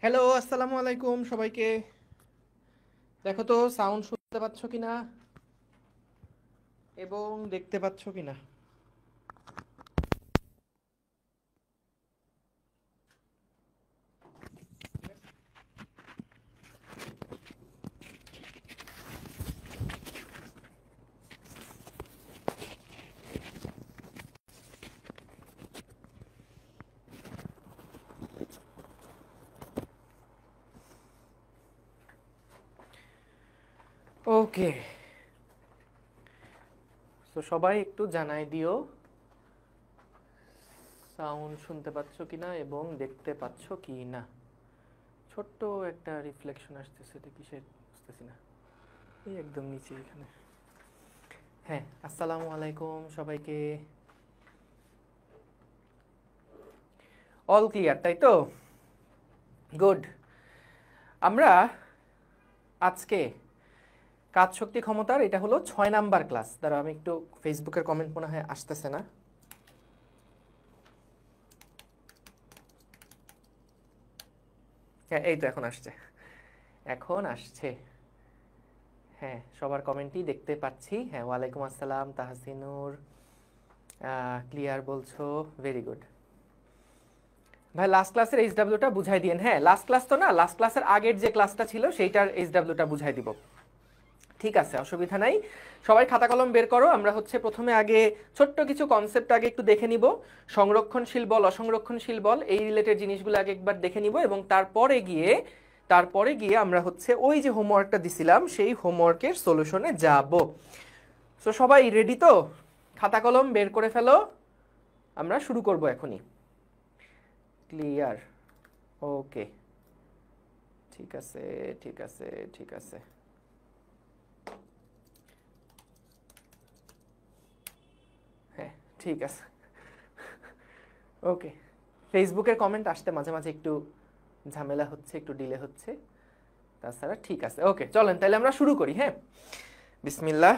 Hello, আসসালামু আলাইকুম সবাইকে। দেখো তো সাউন্ড শুনতে পাচ্ছ কিনা এবং দেখতে পাচ্ছ কিনা। ওকে, তো সবাই একটু জানাই দিও সাউন্ড শুনতে পাচ্ছ কিনা এবং দেখতে পাচ্ছ কি না। ছোট্ট একটা রিফ্লেকশন আসতেছে, এটা কিসের বুঝতেছি না। এই একদম নিচে এখানে। হ্যাঁ, আসসালামু আলাইকুম সবাইকে। অল ক্লিয়ার, তাই তো? গুড। আমরা আজকে কাজ শক্তি ক্ষমতার এটা হলো 6 নাম্বার ক্লাস। দ্বারা আমি একটু ফেসবুকের কমেন্ট মনে হয় আসতেছে না। হ্যাঁ, এই তো এখন আসছে, এখন আসছে। হ্যাঁ, সবার কমেন্টই দেখতে পাচ্ছি। হ্যাঁ, ওয়ালাইকুম আসসালাম তাহসিনুর, ক্লিয়ার বলছো, ভেরি গুড। ভাই লাস্ট ক্লাসের এইচডব্লিউটা বুঝাই দিয়েন। হ্যাঁ, লাস্ট ক্লাস তো না, লাস্ট ক্লাসের আগের যে ক্লাসটা ছিল সেইটার এইচডব্লিউটা বুঝাই দিব। ঠিক আছে, অসুবিধা নাই। সবাই খাতা কলম বের করো। আমরা হচ্ছে প্রথমে আগে ছোট্ট কিছু কনসেপ্ট আগে একটু দেখে নিব। সংরক্ষণশীল বল, অসংরক্ষণশীল বল, এই রিলেটেড জিনিসগুলো আগে একবার দেখে নিব এবং তারপরে গিয়ে আমরা হচ্ছে ওই যে হোমওয়ার্কটা দিছিলাম সেই হোমওয়ার্কের সলিউশনে যাব। সো সবাই রেডি তো? খাতা কলম বের করে ফেলো, আমরা শুরু করব এখনই। ক্লিয়ার? ওকে, ঠিক আছে ঠিক আছে ঠিক আছে। হ্যাঁ, ঠিক আছে। ওকে, ফেসবুকের কমেন্ট আসতে মাঝে মাঝে একটু ঝামেলা হচ্ছে, একটু ডিলে হচ্ছে, তাছাড়া ঠিক আছে। ওকে, চলেন তাহলে আমরা শুরু করি। হ্যাঁ, বিসমিল্লাহ।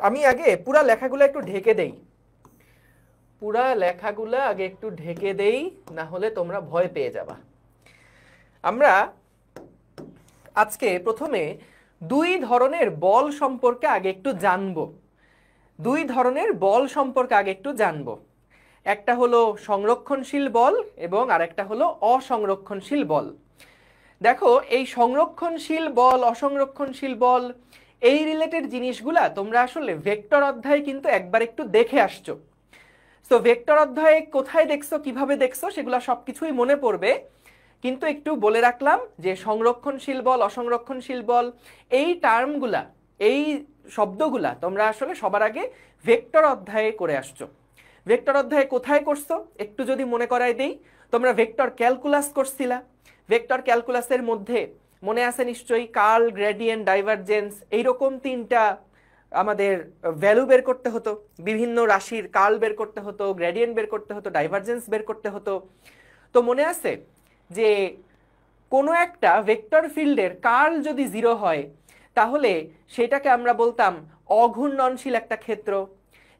আমি আগে পুরা লেখাগুলো একটু ঢেকে দেই, পুরা লেখাগুলো আগে একটু ঢেকে দেই, না হলে তোমরা ভয় পেয়ে যাবা। আমরা আজকে প্রথমে দুই ধরনের বল সম্পর্কে আগে একটু জানবো। দুই ধরনের বল সম্পর্কে আগে একটু জানবো। একটা হলো সংরক্ষণশীল বল এবং আরেকটা হলো অসংরক্ষণশীল বল। দেখো, এই সংরক্ষণশীল বল, অসংরক্ষণশীল বল, এই রিলেটেড জিনিসগুলা তোমরা আসলে ভেক্টর অধ্যায়ে কিন্তু একবার একটু দেখে আসছো। সো ভেক্টর অধ্যায়ে কোথায় দেখছো, কিভাবে দেখছো, সেগুলো সবকিছুই মনে পড়বে। কিন্তু একটু বলে রাখলাম যে সংরক্ষণশীল বল, অসংরক্ষণশীল বল, এই টার্মগুলা, এই শব্দগুলা তোমরা আসলে সবার আগে ভেক্টর অধ্যায়ে করে আসছো। ভেক্টর অধ্যায়ে কোথায় করছো একটু যদি মনে করাই দেই, তোমরা ভেক্টর ক্যালকুলাস করছিলা। ভেক্টর ক্যালকুলাসের মধ্যে মনে আছে নিশ্চয়ই কার্ল, গ্রেডিয়েন্ট, ডাইভারজেন্স, এইরকম তিনটা আমাদের ভ্যালু বের করতে হতো। বিভিন্ন রাশির কার্ল বের করতে হতো, গ্রেডিয়েন্ট বের করতে হতো, ডাইভারজেন্স বের করতে হতো। তো মনে আছে যে কোনো একটা ভেক্টর ফিল্ডের কার্ল যদি 0 হয় তাহলে সেটাকে আমরা বলতাম অঘূর্ণনশীল একটা ক্ষেত্র,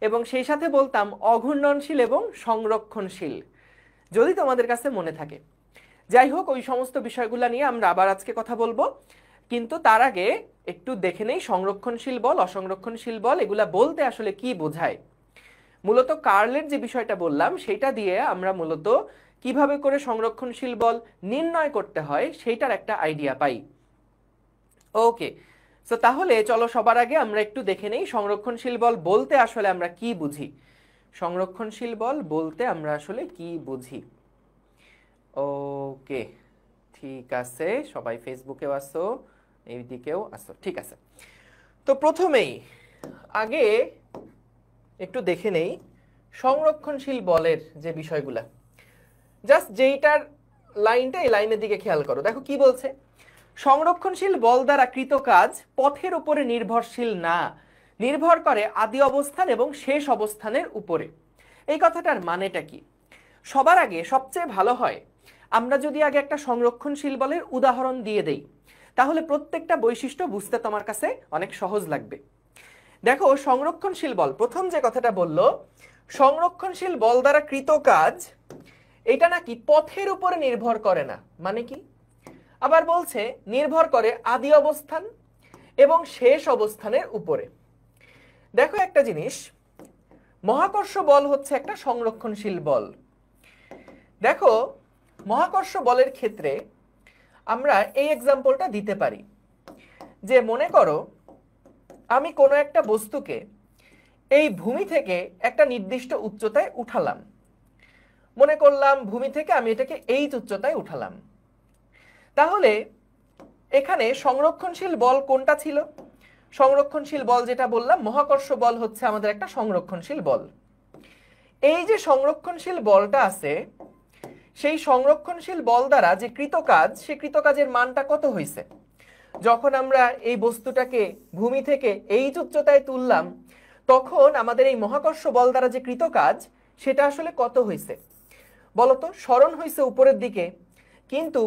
এবং সেই সাথে বলতাম অঘূর্ণনশীল এবং সংরক্ষণশীল, যদি তোমাদের কাছে মনে থাকে। যাই হোক, ওই সমস্ত বিষয়গুলো নিয়ে আমরা আবার আজকে কথা বলবো, কিন্তু তার আগে একটু দেখে নেই সংরক্ষণশীল বল, অসংরক্ষণশীল বল এগুলা বলতে আসলে কি বোঝায়। মূলত কার্লের যে বিষয়টা বললাম সেটা দিয়ে আমরা মূলত কিভাবে করে সংরক্ষণশীল বল নির্ণয় করতে হয় সেইটার একটা আইডিয়া পাই। ওকে, সো তাহলে চলো সবার আগে আমরা একটু দেখে নেই সংরক্ষণশীল বল বলতে আসলে আমরা কি বুঝি। সংরক্ষণশীল বল বলতে আমরা আসলে কি বুঝি? ওকে, ঠিক আছে, সবাই ফেসবুকেও আসো, এইদিকেও আসো, ঠিক আছে। তো প্রথমেই আগে একটু দেখে নেই সংরক্ষণশীল বলের যে বিষয়গুলা। জাস্ট যেইটার লাইনটা, এই লাইনের দিকে খেয়াল করো, দেখো কি বলছে। সংরক্ষণশীল বল দ্বারা কৃত কাজ পথের উপরে নির্ভরশীল না, নির্ভর করে আদি অবস্থান এবং শেষ অবস্থানের উপরে। এই কথাটার মানেটা কি? সবার আগে সবচেয়ে ভালো হয় আমরা যদি আগে একটা সংরক্ষণশীল বলের উদাহরণ দিয়ে দেই, তাহলে প্রত্যেকটা বৈশিষ্ট্য বুঝতে তোমার কাছে অনেক সহজ লাগবে। দেখো, সংরক্ষণশীল বল, প্রথম যে কথাটা বলল, সংরক্ষণশীল বল দ্বারা কৃত কাজ, এটা নাকি পথের উপরে নির্ভর করে না। মানে কি? আবার বলছে নির্ভর করে আদি অবস্থান এবং শেষ অবস্থানের উপরে। দেখো একটা জিনিস, মহাকর্ষ বল হচ্ছে একটা সংরক্ষণশীল বল। দেখো, মহাকর্ষ বলের ক্ষেত্রে আমরা এই এক্সাম্পলটা দিতে পারি যে, মনে করো আমি কোনো একটা বস্তুকে এই ভূমি থেকে একটা নির্দিষ্ট উচ্চতায় উঠালাম। মনে করলাম ভূমি থেকে আমি এটাকে এই উচ্চতায় উঠালাম। তাহলে এখানে সংরক্ষণশীল বল কোনটা ছিল? সংরক্ষণশীল বল যেটা বললাম, মহাকর্ষ বল হচ্ছে আমাদের একটা সংরক্ষণশীল বল। এই যে সংরক্ষণশীল বলটা আছে, সেই সংরক্ষণশীল বল দ্বারা যে কৃত কাজ, সেই কৃত কাজের মানটা কত হয়েছে? যখন আমরা এই বস্তুটাকে ভূমি থেকে এই উচ্চতায় তুললাম, তখন আমাদের এই মহাকর্ষ বল দ্বারা যে কৃত কাজ, সেটা আসলে কত হয়েছে বলতো? সরণ হয়েছে উপরের দিকে, কিন্তু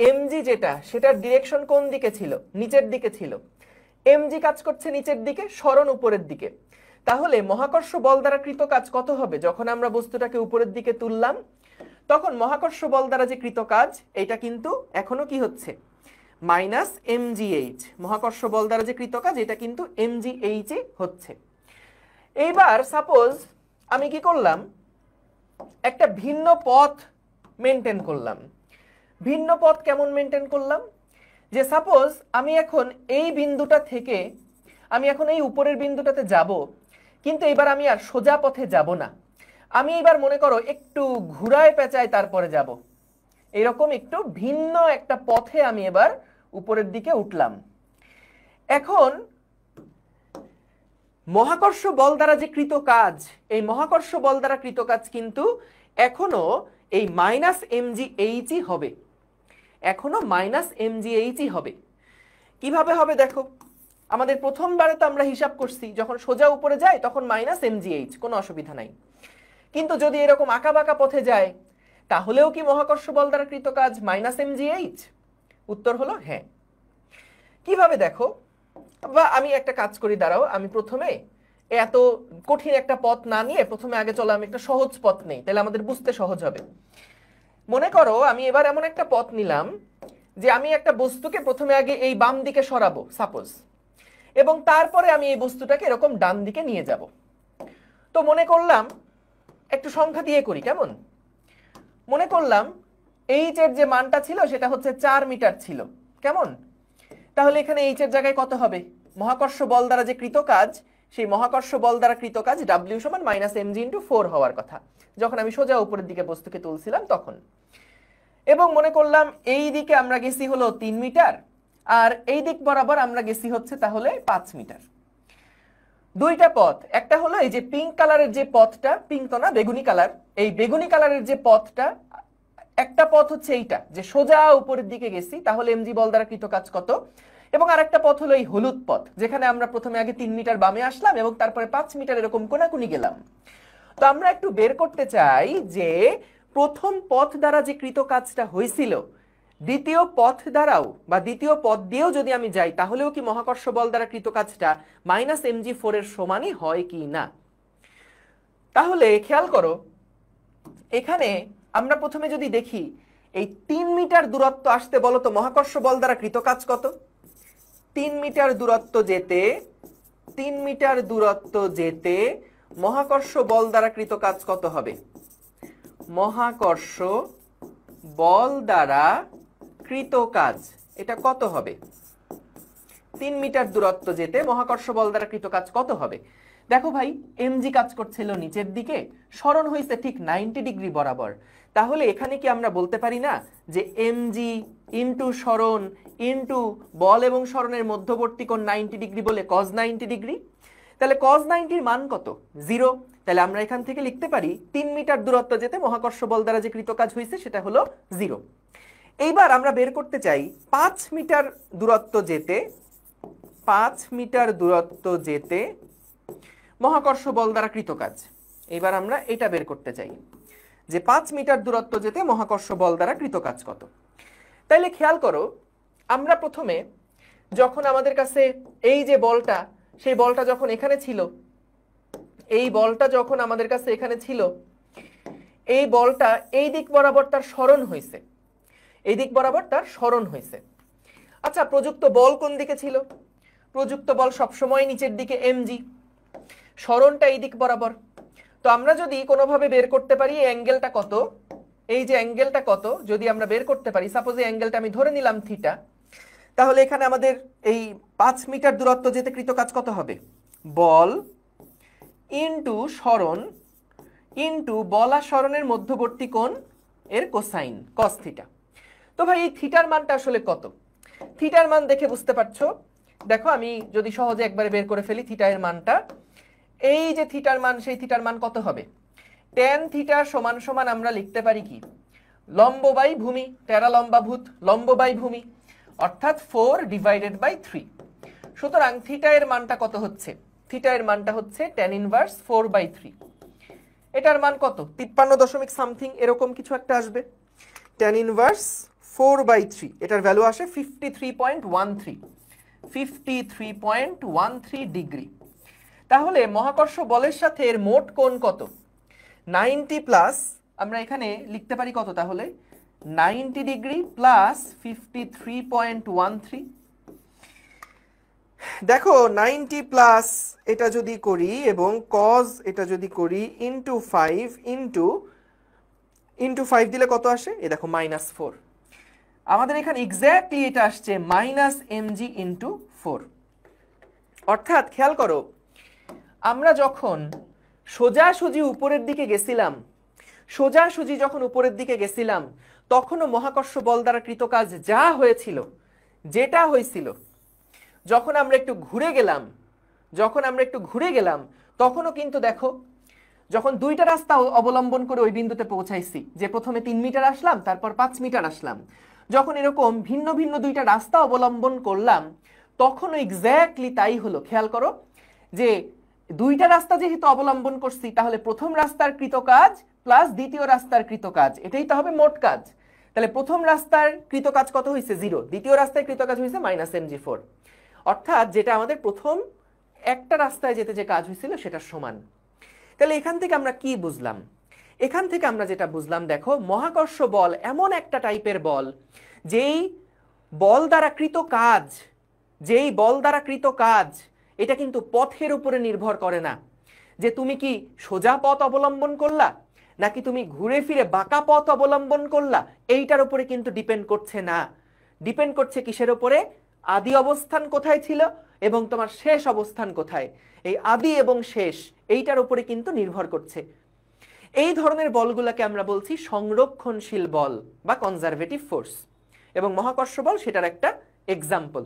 এমজি যেটা, সেটার ডিরেকশন কোন দিকে ছিল? নিচের দিকে ছিল। এমজি কাজ করছে নিচের দিকে, সরণ উপরের দিকে। তাহলে মহাকর্ষ বল দ্বারা কৃত কাজ কত হবে? যখন আমরা বস্তুটাকে উপরের দিকে তুললাম, তখন মহাকর্ষ বল দ্বারা যে কৃত কাজ, এটা কিন্তু এখনো কি হচ্ছে? Minus mgh। মহাকর্ষ বল দ্বারা যে কৃত কাজ, এটা কিন্তু mgh হচ্ছে। এইবার সাপোজ আমি কি করলাম, একটা ভিন্ন পথ মেনটেন করলাম। ভিন্ন পথ কেমন মেনটেন করলাম? যে সাপোজ আমি এখন এই বিন্দুটা থেকে আমি এখন এই উপরের বিন্দুটাতে যাব, কিন্তু এবার আমি আর সোজা পথে যাব না, আমি এবার মনে করো একটু ঘুরায় পেঁচায় তারপরে যাব। এরকম একটু ভিন্ন একটা পথে আমি এবার উপরের দিকে উঠলাম। এখন মহাকর্ষ বল দ্বারা যে কৃত কাজ, এই মহাকর্ষ বল দ্বারা কৃত কাজ কিন্তু এখনো এই মাইনাস mgh হবে, এখনো মাইনাস mgh হবে। কিভাবে হবে দেখো, আমাদের প্রথমবারে তো আমরা হিসাব করছি, যখন সোজা উপরে যায় তখন মাইনাস mgh, কোনো অসুবিধা নাই। কিন্তু যদি এরকম আঁকা বাঁকা পথে যায়, তাহলেও কি মহাকর্ষ বল দ্বারা কৃত কাজ মাইনাস mgh? উত্তর হলো হ্যাঁ। কিভাবে দেখো, বা আমি একটা কাজ করি, দাঁড়াও, আমি প্রথমে এত কঠিন একটা পথ না নিয়ে প্রথমে আগে চলো আমি একটা সহজ পথ নেই, তাহলে আমাদের বুঝতে সহজ হবে। মনে করো আমি এবার এমন একটা পথ নিলাম যে আমি একটা বস্তুকে প্রথমে আগে এই বাম দিকে সরাবো সাপোজ, এবং তারপরে আমি এই বস্তুটাকে এরকম ডান দিকে নিয়ে যাব। তো মনে করলাম একটু সংখ্যা দিয়ে করি, কেমন? মনে করলাম এইচ এর যে মানটা ছিল সেটা হচ্ছে 4 মিটার ছিল, কেমন? তাহলে এখানে এইচ এর জায়গায় কত হবে? মহাকর্ষ বল দ্বারা যে কৃত কাজ, সেই মহাকর্ষ বল দ্বারা কৃত কাজ W সমান মাইনাস mg ইন্টু 4 হওয়ার কথা, যখন আমি সোজা উপরের দিকে বস্তুকে তুলছিলাম তখন। এবং মনে করলাম এই দিকে আমরা গেছি হলো 3 মিটার, আর এই দিক বরাবর আমরা গেছি হচ্ছে তাহলে 5 মিটার। দুইটা পথ, একটা হলো এই যে পিঙ্ক কালারের যে পথটা, পিঙ্ক তো না, বেগুনি কালার, এই বেগুনি কালারের যে পথটা, একটা পথ হচ্ছে এইটা যে সোজা উপরের দিকে গেছি, তাহলে mg বল দ্বারা কৃত কাজ কত। এবং আরেকটা পথ হলো এই হলুদ পথ, যেখানে আমরা প্রথমে আগে 3 মিটার বামে আসলাম এবং তারপরে 5 মিটার এরকম কোনাকুনি গেলাম। তো আমরা একটু বের করতে চাই যে প্রথম পথ দ্বারা যে কৃত কাজটা হয়েছিল, দ্বিতীয় পথ দ্বারাও বা দ্বিতীয় পথ দিয়েও যদি আমি যাই, তাহলেও কি মহাকর্ষ বল দ্বারা কৃত কাজটা মাইনাস mg4 এর সমানই হয় কি না? তাহলে খেয়াল করো, এখানে আমরা প্রথমে যদি দেখি এই 3 মিটার দূরত্ব আসতে বলো তো মহাকর্ষ বল দ্বারা কৃত কাজ কত? 3 মিটার দূরত্ব যেতে, 3 মিটার দূরত্ব যেতে মহাকর্ষ বল দ্বারা কৃত কাজ কত হবে? মহাকর্ষ বল দ্বারা কৃত কাজ এটা কত হবে? 3 মিটার দূরত্ব যেতে মহাকর্ষ বল দ্বারা কৃত কাজ কত হবে? দেখো ভাই এমজি কাজ করছিল নিচের দিকে, সরণ হয়েছে ঠিক 90 ডিগ্রি বরাবর। তাহলে এখানে কি আমরা বলতে পারি না যে এমজি ইন্টু সরণ ইন্টু বল এবং সরণের মধ্যবর্তী কোণ 90 ডিগ্রি বলে cos 90 ডিগ্রি? তাহলে cos 90 এর মান কত? 0। তাহলে আমরা এখান থেকে লিখতে পারি 3 মিটার দূরত্ব যেতে মহাকর্ষ বল দ্বারা যে কৃত কাজ হয়েছে সেটা হলো 0। এইবার আমরা বের করতে চাই 5 মিটার দূরত্ব যেতে, 5 মিটার দূরত্ব যেতে মহাকর্ষ বল দ্বারা কৃত কাজ। এবার আমরা এটা বের করতে চাই যে 5 মিটার দূরত্ব যেতে মহাকর্ষ বল দ্বারা কৃত কাজ কত। তাইলে খেয়াল করো, আমরা প্রথমে যখন আমাদের কাছে এই যে বলটা, সেই বলটা যখন এখানে ছিল, এই বলটা যখন আমাদের কাছে এখানে ছিল, এই বলটা এই দিক বরাবর তার সরণ হয়েছে, এই দিক বরাবর তার সরণ হয়েছে। আচ্ছা, প্রযুক্ত বল কোন দিকে ছিল? প্রযুক্ত বল সবসময় নিচের দিকে এমজি, সরণটা এই দিক বরাবর। তো আমরা যদি কোনোভাবে বের করতে পারি এই অ্যাঙ্গেলটা কত, এই যে অ্যাঙ্গেলটা কত যদি আমরা বের করতে পারি, সাপোজ এই অ্যাঙ্গেলটা আমি ধরে নিলাম থিটা, তাহলে এখানে আমাদের এই 5 মিটার দূরত্ব যেতে কৃত কাজ কত হবে? বল ইন্টু সরণ ইন্টু বল আর সরণের মধ্যবর্তী কোণ এর কোসাইন cos থিটা। তো ভাই এই থিটার মানটা আসলে কত? থিটার মান দেখে বুঝতে পারছো? দেখো আমি যদি সহজে একবারে বের করে ফেলি থিটা এর মানটা, এই যে থিটার মান, সেই থিটার মান কত হবে? tan থিটা সমান সমান আমরা লিখতে পারি কি? লম্ব বাই ভূমি, টেরা লম্বাভূত, লম্ব বাই ভূমি, অর্থাৎ 4/3। সুতরাং থিটা এর মানটা কত হচ্ছে? থিটা এর মানটা হচ্ছে tan ইনভার্স 4/3। এটার মান কত? 53 দশমিক সামথিং এরকম কিছু একটা আসবে। tan ইনভার্স 4/3, এটার ভ্যালু আসে 53.13, 53.13 ডিগ্রি। তাহলে মহাকর্ষ বলের সাথে এর মোট কোণ কত? 90 প্লাস, আমরা এখানে লিখতে পারি কত তাহলে? 90 ডিগ্রি প্লাস 53.13। দেখো 90 প্লাস এটা যদি করি এবং cos এটা যদি করি ইন্টু 5 ইন্টু 5 দিলে কত আসে? এ দেখো -4। আমাদের এখানে এক্স্যাক্টলি এটা আসছে -mg ইন্টু 4। অর্থাৎ খেয়াল করো, আমরা যখন সোজাসুজি উপরের দিকে গেছিলাম, সোজাসুজি যখন উপরের দিকে গেছিলাম, তখনও মহাকর্ষ বল দ্বারা কৃত কাজ যা হয়েছিল, যেটা হয়েছিল, যখন আমরা একটু ঘুরে গেলাম, তখনও কিন্তু দেখো, যখন দুইটা রাস্তা অবলম্বন করে ওই বিন্দুতে পৌঁছাইছি, যে প্রথমে 3 মিটার আসলাম, তারপর 5 মিটার আসলাম, যখন এরকম ভিন্ন ভিন্ন দুইটা রাস্তা অবলম্বন করলাম, তখনও এক্স্যাক্টলি তাই হলো। খেয়াল করো যে দুইটা রাস্তা যেহেতু অবলম্বন করছি, তাহলে প্রথম রাস্তার কৃত কাজ প্লাস দ্বিতীয় রাস্তার কৃত কাজ, এটাই তো হবে মোট কাজ। তাহলে প্রথম রাস্তার কৃত কাজ কত হয়েছে? 0। দ্বিতীয় রাস্তায় কৃত কাজ হয়েছে -mg4। অর্থাৎ যেটা আমাদের প্রথম একটা রাস্তায় যেতে যে কাজ হয়েছিল সেটার সমান। তাহলে এখান থেকে আমরা কি বুঝলাম? এখান থেকে আমরা যেটা বুঝলাম, দেখো মহাকর্ষ বল এমন একটা টাইপের বল, যেই বল দ্বারা কৃত কাজ এটা কিন্তু পথের উপরে নির্ভর করে না, যে তুমি কি সোজা পথ অবলম্বন করলা নাকি তুমি ঘুরে ফিরে বাঁকা পথ অবলম্বন করলা, এইটার উপরে কিন্তু ডিপেন্ড করছে না। ডিপেন্ড করছে কিসের উপরে? আদি অবস্থান কোথায় ছিল এবং তোমার শেষ অবস্থান কোথায়। এই আদি এবং শেষ এইটার উপরে কিন্তু নির্ভর করছে। এই ধরনের বলগুলোকে আমরা বলছি সংরক্ষণশীল বল বা কনজারভেটিভ ফোর্স, এবং মহাকর্ষ বল সেটার একটা এক্সাম্পল।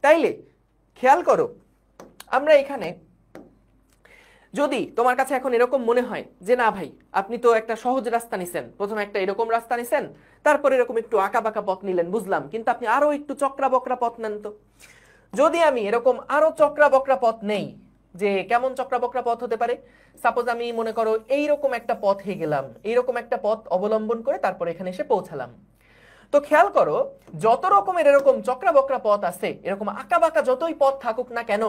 তাইলে খেয়াল করো, আমরা এখানে যদি তোমার কাছে এখন এরকম মনে হয় যে না ভাই, আপনি তো একটা সহজ রাস্তা নিছেন, প্রথমে একটা এরকম রাস্তা নিছেন, তারপর এরকম একটু আঁকা বাঁকা পথ নিলেন, বুঝলাম, কিন্তু আপনি আরো একটু চক্রা বকরা পথ নেন তো। যদি আমি এরকম আরো চক্রা বকরা পথ নেই, যে কেমন চক্রা বকরা পথ হতে পারে? সাপোজ আমি মনে করো এইরকম একটা পথে গেলাম, এইরকম একটা পথ অবলম্বন করে তারপর এখানে এসে পৌঁছালাম। তো খেয়াল করো, যত রকমের এরকম চক্রা বকরা পথ আছে, এরকম আঁকা বাঁকা যতই পথ থাকুক না কেন,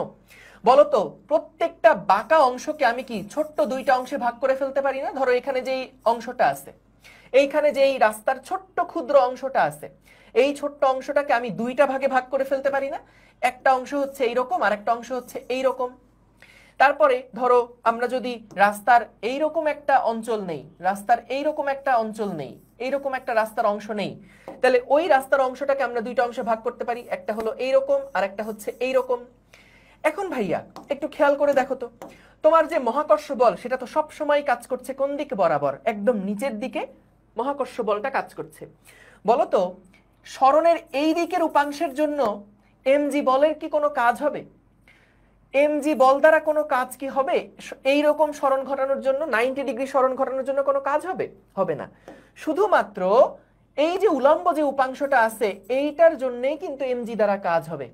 বলতো প্রত্যেকটা বাঁকা অংশকে আমি কি ছোট্ট দুইটা অংশে ভাগ করে ফেলতে পারি না? ধরো এখানে যেই অংশটা আছে, এইখানে যেই রাস্তার ছোট্ট ক্ষুদ্র অংশটা আছে, এই ছোট্ট অংশটাকে আমি দুইটা ভাগে ভাগ করে ফেলতে পারি না? একটা অংশ হচ্ছে এইরকম আর একটা অংশ হচ্ছে এইরকম। তারপরে ধরো আমরা যদি রাস্তার এইরকম একটা অঞ্চল নেই, রাস্তার এইরকম একটা অঞ্চল নেই, এইরকম একটা রাস্তার অংশ নেই, তাহলে ওই রাস্তার অংশটাকে আমরা দুইটা অংশে ভাগ করতে পারি, একটা হলো এইরকম আর একটা হচ্ছে এইরকম। এখন ভাইয়া একটু খেয়াল করে দেখো তো, তোমার যে মহাকর্ষ বল সেটা তো সব সময় কাজ করছে কোন দিকে বরাবর, একদম নিচের দিকে মহাকর্ষ বলটা কাজ করছে। বলো তো সরণের এই দিকের উপাংশের জন্য এমজি বলের কি কোনো কাজ হবে? এমজি বল দ্বারা কোনো কাজ কি হবে এই রকম সরণ ঘটানোর জন্য, 90 ডিগ্রি সরণ ঘটানোর জন্য কোনো কাজ হবে? হবে না। শুধুমাত্র এই যে উলম্ব যে উপাংশটা আছে এইটার জন্যই কিন্তু এমজি দ্বারা কাজ হবে।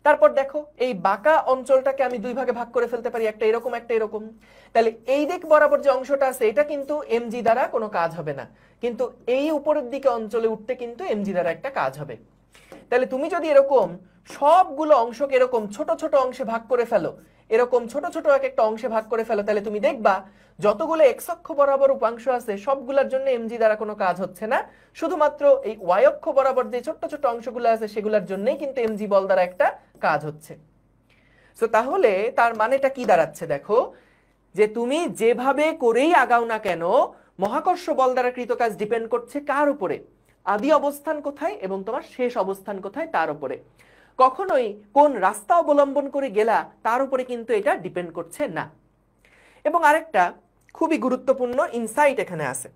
তারপর দেখো এই বাঁকা অঞ্চলটাকে আমি দুই ভাগে ভাগ করে ফেলতে পারি, একটা এরকম একটা এরকম। তাহলে এই দিক বরাবর যে অংশটা আছে এটা কিন্তু এমজি দ্বারা কোনো কাজ হবে না, কিন্তু এই উপরের দিকে অঞ্চলে উঠতে কিন্তু এমজি দ্বারা একটা কাজ হবে। তাহলে তুমি যদি এরকম সবগুলো অংশকে এরকম ছোট ছোট অংশে ভাগ করে ফেলো, এরকম ছোট ছোট এক একটা অংশে ভাগ করে ফেলো, তাহলে তুমি দেখবা যতগুলো এক্স অক্ষ বরাবর উপাংশ আছে সবগুলোর জন্য এমজি দ্বারা কোনো কাজ হচ্ছে না, শুধুমাত্র এই ওয়াই অক্ষ বরাবর যে ছোট ছোট অংশগুলো আছে সেগুলোর জন্যই কিন্তু এমজি বল দ্বারা একটা কাজ হচ্ছে। সো তাহলে তার মানেটা কি দাঁড়াচ্ছে দেখো, যে তুমি যেভাবে করেই আগাও না কেন মহাকর্ষ বল দ্বারা কৃত কাজ ডিপেন্ড করছে কার উপরে? আদি অবস্থান কোথায় এবং তোমার শেষ অবস্থান কোথায় তার উপরে। কখনোই কোন রাস্তা অবলম্বন করে গেলা তার উপরে কিন্তু এটা ডিপেন্ড করছে না। এবং আরেকটা খুবই গুরুত্বপূর্ণ ইনসাইট এখানে আছে,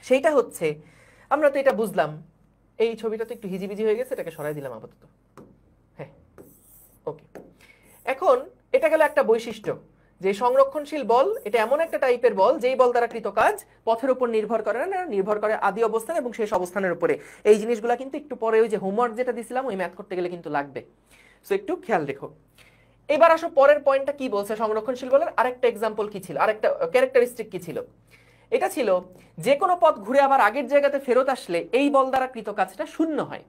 সেইটা হচ্ছে আমরা তো এটা বুঝলাম, এই ছবিটা তো একটু হিজিবিজি হয়ে গেছে, এটাকে সরাই দিলাম আপাতত। হ্যাঁ, ওকে। এখন এটা গেল একটা বৈশিষ্ট্য যে সংরক্ষণশীল বল এটা এমন একটা টাইপের বল যেই বল দ্বারা কৃত কাজ পথের উপর নির্ভর করে না, নির্ভর করে আদি অবস্থান এবং শেষ অবস্থানের উপরে। এই জিনিসগুলো কিন্তু একটু পরে ওই যে হোমওয়ার্ক যেটা দিছিলাম ওই ম্যাথ করতে গেলে কিন্তু লাগবে, সো একটু খেয়াল রেখো। এবার আসো পরের পয়েন্টটা কি বলছে সংরক্ষণশীল বলের আরেকটা এক্সাম্পল কি ছিল, আরেকটা ক্যারেক্টারিস্টিক কি ছিল। এটা ছিল যে কোনো পথ ঘুরে আবার আগের জায়গাতে ফেরত আসলে এই বল দ্বারা কৃত কাজটা শূন্য হয়।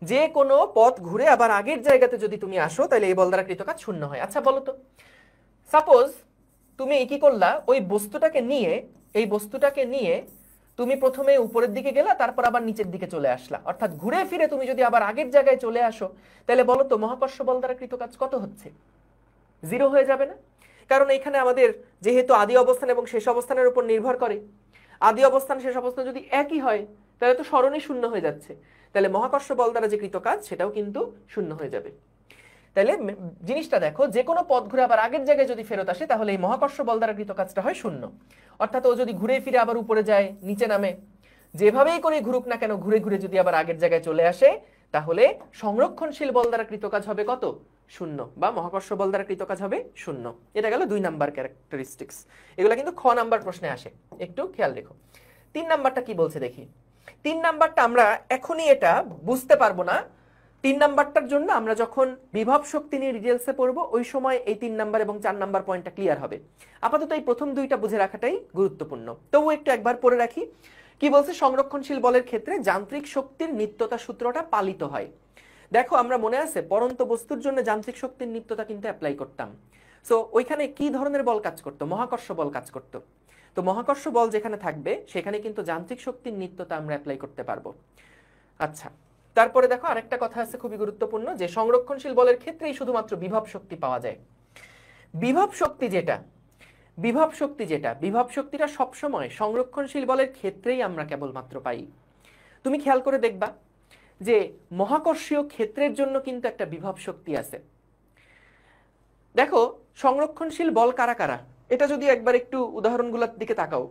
যে কোনো পথ ঘুরে আবার আগের জায়গাতে যদি তুমি আসো তাহলে এই বল দ্বারা কৃত কাজ শূন্য হয়। আচ্ছা বলো তো, সাপোজ তুমি কি করলা, ওই বস্তুটাকে নিয়ে, এই বস্তুটাকে নিয়ে তুমি প্রথমে উপরের দিকে গেলা, তারপর আবার নিচের দিকে চলে আসলা, অর্থাৎ ঘুরে ফিরে তুমি যদি আবার আগের জায়গায় চলে আসো তাহলে বলো তো মহাকর্ষ বল দ্বারা কৃত কাজ কত হচ্ছে? 0 হয়ে যাবে না? কারণ এখানে আমাদের যেহেতু আদি অবস্থান এবং শেষ অবস্থানের উপর নির্ভর করে, আদি অবস্থান শেষ অবস্থান যদি একই হয় তাহলে তো সরণই শূন্য হয়ে যাচ্ছে, তাহলে মহাকর্ষ বল দ্বারা যে কৃত কাজ সেটাও কিন্তু শূন্য হয়ে যাবে। তাহলে জিনিসটা দেখো, যে কোনো পথ ঘুরে আবার আগের জায়গায় যদি ফেরত আসে তাহলে এই মহাকর্ষ বল দ্বারা কৃত কাজটা হয় শূন্য। অর্থাৎ ও যদি ঘুরে ফিরে আবার উপরে যায়, নিচে নামে, যেভাবেই করে ঘুরুক না কেন ঘুরে ঘুরে যদি আবার আগের জায়গায় চলে আসে তাহলে সংরক্ষণশীল বল দ্বারা কৃত কাজ হবে কত? শূন্য, বা মহাকর্ষ বল দ্বারা কৃত কাজ হবে শূন্য। এটা গেল 2 নাম্বার ক্যারেক্টারিস্টিক্স। এগুলো কিন্তু খ নাম্বার প্রশ্নে আসে, একটু খেয়াল রেখো। 3 নাম্বারটা কি বলছে দেখি। 3 নাম্বারটা আমরা এখনই এটা বুঝতে পারবো না, 3 নাম্বারটার জন্য আমরা যখন বিভব শক্তি নিয়ে ডিটেলসে পড়বো ওই সময় এই 3 নাম্বার এবং 4 নাম্বার পয়েন্টটা ক্লিয়ার হবে। আপাতত এই প্রথম দুইটা বুঝে রাখাটাই গুরুত্বপূর্ণ। তবু একটু একবার পড়ে রাখি কি বলছে। সংরক্ষণশীল বলের ক্ষেত্রে যান্ত্রিক শক্তির নিত্যতা সূত্রটা পালিত হয়। দেখো আমরা মনে আছে পরন্ত বস্তুর জন্য যান্ত্রিক শক্তির নিত্যতা কিন্তু অ্যাপ্লাই করতাম। সো ওইখানে কি ধরনের বল কাজ করতো? মহাকর্ষ বল কাজ করতো। তো মহাকর্ষ বল যেখানে থাকবে সেখানে কিন্তু যান্ত্রিক শক্তির নিত্যতা আমরা অ্যাপ্লাই করতে পারবো। আচ্ছা, তারপরে দেখো আরেকটা কথা আছে খুবই গুরুত্বপূর্ণ, যে সংরক্ষণশীল বলের ক্ষেত্রেই শুধুমাত্র বিভব শক্তি পাওয়া যায়। বিভব শক্তি যেটা, বিভব শক্তিটা সবসময় সংরক্ষণশীল বলের ক্ষেত্রেই আমরা কেবলমাত্র পাই। তুমি খেয়াল করে দেখবা যে মহাকর্ষীয় ক্ষেত্রের জন্য কিন্তু একটা বিভব শক্তি আছে। দেখো সংরক্ষণশীল বল কারা কারা, এটা যদি একবার একটু উদাহরণগুলোর দিকে তাকাও।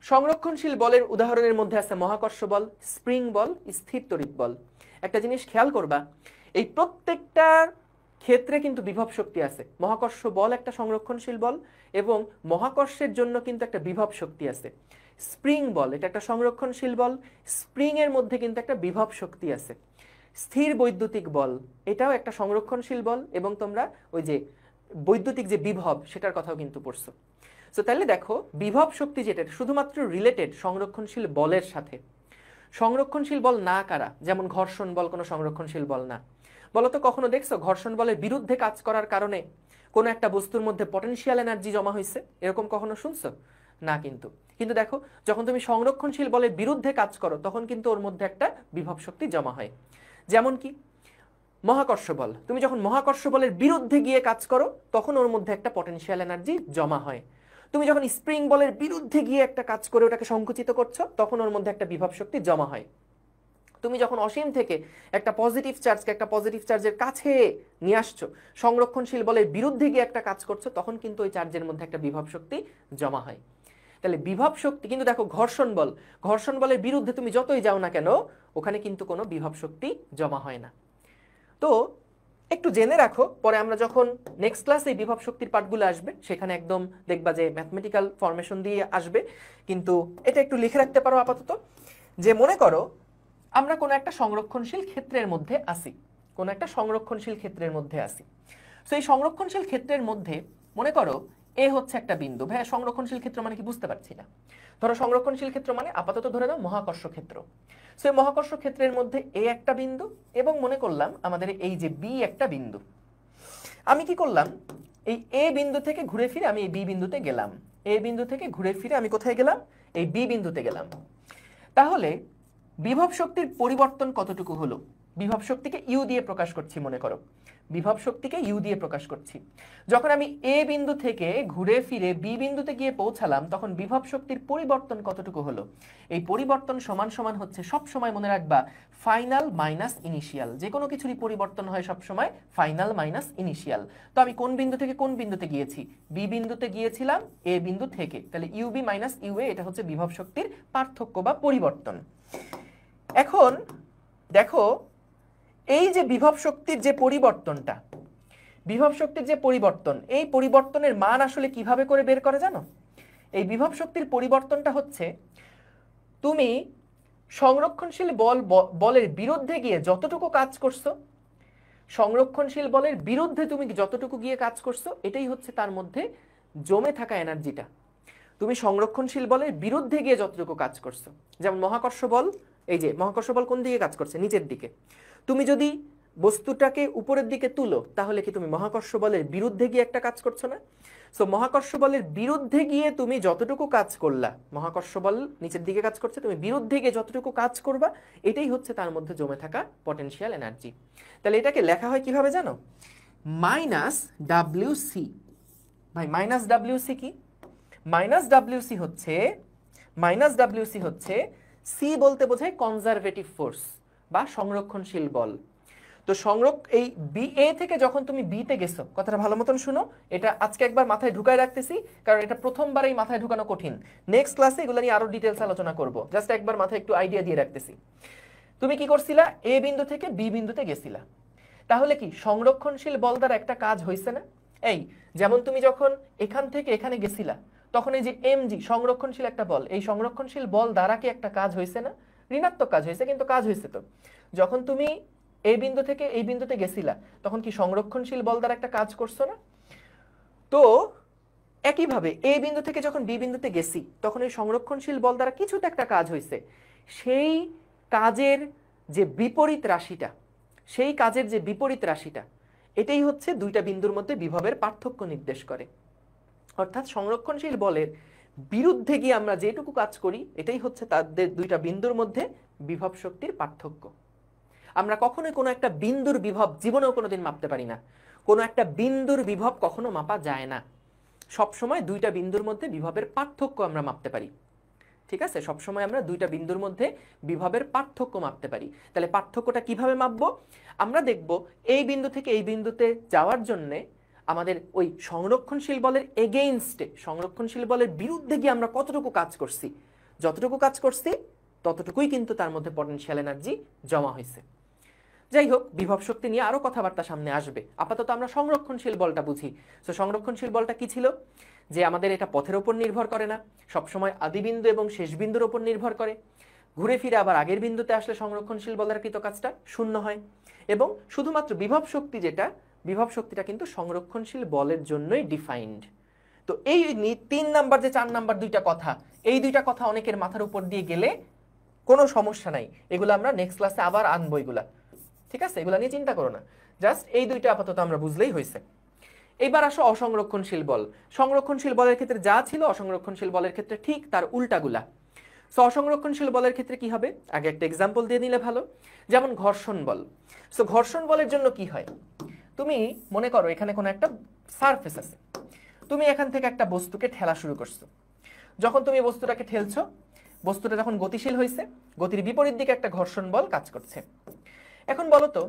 সংরক্ষণশীল বলের উদাহরণের মধ্যে আছে মহাকর্ষ বল, স্প্রিং বল, স্থির তড়িৎ বল। একটা জিনিস খেয়াল করবা, এই প্রত্যেকটা ক্ষেত্রে কিন্তু বিভব শক্তি আছে। মহাকর্ষ বল একটা সংরক্ষণশীল বল এবং মহাকর্ষের জন্য কিন্তু একটা বিভব শক্তি আছে। স্প্রিং বল এটা একটা সংরক্ষণশীল বল, স্প্রিং এর মধ্যে কিন্তু একটা বিভব শক্তি আছে। স্থির বৈদ্যুতিক বল এটাও একটা সংরক্ষণশীল বল এবং তোমরা ওই যে বৈদ্যুতিক যে বিভব সেটার কথাও কিন্তু পড়ছো। সো তাহলে দেখো বিভব শক্তি যেটা শুধুমাত্র রিলেটেড সংরক্ষণশীল বলের সাথে। সংরক্ষণশীল বল না কারা, যেমন ঘর্ষণ বল কোনো সংরক্ষণশীল বল না। বলতো কখনো দেখছো ঘর্ষণ বলের বিরুদ্ধে কাজ করার কারণে কোনো একটা বস্তুর মধ্যে পটেনশিয়াল এনার্জি জমা হয়েছে, এরকম কখনো শুনছো? না। কিন্তু দেখো যখন তুমি সংরক্ষণশীল বলের বিরুদ্ধে কাজ করো তখন কিন্তু ওর মধ্যে একটা বিভব শক্তি জমা হয়। যেমন কি মহাকর্ষ বল, তুমি যখন মহাকর্ষ বলের বিরুদ্ধে গিয়ে কাজ করো তখন ওর মধ্যে একটা পটেনশিয়াল এনার্জি জমা হয়। তুমি যখন স্প্রিং বলের বিরুদ্ধে গিয়ে একটা কাজ করে ওটাকে সংকুচিত করছো তখন ওর মধ্যে একটা বিভব শক্তি জমা হয়। তুমি যখন অসীম থেকে একটা পজিটিভ চার্জকে একটা পজিটিভ চার্জের কাছে নিয়ে আসছো, সংরক্ষণশীল বলের বিরুদ্ধে গিয়ে একটা কাজ করছো, তখন কিন্তু ওই চার্জের মধ্যে একটা বিভব শক্তি জমা হয়। তাহলে বিভব শক্তি কিন্তু দেখো ঘর্ষণ বলের বিরুদ্ধে তুমি যতই যাও না কেন ওখানে কিন্তু কোনো বিভব শক্তি জমা হয় না। তো একটু জেনে রাখো, পরে আমরা যখন নেক্সট ক্লাসে বিভব শক্তির পার্টগুলো আসবে সেখানে একদম দেখবা যে ম্যাথমেটিক্যাল ফরমেশন দিয়ে আসবে, কিন্তু এটা একটু লিখে রাখতে পারো আপাতত। যে মনে করো আমরা কোনো একটা সংরক্ষণশীল ক্ষেত্রের মধ্যে আসি, কোনো একটা সংরক্ষণশীল ক্ষেত্রের মধ্যে আসি। সো এই সংরক্ষণশীল ক্ষেত্রের মধ্যে মনে করো এ হচ্ছে একটা বিন্দু। ভাইয়া সংরক্ষণশীল ক্ষেত্র মানে কি বুঝতে পারছি না। ধরো সংরক্ষণশীল ক্ষেত্র মানে আপাতত ধরে নাও মহাকর্ষ ক্ষেত্র। সো এই মহাকর্ষ ক্ষেত্রের মধ্যে এ একটা বিন্দু এবং মনে করলাম আমাদের এই যে বি একটা বিন্দু। আমি কি করলাম, এই এ বিন্দু থেকে ঘুরে ফিরে আমি এই বি বিন্দুতে গেলাম। এ বিন্দু থেকে ঘুরে ফিরে আমি কোথায় গেলাম, এই বি বিন্দুতে গেলাম। তাহলে বিভব শক্তির পরিবর্তন কতটুকু হলো? বিভব শক্তিকে ইউ দিয়ে প্রকাশ করছি, মনে করো বিভব শক্তিকে ইউ দিয়ে প্রকাশ করছি। যখন আমি এ বিন্দু থেকে ঘুরে ফিরে বি বিন্দুতে গিয়ে পৌঁছালাম তখন বিভব শক্তির পরিবর্তন কতটুকু হলো? এই পরিবর্তন সমান সমান হচ্ছে, সব সময় মনে রাখবা, ফাইনাল মাইনাস ইনিশিয়াল। যে কোনো কিছুরই পরিবর্তন হয় সব সময় ফাইনাল মাইনাস ইনিশিয়াল। তো আমি কোন বিন্দু থেকে কোন বিন্দুতে গিয়েছি? বি বিন্দুতে গিয়েছিলাম এ বিন্দু থেকে, তাহলে ইউবি মাইনাস ইউএ, এটা হচ্ছে বিভব শক্তির পার্থক্য বা পরিবর্তন। এখন দেখো এই যে বিভব শক্তির যে পরিবর্তনটা, বিভব শক্তির যে পরিবর্তন, এই পরিবর্তনের মান আসলে কিভাবে করে বের করে জানো? এই বিভব শক্তির পরিবর্তনটা হচ্ছে তুমি সংরক্ষণশীল বলের বিরুদ্ধে গিয়ে যতটুকু কাজ করছো, সংরক্ষণশীল বলের বিরুদ্ধে তুমি যতটুকু গিয়ে কাজ করছো, এটাই হচ্ছে তার মধ্যে জমে থাকা এনার্জিটা। তুমি সংরক্ষণশীল বলের বিরুদ্ধে গিয়ে যতটুকু কাজ করছো, যেমন মহাকর্ষ বল, এই যে মহাকর্ষ বল কোন দিকে কাজ করছে? নিচের দিকে। তুমি যদি বস্তুটাকে উপরের দিকে তুলো তাহলে কি তুমি মহাকর্ষ বলের বিরুদ্ধে গিয়ে একটা কাজ করছো না? সো মহাকর্ষ বলের বিরুদ্ধে গিয়ে তুমি যতটুকু কাজ করলা, মহাকর্ষ বল নিচের দিকে কাজ করছে, তুমি বিরুদ্ধে গিয়ে যতটুকু কাজ করবা, এটাই হচ্ছে তার মধ্যে জমে থাকা পটেনশিয়াল এনার্জি। তাহলে এটাকে লেখা হয় কিভাবে জানো? Minus WC. ভাই মাইনাস ডাব্লিউসি কি? মাইনাস ডাব্লিউসি হচ্ছে সি বলতে বোঝায় কনজারভেটিভ ফোর্স বা সংরক্ষণশীল বল। তো এই বি এ থেকে যখন তুমি বি তে গেছো, কথাটা ভালো মতন শুনো, এটা আজকে একবার মাথায় ঢুকায় রাখতেছি কারণ এটা প্রথমবারেই মাথায় ঢুকানো কঠিন। নেক্সট ক্লাসে এগুলো নিয়ে আরো ডিটেইলস আলোচনা করব, জাস্ট একবার মাথায় একটু আইডিয়া দিয়ে রাখতেছি। তুমি কি করছিলা? এ বিন্দু থেকে বি বিন্দুতে গেছিলা, তাহলে কি সংরক্ষণশীল বল দ্বারা একটা কাজ হইছে না? এই যেমন তুমি যখন এখান থেকে এখানে গেছিলা তখন এই যে এমজি সংরক্ষণশীল একটা বল, এই সংরক্ষণশীল বল দ্বারা কি একটা কাজ হয়েছে না? ঋণাত্মক কাজ হয়েছে, কিন্তু কাজ হয়েছে। তো যখন তুমি এই বিন্দু থেকে এই বিন্দুতে গেছিলা তখন কি সংরক্ষণশীল বল দ্বারা একটা কাজ করছো না? তো একইভাবে এই বিন্দু থেকে যখন বি বিন্দুতে গেছি তখন এই সংরক্ষণশীল বল দ্বারা কিছুতে একটা কাজ হয়েছে। সেই কাজের যে বিপরীত রাশিটা, এটাই হচ্ছে দুইটা বিন্দুর মধ্যে বিভবের পার্থক্য নির্দেশ করে। অর্থাৎ সংরক্ষণশীল বলের বিরুদ্ধে গিয়ে আমরা যেটুকু কাজ করি, এটাই হচ্ছে তাদের দুইটা বিন্দুর মধ্যে বিভব শক্তির পার্থক্য। আমরা কখনোই কোনো একটা বিন্দুর বিভব জীবনেও কোনোদিন মাপতে পারি না। কোনো একটা বিন্দুর বিভব কখনো মাপা যায় না। সবসময় দুইটা বিন্দুর মধ্যে বিভবের পার্থক্য আমরা মাপতে পারি। ঠিক আছে, সবসময় আমরা দুইটা বিন্দুর মধ্যে বিভবের পার্থক্য মাপতে পারি। তাহলে পার্থক্যটা কিভাবে মাপবো? আমরা দেখব এই বিন্দু থেকে এই বিন্দুতে যাওয়ার জন্যে আমাদের ওই সংরক্ষণশীল বলের এগেইনস্টে, সংরক্ষণশীল বলের বিরুদ্ধে গিয়ে আমরা কতটুকু কাজ করছি। যতটুকু কাজ করছি ততটুকুই কিন্তু তার মধ্যে পটেনশিয়াল এনার্জি জমা হয়েছে। যাই হোক, বিভব শক্তি নিয়ে আরো কথাবার্তা সামনে আসবে। আপাতত আমরা সংরক্ষণশীল বলটা বুঝি। তো সংরক্ষণশীল বলটা কি ছিল? যে আমাদের এটা পথের উপর নির্ভর করে না, সবসময় আদি বিন্দু এবং শেষ বিন্দুর উপর নির্ভর করে। ঘুরে ফিরে আবার আগের বিন্দুতে আসলে সংরক্ষণশীল বলের কৃত কাজটা শূন্য হয়। এবং শুধুমাত্র বিভব শক্তি যেটা, বিভব শক্তিটা কিন্তু সংরক্ষণশীল বলের জন্যই ডিফাইন্ড। তো এই 3 নাম্বার যে 4 নাম্বার দুইটা কথা, এই দুইটা কথা অনেকের মাথার উপর দিয়ে গেলে কোনো সমস্যা নাই, এগুলো আমরা নেক্সট ক্লাসে আবার আনবো এগুলা। ঠিক আছে, এগুলা নিয়ে চিন্তা করো না, জাস্ট এই দুইটা আপাতত আমরা বুঝলেই হয়েছে। এবার আসো অসংরক্ষণশীল বল। সংরক্ষণশীল বলের ক্ষেত্রে যা ছিল অসংরক্ষণশীল বলের ক্ষেত্রে ঠিক তার উল্টাগুলা। সো অসংরক্ষণশীল বলের ক্ষেত্রে কি হবে? আগে একটা এক্সাম্পল দিয়ে নিলে ভালো। যেমন ঘর্ষণ বল। সো ঘর্ষণ বলের জন্য কি হয়? তুমি মনে করো এখানে কোনো একটা সারফেস আছে, তুমি এখান থেকে একটা বস্তুকে ঠেলা শুরু করছো। যখন তুমি বস্তুটাকে ঠেলছো, বস্তুটা যখন গতিশীল হয়েছে, গতির বিপরীত দিকে একটা ঘর্ষণ বল কাজ করছে। এখন বলো তো,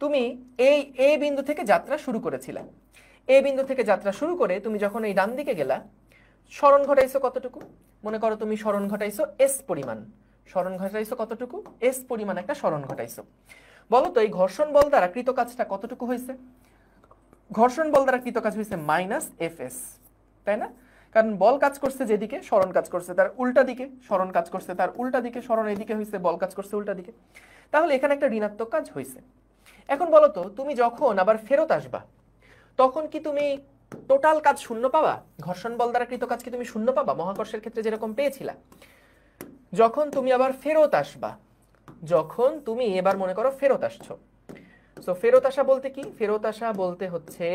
তুমি এই এ বিন্দু থেকে যাত্রা শুরু করেছিলে, এ বিন্দু থেকে যাত্রা শুরু করে তুমি যখন এই ডান দিকে গেলা, সরণ ঘটাইছো কতটুকু? মনে করো তুমি সরণ ঘটাইছো এস পরিমাণ। সরণ ঘটাইছো কতটুকু? এস পরিমাণ একটা সরণ ঘটাইছো। বলো তো এই ঘর্ষণ বল দ্বারা কৃত কাজটা কতটুকু হয়েছে? ঘর্ষণ বল দ্বারা কৃত কাজ হয়েছে মাইনাস এফ এস, তাই না? কারণ বল কাজ করছে যেদিকে, সরণ কাজ করছে তার উল্টা দিকে, সরণ কাজ করছে তার উল্টা দিকে, সরণ এদিকে হয়েছে, বল কাজ করছে উল্টা দিকে। তাহলে এখানে একটা ঋণাত্মক কাজ হয়েছে। এখন বলো তো, তুমি যখন আবার ফেরত আসবা, তখন কি তুমি টোটাল কাজ শূন্য পাবা? ঘর্ষণ বল দ্বারা কৃত কাজ কি তুমি শূন্য পাবা মহাকর্ষের ক্ষেত্রে যেরকম পেয়েছিলা? যখন তুমি আবার ফেরত আসবা, যখন তুমি এবার মনে করো ফেরত আসছো, সো ফেরত আসা বলতে কি? ফেরত আসা বলতে হচ্ছে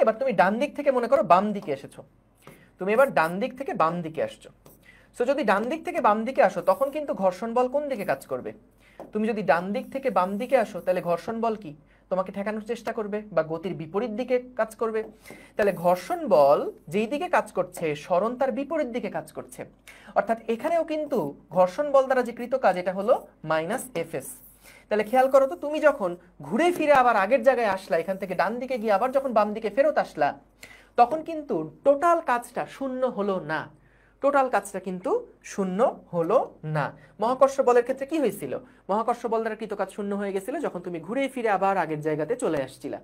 এবার তুমি ডান দিক থেকে মনে করো বাম দিকে এসেছো, তুমি এবার ডান দিক থেকে বাম দিকে আসছো। সো যদি ডান দিক থেকে বাম দিকে আসো, তখন কিন্তু ঘর্ষণ বল কোন দিকে কাজ করবে? তুমি যদি ডান দিক থেকে বাম দিকে আসো, তাহলে ঘর্ষণ বল কি তোমাকে ঠেকানোর চেষ্টা করবে বা গতির বিপরীত দিকে কাজ করবে। তাহলে ঘর্ষণ বল যেই দিকে কাজ করছে, সরণ তার বিপরীত দিকে কাজ করছে। অর্থাৎ এখানেও কিন্তু ঘর্ষণ বল দ্বারা যে কৃত কাজ, এটা হলো মাইনাস এফ এস। তাহলে খেয়াল করো তো, তুমি যখন ঘুরে ফিরে আবার আগের জায়গায় আসলা, এখান থেকে ডান দিকে গিয়ে আবার যখন বাম দিকে ফেরত আসলা, তখন কিন্তু টোটাল কাজটা শূন্য হলো না। টোটাল কাজটা কিন্তু শূন্য হলো না। মহাকর্ষ বলের ক্ষেত্রে কি হয়েছিল? মহাকর্ষ বল দ্বারা কৃত কাজ শূন্য হয়ে গেছিল যখন তুমি ঘুরে ফিরে আবার আগের জায়গাতে চলে আসছিলা।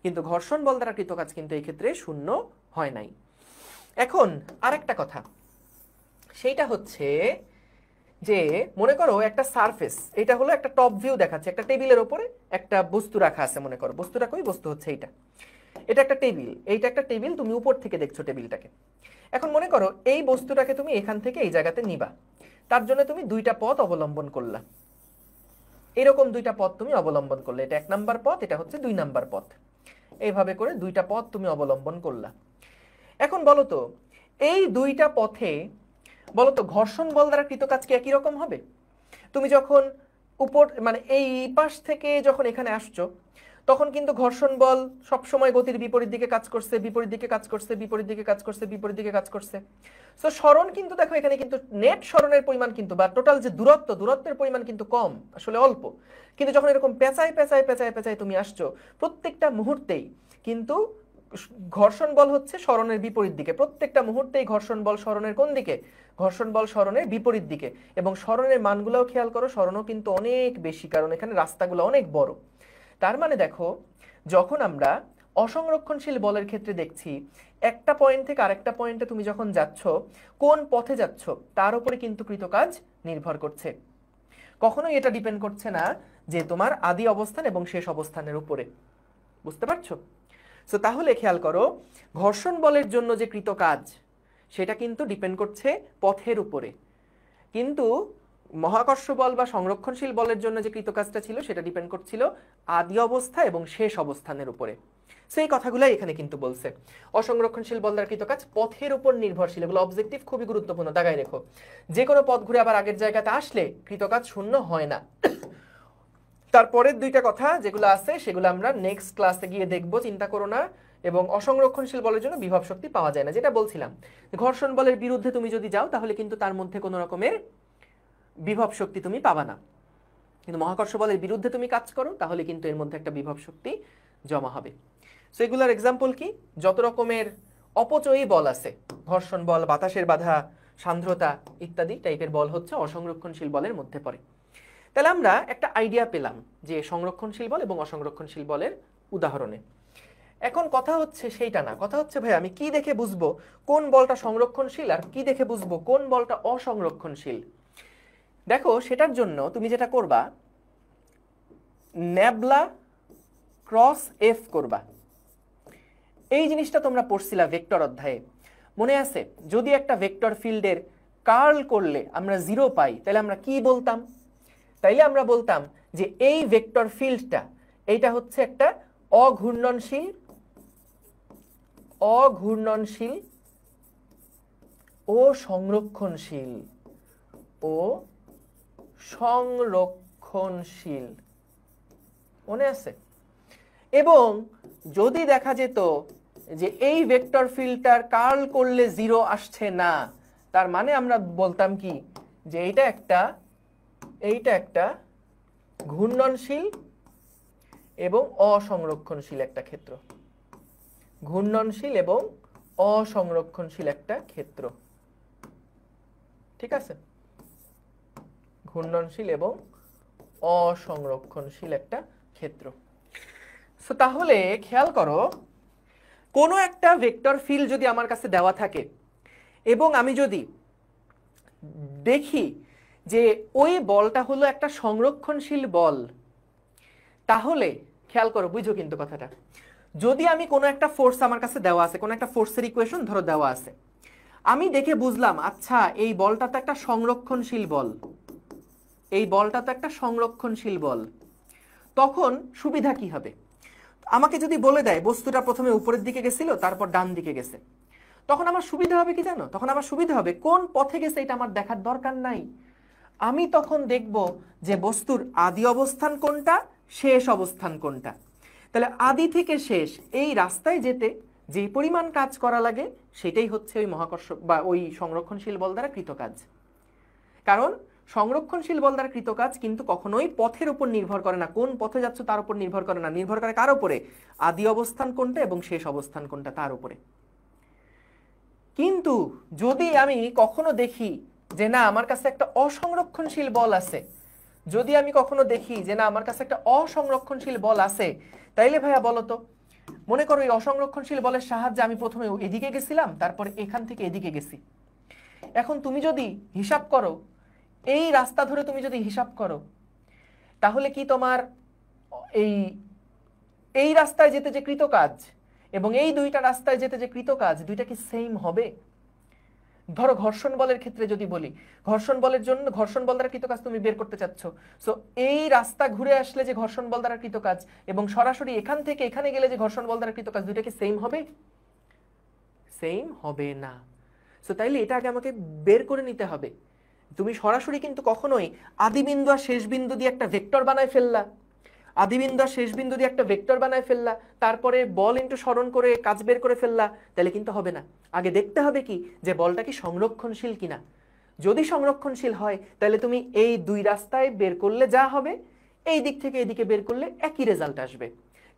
কিন্তু ঘর্ষণ বল দ্বারা কৃত কাজ কিন্তু এই ক্ষেত্রে শূন্য হয় নাই। এখন আরেকটা কথা, সেইটা হচ্ছে যে মনে করো একটা সারফেস, এটা হলো একটা টপ ভিউ দেখাচ্ছে, একটা টেবিলের উপরে একটা বস্তু রাখা আছে। মনে করো বস্তুটা কই? বস্তু হচ্ছে এইটা, এটা একটা টেবিল, এইটা একটা টেবিল, তুমি উপর থেকে দেখছো টেবিলটাকে। এখন মনে করো এই বস্তুটাকে তুমি এখান থেকে এই জায়গাতে নিবা, তার জন্য তুমি দুইটা পথ অবলম্বন করলা। এরকম দুইটা পথ তুমি অবলম্বন করলে, এটা 1 নাম্বার পথ, এটা হচ্ছে 2 নাম্বার পথ। এইভাবে করে দুইটা পথ তুমি অবলম্বন করলা। এখন বলো তো, এই দুইটা পথে বলো তো ঘর্ষণ বল দ্বারা কৃত কাজ কি একই রকম হবে? তুমি যখন উপর মানে এই পাশ থেকে যখন এখানে আসছো, তখন কিন্তু ঘর্ষণ বল সবসময় গতির বিপরীত দিকে কাজ করছে, বিপরীত দিকে কাজ করছে, বিপরীত দিকে কাজ করছে, বিপরীত দিকে কাজ করছে। সো সরণ কিন্তু দেখো এখানে কিন্তু নেট সরণের পরিমাণ কিন্তু বা টোটাল যে দূরত্বের পরিমাণ কিন্তু কম, আসলে অল্প। কিন্তু যখন এরকম পেঁচায় পেঁচায় পেঁচায় পেঁচায় তুমি আসছো, প্রত্যেকটা মুহূর্তেই কিন্তু ঘর্ষণ বল হচ্ছে সরণের বিপরীত দিকে। প্রত্যেকটা মুহূর্তেই ঘর্ষণ বল সরণের কোন দিকে? ঘর্ষণ বল সরণের বিপরীত দিকে। এবং সরণের মানগুলোও খেয়াল করো, সরণও কিন্তু অনেক বেশি, কারণ এখানে রাস্তাগুলো অনেক বড়। তার মানে দেখো, যখন আমরা অসংরক্ষণশীল বলের ক্ষেত্রে দেখছি, একটা পয়েন্ট থেকে আরেকটা পয়েন্টে তুমি যখন যাচ্ছ, কোন পথে যাচ্ছ তার উপরে কিন্তু কৃত কাজ নির্ভর করছে। কখনোই এটা ডিপেন্ড করছে না যে তোমার আদি অবস্থান এবং শেষ অবস্থানের উপরে। বুঝতে পারছো? সো তাহলে খেয়াল করো, ঘর্ষণ বলের জন্য যে কৃত কাজ, সেটা কিন্তু ডিপেন্ড করছে পথের উপরে। কিন্তু মহাকর্ষ বল বা সংরক্ষণশীল বলের জন্য যে কৃত কাজটা ছিল, সেটা ডিপেন্ড করছিল আদি অবস্থা এবং শেষ অবস্থানের উপরে। সেই কথাগুলাই এখানে কিন্তু বলছে। অসংরক্ষণশীল বল দ্বারা কৃত কাজ পথের উপর নির্ভরশীল। এগুলো অবজেক্টিভ, খুবই গুরুত্বপূর্ণ, দাগায় রেখো। যে কোনো পথ ঘুরে আবার আগের জায়গাতে আসলে কৃত কাজ শূন্য হয় না। তারপরের দুইটা কথা যেগুলো আছে, সেগুলো আমরা নেক্সট ক্লাসে গিয়ে দেখবো, চিন্তা করো না। এবং অসংরক্ষণশীল বলের জন্য বিভব শক্তি পাওয়া যায় না, যেটা বলছিলাম। ঘর্ষণ বলের বিরুদ্ধে তুমি যদি যাও, তাহলে কিন্তু তার মধ্যে কোনো রকমের বিভব শক্তি তুমি পাবা না। কিন্তু মহাকর্ষ বলের বিরুদ্ধে তুমি কাজ করো, তাহলে কিন্তু এর মধ্যে একটা বিভব শক্তি জমা হবে। সো এগুলোর এক্সাম্পল কি? যত রকমের অপচয়ী বল আছে, ঘর্ষণ বল, বাতাসের বাধা, সান্দ্রতা ইত্যাদি টাইপের বল হচ্ছে অসংরক্ষণশীল বলের মধ্যে পড়ে। তাহলে আমরা একটা আইডিয়া পেলাম যে সংরক্ষণশীল বল এবং অসংরক্ষণশীল বলের উদাহরণে। এখন কথা হচ্ছে সেইটা না, কথা হচ্ছে ভাই আমি কি দেখে বুঝবো কোন বলটা সংরক্ষণশীল আর কি দেখে বুঝবো কোন বলটা অসংরক্ষণশীল? দেখো, সেটার জন্য তুমি যেটা করবা, ন্যাবলা ক্রস এফ করবা। এই জিনিসটা তোমরা পড়ছিলা ভেক্টর অধ্যায়ে, মনে আছে? যদি একটা ভেক্টর ফিল্ডের কার্ল করলে আমরা 0 পাই, তাহলে আমরা কি বলতাম? তাইলে আমরা বলতাম যে এই ভেক্টর ফিল্ডটা, এইটা হচ্ছে একটা অঘূর্ণনশীল ও সংরক্ষণশীল মনে আছে? এবং যদি দেখা যেত যে এই ভেক্টর ফিল্ডটার কার্ল করলে 0 আসছে না, তার মানে আমরা বলতাম কি যে এইটা একটা ঘূর্ণনশীল এবং অসংরক্ষণশীল একটা ক্ষেত্র, ঘূর্ণনশীল এবং অসংরক্ষণশীল একটা ক্ষেত্র। ঠিক আছে, ঘূর্ণনশীল এবং অসংরক্ষণশীল একটা ক্ষেত্র। সো তাহলে খেয়াল করো, কোনো একটা ভেক্টর ফিল্ড যদি আমার কাছে দেওয়া থাকে এবং আমি যদি দেখি যে ওই বলটা হলো একটা সংরক্ষণশীল বল, তাহলে খেয়াল করো, বুঝো কিন্তু কথাটা, যদি আমি কোনো একটা ফোর্স আমার কাছে দেওয়া আছে, কোনো একটা ফোর্সের ইকুয়েশন ধরো দেওয়া আছে, আমি দেখে বুঝলাম আচ্ছা এই বলটা তো একটা সংরক্ষণশীল বল, এই বলটা তো একটা সংরক্ষণশীল বল, তখন সুবিধা কি হবে? আমাকে যদি বলে দেয় বস্তুটা প্রথমে উপরের দিকে গেছিল তারপর ডান দিকে গেছে, তখন আমার সুবিধা হবে কি জানো? তখন আমার সুবিধা হবে কোন পথে গেছে এটা আমার দেখার দরকার নাই, আমি তখন দেখব যে বস্তুর আদি অবস্থান কোনটা, শেষ অবস্থান কোনটা। তাহলে আদি থেকে শেষ এই রাস্তায় যেতে যে পরিমাণ কাজ করা লাগে সেটাই হচ্ছে ওই মহাকর্ষ বা ওই সংরক্ষণশীল বল দ্বারা কৃত কাজ। কারণ সংরক্ষণশীল বল দ্বারা কৃত কাজ কিন্তু কখনোই পথের উপর নির্ভর করে না, কোন পথে যাচ্ছ তার উপর নির্ভর করে না, নির্ভর করে কার উপরে? আদি অবস্থান কোনটা এবং শেষ অবস্থান কোনটা তার উপরে। কিন্তু যদি আমি কখনো দেখি যে না আমার কাছে একটা অসংরক্ষণশীল বল আছে, যদি আমি কখনো দেখি যে না আমার কাছে একটা অসংরক্ষণশীল বল আছে, তাইলে ভাইয়া বলো তো, মনে করো এই অসংরক্ষণশীল বলের সাহায্যে আমি প্রথমে এদিকে গেছিলাম, তারপরে এখান থেকে এদিকে গেছি। এখন তুমি যদি হিসাব করো, এই রাস্তা ধরে তুমি যদি হিসাব করো, তাহলে কি তোমার এই রাস্তায় যেতে যে কৃত কাজ এবং এই দুইটা রাস্তায় যেতে যে কৃত কাজ, দুইটা কি সেম হবে? ধরো ঘর্ষণ বলের ক্ষেত্রে যদি বলি, ঘর্ষণ বলের জন্য ঘর্ষণ বল দ্বারা কৃত কাজ তুমি বের করতে চাচ্ছ, সো এই রাস্তা ঘুরে আসলে যে ঘর্ষণ বল দ্বারা কৃত কাজ এবং সরাসরি এখান থেকে এখানে গেলে যে ঘর্ষণ বল দ্বারা কৃত কাজ, দুইটা কি সেম হবে? সেম হবে না। সো তাইলে এটা আগে আমাকে বের করে নিতে হবে। তুমি সরাসরি কিন্তু কখনোই আদিবিন্দু আর শেষ বিন্দু দিয়ে একটা ভেক্টর বানায় ফেললা, আদিবিন্দু আর শেষ বিন্দু দিয়ে একটা ভেক্টর বানায় ফেললা, তারপরে বল ইনটু সরণ করে কাজ বের করে ফেললা, তাহলে কিন্তু হবে না। আগে দেখতে হবে কি যে বলটা কি সংরক্ষণশীল কিনা। যদি সংরক্ষণশীল হয় তাহলে তুমি এই দুই রাস্তায় বের করলে যা হবে, এই দিক থেকে এদিকে বের করলে একই রেজাল্ট আসবে।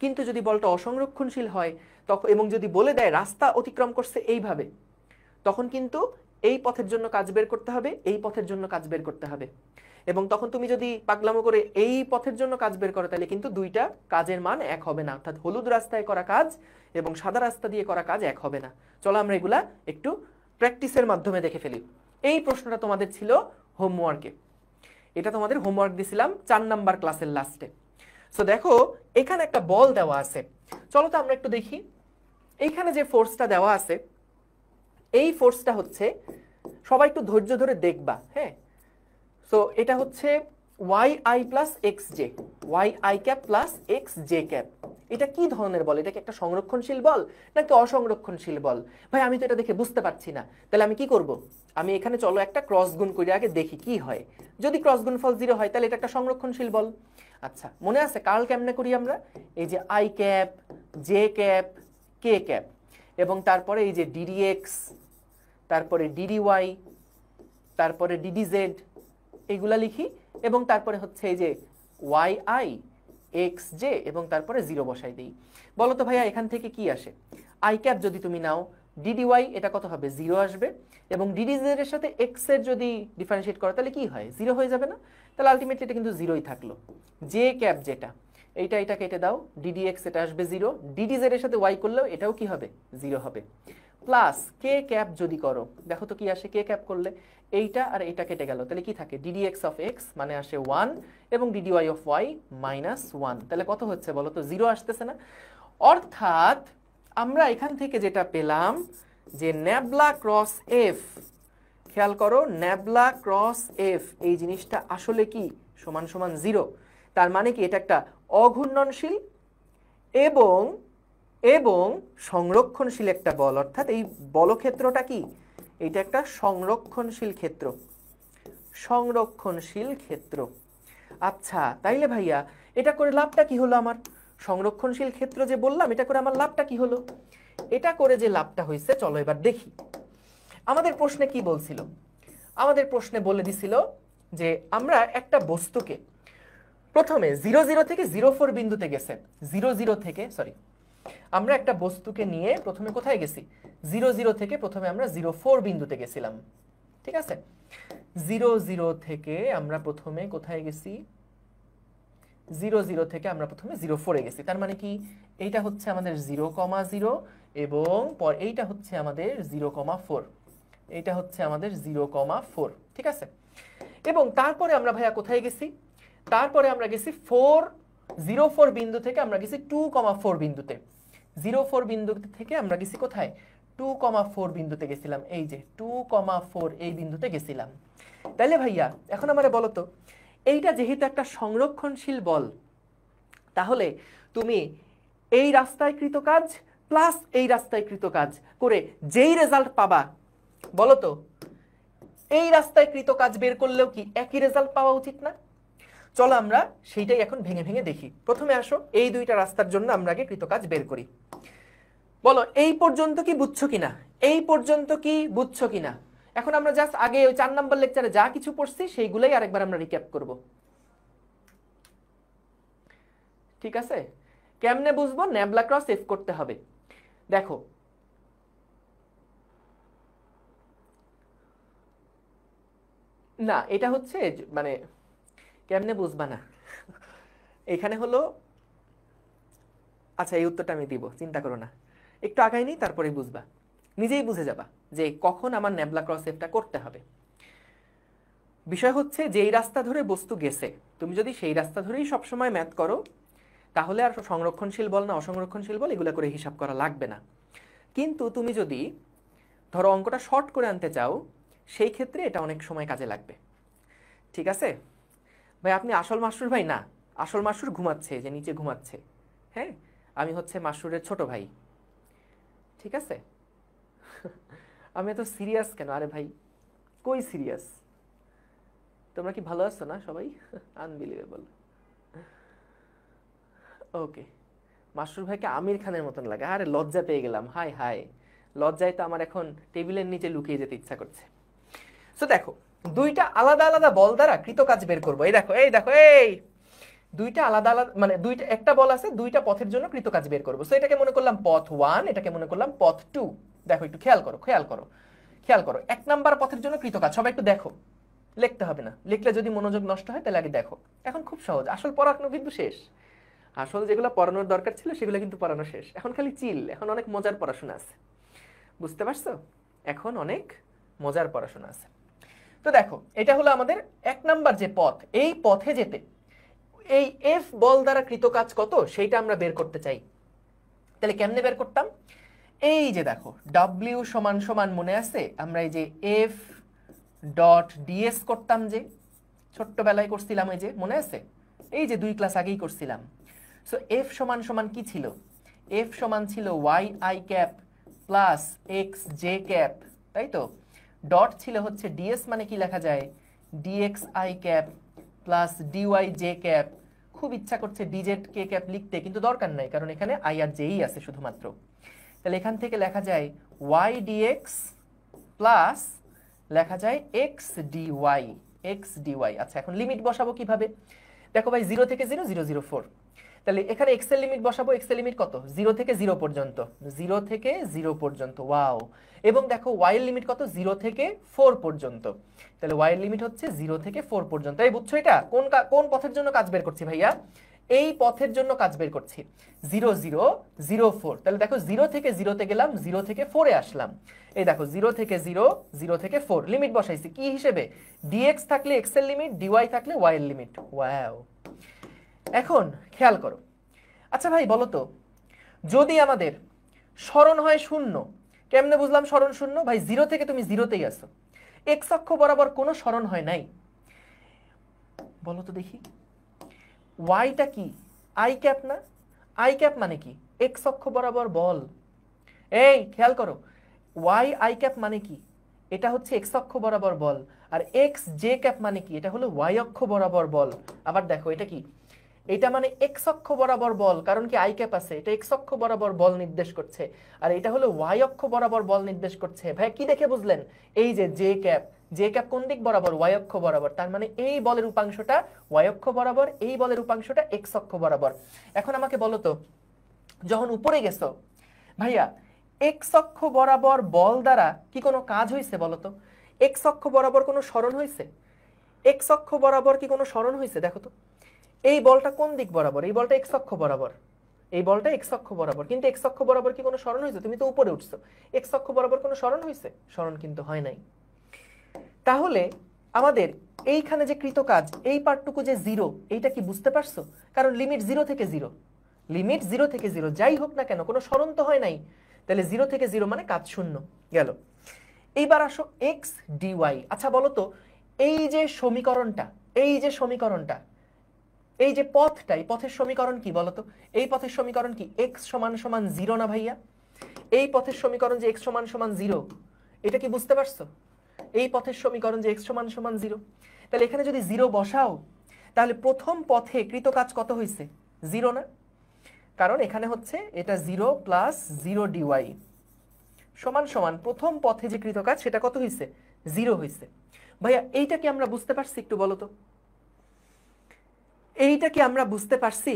কিন্তু যদি বলটা অসংরক্ষণশীল হয় তখন এবং যদি বলে দেয় রাস্তা অতিক্রম করছে এইভাবে, তখন কিন্তু এই পথের জন্য কাজ বের করতে হবে, এই পথের জন্য কাজ বের করতে হবে। এবং তখন তুমি যদি পাগলামো করে এই পথের জন্য কাজ বের করো, তাহলে কিন্তু দুইটা কাজের মান এক হবে না, অর্থাৎ হলুদ রাস্তায় করা কাজ এবং সাদা রাস্তা দিয়ে করা কাজ এক হবে না। চলো আমরা এগুলা একটু প্র্যাকটিসের মাধ্যমে দেখে ফেলি। এই প্রশ্নটা তোমাদের ছিল হোমওয়ার্কে, এটা তোমাদের হোমওয়ার্ক দিছিলাম 4 নাম্বার ক্লাসের লাস্টে। সো দেখো এখানে একটা বল দেওয়া আছে, চলো তো আমরা একটু দেখি। এইখানে যে ফোর্সটা দেওয়া আছে, এই ফোর্সটা হচ্ছে, সবাই একটু ধৈর্য ধরে দেখবা, হ্যাঁ। সো এটা হচ্ছে yi plus x J, yi cap plus x j cap. এটা কি ধরনের বল? এটা কি একটা সংরক্ষণশীল বল নাকি অসংরক্ষণশীল বল? ভাই আমি তো এটা দেখে বুঝতে পারছি না, তাহলে আমি কি করব? আমি এখানে চলো একটা ক্রস গুণ করে আগে দেখি কি হয়। যদি ক্রস গুণফল 0 হয় তাহলে এটা একটা সংরক্ষণশীল বল। আচ্ছা মনে আছে কার্ল কেমনে করি আমরা? এই যে i cap, J cap, K cap এবং তারপরে এই যে ddx, তারপরে ddy, তারপরে ddz, এগুলা লিখি এবং তারপরে হচ্ছে এই যে yi xj এবং তারপরে 0 বসাই দিই। বলো তো ভাইয়া এখান থেকে কি আসে? i ক্যাপ যদি তুমি নাও, ddy এটা কত হবে? 0 আসবে এবং ddz এর সাথে x এর যদি ডিফারেন্সিয়েট করো তাহলে কি হয়? 0 হয়ে যাবে না? তাহলে আলটিমেটলি এটা কিন্তু 0ই থাকলো। জে ক্যাপ যেটা, এটা কেটে দাও, ddx এটা আসবে 0, ddz এর সাথে y করলেও এটাও কি হবে? 0 হবে। প্লাস কে ক্যাপ যদি করো, দেখো তো কি আসে কে ক্যাপ করলে? এইটা আর এইটা কেটে গেল, তাহলে কি থাকে? ddx অফ x মানে আসে 1 এবং ddy অফ y মাইনাস 1, তাহলে কত হচ্ছে বলো তো? 0 আসতেছে না? অর্থাৎ আমরা এখান থেকে যেটা পেলাম যে ন্যাবলা ক্রস এফ, খেয়াল করো ন্যাবলা ক্রস এফ এই জিনিসটা আসলে কি? সমান সমান 0। তার মানে কি এটা একটা অঘূর্ণনশীল এবং এবং সংরক্ষণশীল একটা বল, অর্থাৎ এই বলক্ষেত্রটা কি? এটা একটা সংরক্ষণশীল ক্ষেত্র, সংরক্ষণশীল ক্ষেত্র। আচ্ছা তাইলে ভাইয়া এটা করে লাভটা কি হলো আমার? সংরক্ষণশীল ক্ষেত্র যে বললাম, এটা করে আমার লাভটা কি হলো? এটা করে যে লাভটা হয়েছে, চলো এবার দেখি আমাদের প্রশ্নে কি বলছিল। আমাদের প্রশ্নে বলে দিছিল যে আমরা একটা বস্তুকে প্রথমে 00 থেকে 04 বিন্দুতে গেছে, 00 থেকে আমরা একটা বস্তুকে নিয়ে প্রথমে কোথায় গেছি? 00 থেকে প্রথমে আমরা 04 বিন্দুতে গেছিলাম, ঠিক আছে? 00 থেকে আমরা প্রথমে কোথায় গেছি? 00 থেকে আমরা প্রথমে 04 এ গেছি। তার মানে কি, এইটা হচ্ছে আমাদের 0,0 এবং এইটা হচ্ছে আমাদের 0,4, এইটা হচ্ছে আমাদের 0,4, ঠিক আছে? এবং তারপরে আমরা ভাইয়া কোথায় গেছি? তারপরে আমরা গেছি 04 বিন্দু থেকে আমরা গেছি 2,4 বিন্দুতে। 04 বিন্দু থেকে আমরা গেছি কোথায়? 2,4 বিন্দুতে গেছিলাম, এই যে 2,4 এই বিন্দুতে গেছিলাম। তাহলে ভাইয়া এখন আমারে বলো তো, এইটা যেহেতু একটা সংরক্ষণশীল বল, তাহলে তুমি এই রাস্তায় কৃত কাজ প্লাস এই রাস্তায় কৃত কাজ করে যেই রেজাল্ট পাবা, বলো তো এই রাস্তায় কৃত কাজ বের করলেও কি একই রেজাল্ট পাওয়া উচিত না? চলো আমরা সেইটাই এখন ভেঙে ভেঙে দেখি। প্রথমে আসো, এই দুইটা রাস্তার জন্য আমরা আগে কৃত কাজ বের করি। বলো এই পর্যন্ত কি বুঝছো কিনা? এই পর্যন্ত কি বুঝছো কিনা? এখন আমরা জাস্ট আগে ওই 4 নম্বর লেকচারে যা কিছু পড়ছি সেইগুলাই আরেকবার আমরা রিক্যাপ করব, ঠিক আছে? কেমনে বুঝবো? ন্যাবলা ক্রস এফ করতে হবে। দেখো না, এটা হচ্ছে মানে কেমনে বুঝবা না, এখানে হলো, আচ্ছা এই উত্তরটা আমি দিব, চিন্তা করো না, একটু আগাই নিই তারপরে বুঝবা, নিজেই বুঝে যাবা যে কখন আমার ন্যাবলা ক্রস এফটা করতে হবে। বিষয় হচ্ছে যে এই রাস্তা ধরে বস্তু গেছে, তুমি যদি সেই রাস্তা ধরেই সবসময় ম্যাথ করো, তাহলে আর সংরক্ষণশীল বল না অসংরক্ষণশীল বল এগুলো করে হিসাব করা লাগবে না। কিন্তু তুমি যদি ধরো অঙ্কটা শর্ট করে আনতে চাও, সেই ক্ষেত্রে এটা অনেক সময় কাজে লাগবে, ঠিক আছে? ভাই আপনি আসল মাসরুর ভাই? না, আসল মাসরুর ঘুমাচ্ছে, যে নিচে ঘুমাচ্ছে। হ্যাঁ, আমি হচ্ছে মাসরুরের ছোট ভাই, ঠিক আছে? আমি এত সিরিয়াস কেন? আরে ভাই কই সিরিয়াস, তোমরা কি ভালো আছো না সবাই? আনবিলিভেবল। ওকে, মাসরুর ভাইকে আমির খানের মতন লাগে। আরে লজ্জা পেয়ে গেলাম, হাই হাই, লজ্জায় তো আমার এখন টেবিলের নিচে লুকিয়ে যেতে ইচ্ছা করছে। সো দেখো, দুইটা আলাদা আলাদা বল দ্বারা কৃত কাজ বের করবো। এই দেখো, এই দেখো, এই দুইটা আলাদা আলাদা, মানে দুইটা, একটা বল আছে, দুইটা পথের জন্য কৃত কাজ বের করবো। সো এটাকে মনে করলাম পথ 1, এটাকে মনে করলাম পথ 2। দেখো একটু খেয়াল করো, খেয়াল করো, খেয়াল করো। 1 নাম্বার পথের জন্য কৃত কাজ, সবাই একটু দেখো, লিখতে হবে না, লিখলে যদি মনোযোগ নষ্ট হয় তাহলে আগে দেখো। এখন খুব সহজ, আসল পড়ানো কিন্তু শেষ, আসল যেগুলো পড়ানোর দরকার ছিল সেগুলো কিন্তু পড়ানো শেষ। এখন খালি চিল, এখন অনেক মজার পড়াশোনা আছে, বুঝতে পারছো? এখন অনেক মজার পড়াশোনা আছে। তো দেখো, এটা হলো আমাদের 1 নাম্বার যে পথ, এই পথে যেতে এই এফ বল দ্বারা কৃত কাজ কত সেইটা আমরা বের করতে চাই। তাহলে কেমনে বের করতাম? এই যে দেখো, ডাব্লিউ সমান সমান, মনে আছে আমরা এই যে এফ ডট ডিএস করতাম, যে ছোট্টবেলায় করছিলাম, এই যে মনে আছে, এই যে 2 ক্লাস আগেই করছিলাম। সো এফ সমান সমান কি ছিল? এফ সমান ছিল y i cap plus x j cap, তাই তো? ডট ছিল হচ্ছে ডিএস, মানে কি লেখা যায়? Dx i cap plus dy j cap. খুব ইচ্ছা করছে ডিজেড কে ক্যাপ লিখতে, কিন্তু দরকার নাই, কারণ এখানে আই আর জেই আছে শুধুমাত্র। তাহলে এখান থেকে লেখা যায় ওয়াই ডিএক্স প্লাস লেখা যায় এক্স ডিওয়াই, এক্স ডিওয়াই। আচ্ছা এখন লিমিট বসাবো কিভাবে? দেখো ভাই, 0 থেকে 0, 0, 0, 4। তাহলে এখানে এক্স এর লিমিট বসাবো। এক্স এর লিমিট কত? 0 থেকে 0 পর্যন্ত, 0 থেকে 0 পর্যন্ত, ওয়াও। এবং দেখো ওয়াই এর লিমিট কত? 0 থেকে 4 পর্যন্ত। তাহলে ওয়াই এর লিমিট হচ্ছে 0 থেকে 4 পর্যন্ত। এই বুঝছো এটা কোন পথের জন্য কাজ বের করছি ভাইয়া? এই পথের জন্য কাজ বের করছি, 0, 0, 0, 4। তাহলে দেখো 0 থেকে 0 তে গেলাম, 0 থেকে 4 এ আসলাম। এই দেখো 0 থেকে 0, 0 থেকে 4, লিমিট বসাইছি কি হিসেবে? dx থাকলে x এর লিমিট, dy থাকলে y এর লিমিট। ওয়াও, এখন খেয়াল করো। আচ্ছা ভাই বলো তো, যদি আমাদের সরণ হয় 0, কেমনে বুঝলাম সরণ 0? ভাই 0 থেকে তুমি 0 তেই আসো, x অক্ষ বরাবর কোনো সরণ হয় নাই। বলো তো দেখি, ওয়াইটা কি? আই ক্যাপ না? আই ক্যাপ মানে কি? x অক্ষ বরাবর বল। এই খেয়াল করো, ওয়াই আই ক্যাপ মানে কি? এটা হচ্ছে x অক্ষ বরাবর বল। আর এক্স জে ক্যাপ মানে কি? এটা হলো y অক্ষ বরাবর বল। আবার দেখো এটা কি? এটা মানে এক্স অক্ষ বরাবর বল, কারণ কি আই ক্যাপ আছে, এটা এক্স অক্ষ বরাবর বল নির্দেশ করছে, আর এটা হলো ওয়াই অক্ষ বরাবর বল নির্দেশ করছে। ভাই কি দেখে বুঝলেন? এই যে জে ক্যাপ, জে ক্যাপ কোন দিক বরাবর? ওয়াই অক্ষ বরাবর। তার মানে এই বলের উপাংশটা ওয়াই অক্ষ বরাবর, এই বলের উপাংশটা এক্স অক্ষ বরাবর। এখন আমাকে বলো তো, যখন উপরে গেছো ভাইয়া, এক্স অক্ষ বরাবর বল দ্বারা কি কোনো কাজ হয়েছে বলো তো? এক্স অক্ষ বরাবর কোনো সরণ হয়েছে? এক্স অক্ষ বরাবর কি কোনো সরণ হয়েছে? দেখো তো, এই বলটা কোন দিক বরাবর? এই বলটা এক্স অক্ষ বরাবর, এই বলটা এক্স অক্ষ বরাবর, কিন্তু এক্স অক্ষ বরাবর কি কোনো সরণ হয়েছে? তুমি তো উপরে উঠছো, এক্স অক্ষ বরাবর কোনো সরণ হয়েছে? সরণ কিন্তু হয় নাই। তাহলে আমাদের এইখানে যে কৃত কাজ, এই পার্টটুকু যে জিরো, এইটা কি বুঝতে পারছো? কারণ লিমিট জিরো থেকে জিরো, লিমিট জিরো থেকে জিরো যাই হোক না কেন কোনো সরণ তো হয় নাই, তাহলে জিরো থেকে জিরো মানে কাজ শূন্য গেল। এইবার আসো এক্স ডিওয়াই। আচ্ছা বলো তো, এই যে সমীকরণটা, এই যে সমীকরণটা, এই যে পথটা, এই পথের সমীকরণ কি বলতো? এই পথের সমীকরণ কি? এক্স সমান সমান জিরো না ভাইয়া? এই পথের সমীকরণ যে এক্স সমান সমান জিরো, এটা কি বুঝতে পারছো? এই পথের সমীকরণ যে এক্স সমান সমান জিরো, তাহলে এখানে যদি জিরো বসাও, তাহলে প্রথম পথে কৃত কাজ কত হয়েছে? জিরো না? কারণ এখানে হচ্ছে এটা জিরো প্লাস জিরো ডিওয়াই সমান সমান প্রথম পথে যে কৃত কাজ সেটা কত হয়েছে? জিরো হয়েছে। ভাইয়া এইটা কি আমরা বুঝতে পারছি? একটু বলো তো, এইটা কি আমরা বুঝতে পারছি?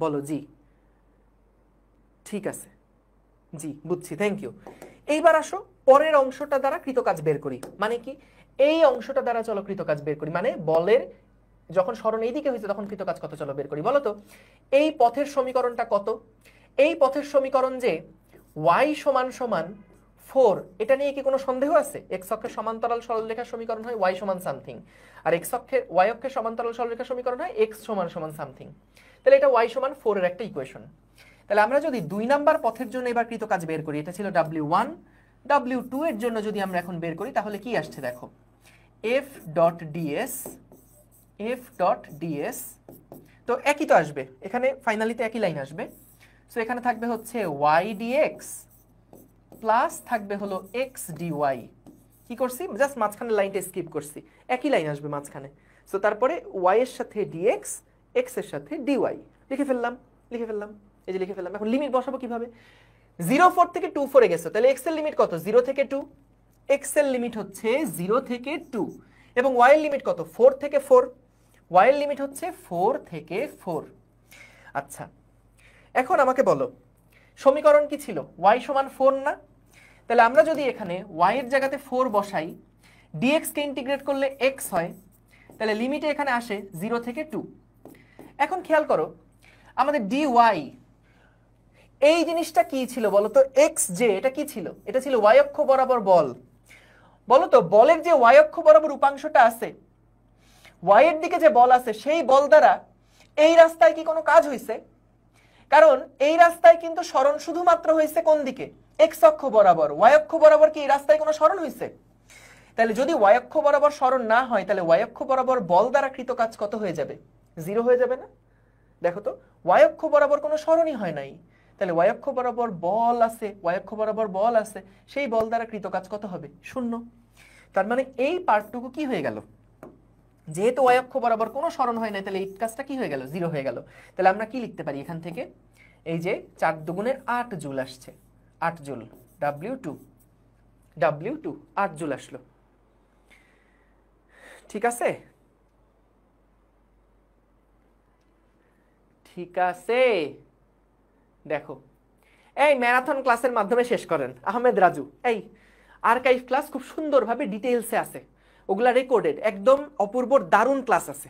বলো জি। ঠিক আছে, জি বুঝছি, থ্যাংক ইউ। এইবার আসো পরের অংশটা দ্বারা কৃতকাজ বের করি। মানে কি? এই অংশটা দ্বারা চলো কৃতকাজ বের করি, মানে বলের যখন সরণ এইদিকে হয়েছে তখন কৃতকাজ কত, চলো বের করি। বলো তো, এই পথের সমীকরণটা কত? এই পথের সমীকরণ যে y সমান সমান 4, এটা নিয়ে কি কোনো সন্দেহ আছে? এক্স অক্ষের সমান্তরাল সরলরেখার সমীকরণ হয় y সমান সামথিং, আর এক্স অক্ষের y অক্ষের সমান্তরাল সরলরেখার সমীকরণ হয় x সমান সমান সামথিং। তাহলে এটা y সমান 4 এর একটা ইকুয়েশন। তাহলে আমরা যদি 2 নাম্বার পথের জন্য এবার কৃতকাজ বের করি, এটা ছিল W1, W2 এর জন্য যদি আমরা এখন বের করি তাহলে কি আসছে দেখো, f dot ds, f dot ds, তো একই তো আসবে এখানে, ফাইনালিতে একই লাইন আসবে। সো এখানে থাকবে হচ্ছে y dx প্লাস থাকবে হলো x dy। কি করছি? জাস্ট মাঝখানে লাইনটা স্কিপ করছি, একই লাইন আসবে মাঝখানে। সো তারপরে y এর সাথে dx, x এর সাথে dy লিখে ফেললাম, লিখে ফেললাম, এই যে লিখে ফেললাম। এখন লিমিট বসাবো কিভাবে? 0 4 থেকে 2 4 এ গেছো, তাহলে x এর লিমিট কত? 0 থেকে 2, x এর লিমিট হচ্ছে 0 থেকে 2, এবং y এর লিমিট কত? 4 থেকে 4, y এর লিমিট হচ্ছে 4 থেকে 4। আচ্ছা এখন আমাকে বলো, সমীকরণ কি ছিল? y সমান 4 না? তাহলে আমরা যদি এখানে y এর জায়গাতে 4 বসাই, dx কে ইন্টিগ্রেট করলে x হয়, তাহলে লিমিটে এখানে আসে 0 থেকে 2। এখন খেয়াল করো, আমাদের dy এই জিনিসটা কি ছিল বলো তো? xj, এটা কি ছিল? এটা ছিল y অক্ষ বরাবর বল। বলো তো, বলের যে y অক্ষ বরাবর উপাংশটা আছে, y এর দিকে যে বল আছে, সেই বল দ্বারা এই রাস্তায় কি কোনো কাজ হয়েছে? কারণ এই রাস্তায় কিন্তু সরণ শুধুমাত্র হয়েছে কোন দিকে? x অক্ষ বরাবর। y অক্ষ বরাবর কি এই রাস্তায় কোনো সরণ হয়েছে? তাহলে যদি y অক্ষ বরাবর সরণ না হয়, তাহলে y অক্ষ বরাবর বল দ্বারা কৃত কাজ কত হয়ে যাবে? 0 হয়ে যাবে না? দেখো তো, y অক্ষ বরাবর কোনো সরণই হয় নাই, তাহলে y অক্ষ বরাবর বল আছে, y অক্ষ বরাবর বল আছে, সেই বল দ্বারা কৃত কাজ কত হবে? 0। তার মানে এই পার্টটুকু কি হয়ে গেল? যেহেতু y অক্ষ বরাবর কোনো সরণ হয় নাই, তাহলে এই কাজটা কি হয়ে গেল? 0 হয়ে গেল। তাহলে আমরা কি লিখতে পারি এখান থেকে? এই যে 4 দুগুণে 8 জুল আসছে, 8 জুল, W2, W2 8 জুল আসলো। ঠিক আছে, ঠিক আছে। দেখো, এই ম্যারাথন ক্লাসের মাধ্যমে শেষ করেন আহমেদ রাজু, এই আর্কাইভ ক্লাস খুব সুন্দরভাবে ডিটেইলসে আছে, ওগুলা রেকর্ডেড, একদম অপূর্ব দারুণ ক্লাস আছে।